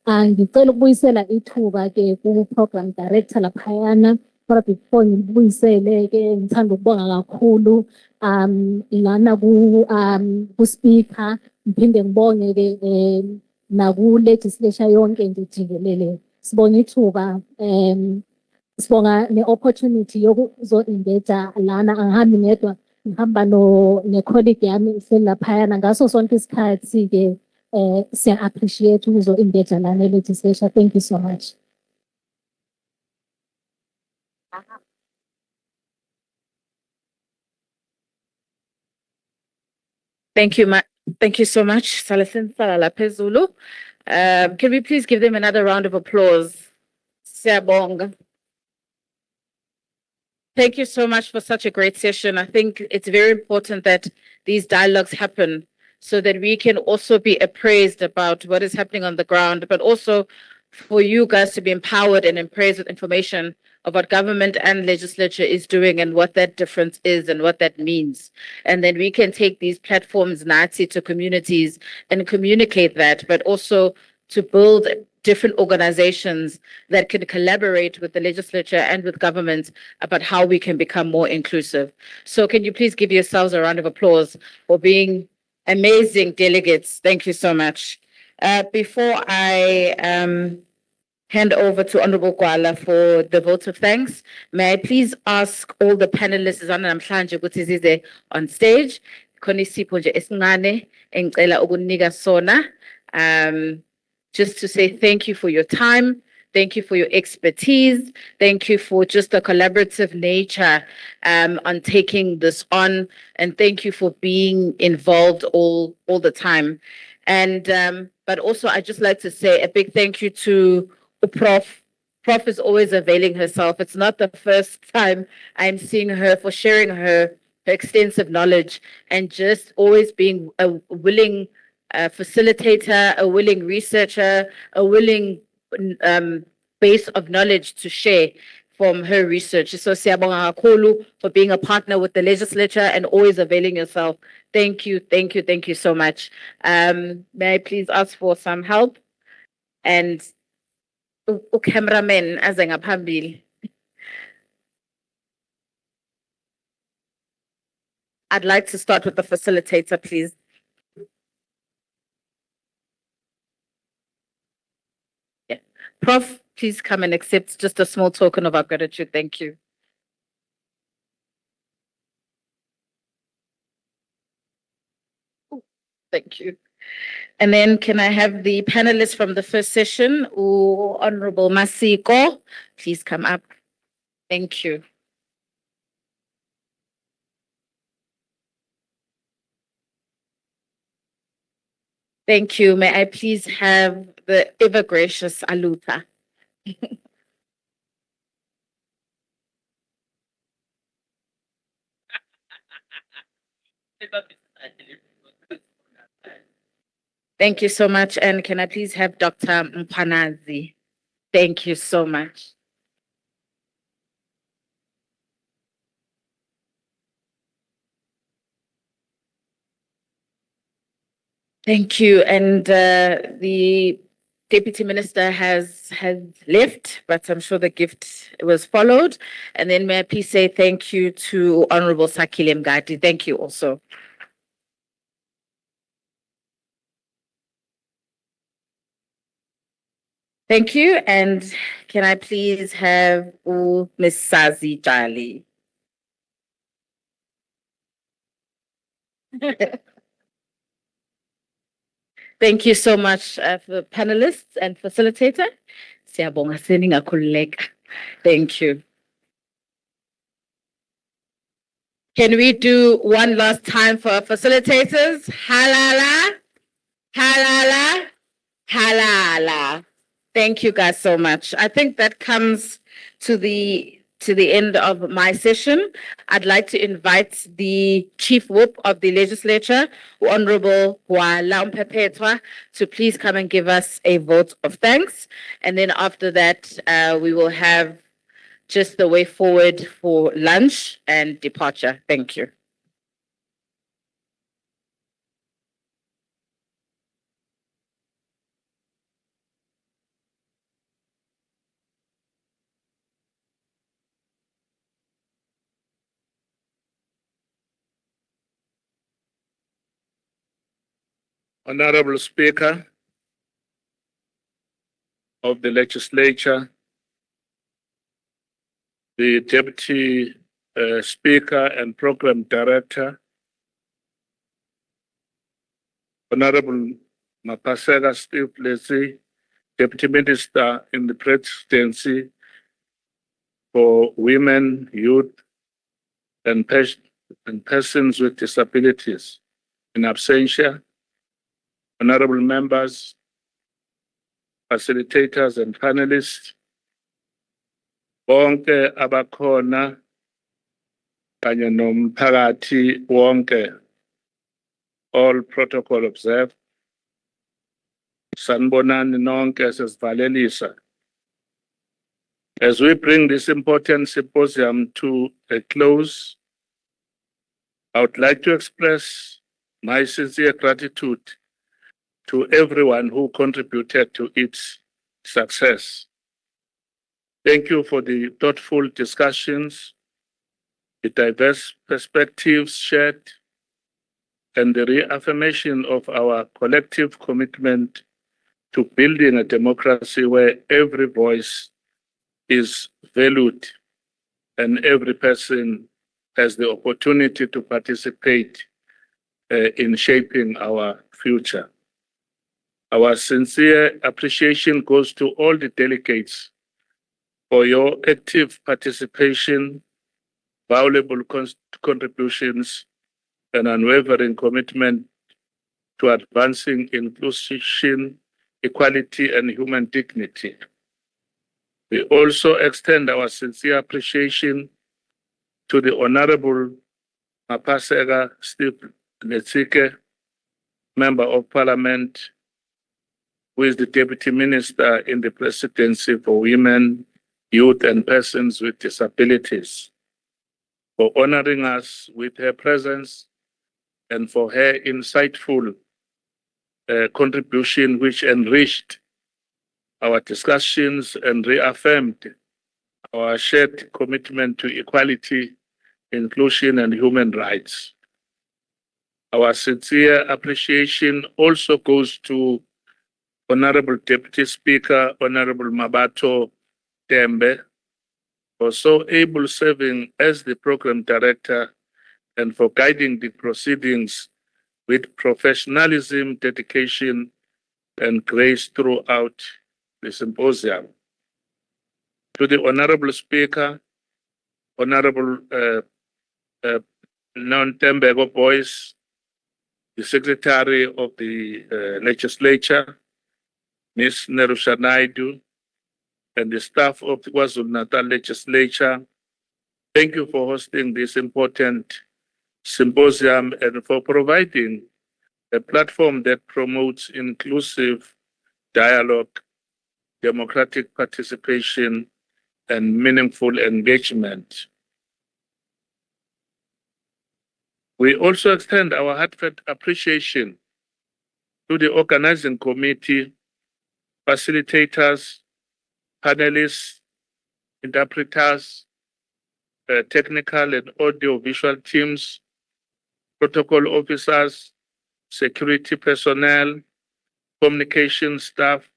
Ngicela ukubuyisela ithuba-ke ku-program director laphayana. Kodwa before ngibuyisele-ke ngithanda ukubonga kakhulu lana ku-speaker, ngiphinde ngibonge-ke naku-legislature yonke nje jikelele. Sibonga ithuba, sibonga ne-opportunity yokuzo-engage lana. Angihambi ngedwa, ngihamba ne-colleague yami iselaphayana. Ngaso sonke isikhathi-ke siya-appreciate ukuzo-engage lana e-legislature. Thank you so much. Thank you, thank you so much, Salasin Salalaphezulu. Can we please give them another round of applause? Siyabonga. Thank you so much for such a great session. I think it's very important that these dialogues happen so that we can also be appraised about what is happening on the ground, but also for you guys to be empowered and appraised with information of what government and legislature is doing and what that difference is and what that means. And then we can take these platforms, Nazi, to communities and communicate that, but also to build different organizations that can collaborate with the legislature and with government about how we can become more inclusive. So can you please give yourselves a round of applause for being amazing delegates? Thank you so much. Before I hand over to Honorable Kwala for the vote of thanks, may I please ask all the panelists on stage, just to say thank you for your time, thank you for your expertise, thank you for just the collaborative nature on taking this on, and thank you for being involved all the time. And but also I'd just like to say a big thank you to Prof. Prof is always availing herself. It's not the first time I'm seeing her, for sharing her extensive knowledge and just always being a willing facilitator, a willing researcher, a willing base of knowledge to share. from her research. So siyabonga kakhulu for being a partner with the legislature and always availing yourself. Thank you so much. May I please ask for some help? And cameraman as ngaphambili. I'd like to start with the facilitator, please. Yeah. Prof, please come and accept just a small token of our gratitude. Thank you. Thank you. And then can I have the panelists from the first session, Honorable Masiko, please come up. Thank you. Thank you. May I please have the ever gracious Aluta? Thank you so much. And can I please have Dr. Mpanazi? Thank you so much. Thank you. And the Deputy Minister has left, but I'm sure the gift was followed. And then may I please say thank you to Honorable Sakile Mgadi. Thank you also. Thank you. And can I please have Ms. Sazi Jali? Thank you so much for panelists and facilitator. Siyabonga seningakhululeka. Thank you. Can we do one last time for our facilitators? Halala, halala, halala. Thank you guys so much. I think that comes to the end of my session. I'd like to invite the Chief Whip of the Legislature, Honorable Wala Mpepetwa, to please come and give us a vote of thanks. And then after that, we will have just the way forward for lunch and departure. Thank you. Honorable Speaker of the Legislature, the Deputy Speaker and Program Director, Honorable Mapasega Steve Lesi, Deputy Minister in the Presidency for Women, Youth, and Persons with Disabilities, in absentia, honorable members, facilitators, and panelists, bonke abakhona kanye nomphakathi wonke, all protocol observed. Sanibonani nonke sesivalelisa. As we bring this important symposium to a close, I would like to express my sincere gratitude to everyone who contributed to its success. Thank you for the thoughtful discussions, the diverse perspectives shared, and the reaffirmation of our collective commitment to building a democracy where every voice is valued and every person has the opportunity to participate in shaping our future. Our sincere appreciation goes to all the delegates for your active participation, valuable contributions, and unwavering commitment to advancing inclusion, equality, and human dignity. We also extend our sincere appreciation to the Honorable Mapasega Steve Letsike, Member of Parliament, who is the Deputy Minister in the Presidency for Women, youth and persons with disabilities, for honoring us with her presence and for her insightful contribution, which enriched our discussions and reaffirmed our shared commitment to equality, inclusion, and human rights. Our sincere appreciation also goes to Honorable Deputy Speaker, Honorable Mabato Tembe, for so able serving as the Program Director and for guiding the proceedings with professionalism, dedication, and grace throughout the symposium. To the Honorable Speaker, Honorable Non-Tembego Boys, the Secretary of the Legislature, Ms. Nerusha Naidu, and the staff of the KwaZulu-Natal Legislature, thank you for hosting this important symposium and for providing a platform that promotes inclusive dialogue, democratic participation, and meaningful engagement. We also extend our heartfelt appreciation to the organizing committee, facilitators, panelists, interpreters, technical and audio-visual teams, protocol officers, security personnel, communication staff,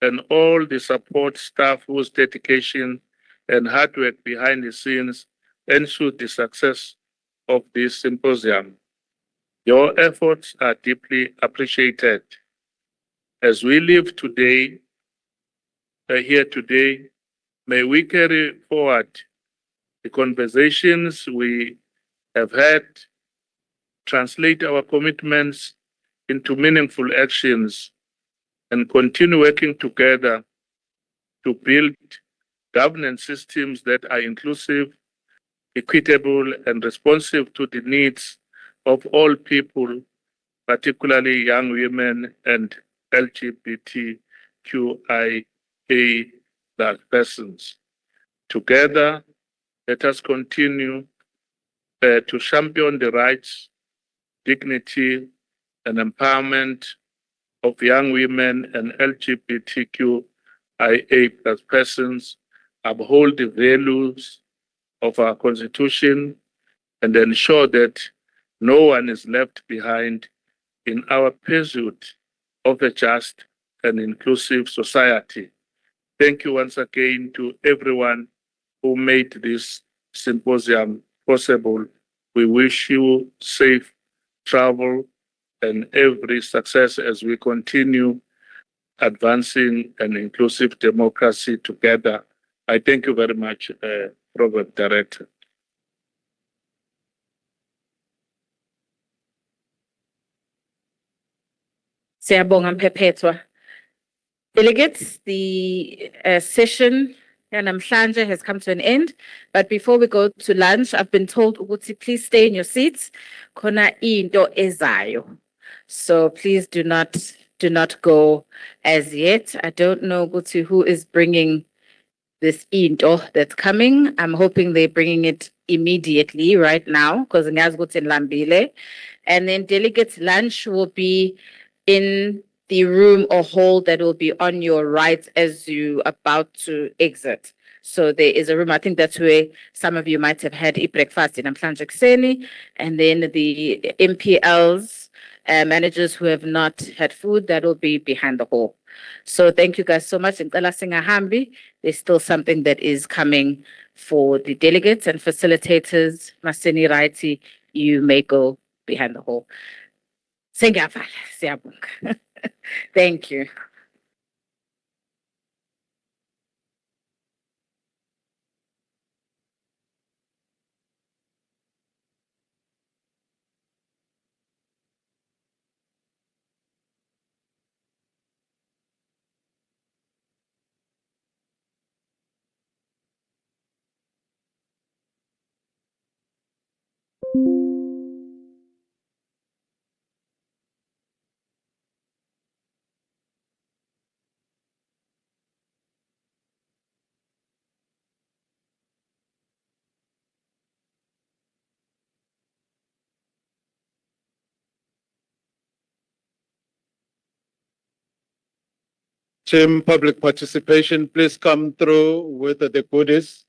and all the support staff whose dedication and hard work behind the scenes ensured the success of this symposium. Your efforts are deeply appreciated. As we live today, here today, may we carry forward the conversations we have had, translate our commitments into meaningful actions, and continue working together to build governance systems that are inclusive, equitable, and responsive to the needs of all people, particularly young women and LGBTQIA+ persons. Together, let us continue to champion the rights, dignity, and empowerment of young women and LGBTQIA+ persons, uphold the values of our Constitution, and ensure that no one is left behind in our pursuit of a just and inclusive society. Thank you once again to everyone who made this symposium possible. We wish you safe travel and every success as we continue advancing an inclusive democracy together. I thank you very much, Program Director. Siyabonga Mphephetwa. Delegates, the session yanamhlanje has come to an end. But before we go to lunch, I've been told ukuthi please stay in your seats. Khona into ezayo. So please do not go as yet. I don't know ukuthi who is bringing this into that's coming. I'm hoping they're bringing it immediately right now because ngazi ukuthi nilambile. And then delegates lunch will be in the room or hall that will be on your right as you about to exit. So there is a room, I think that's where some of you might have had breakfast in namhlanje kuseni, and then the MPLs, managers who have not had food, that will be behind the hall. So thank you guys so much. Ngicela singahambi. There's still something that is coming for the delegates and facilitators. Masini Raiti, you may go behind the hall. Sengiyabala, siyabonga. Thank you. Team public participation, please come through with the goodies.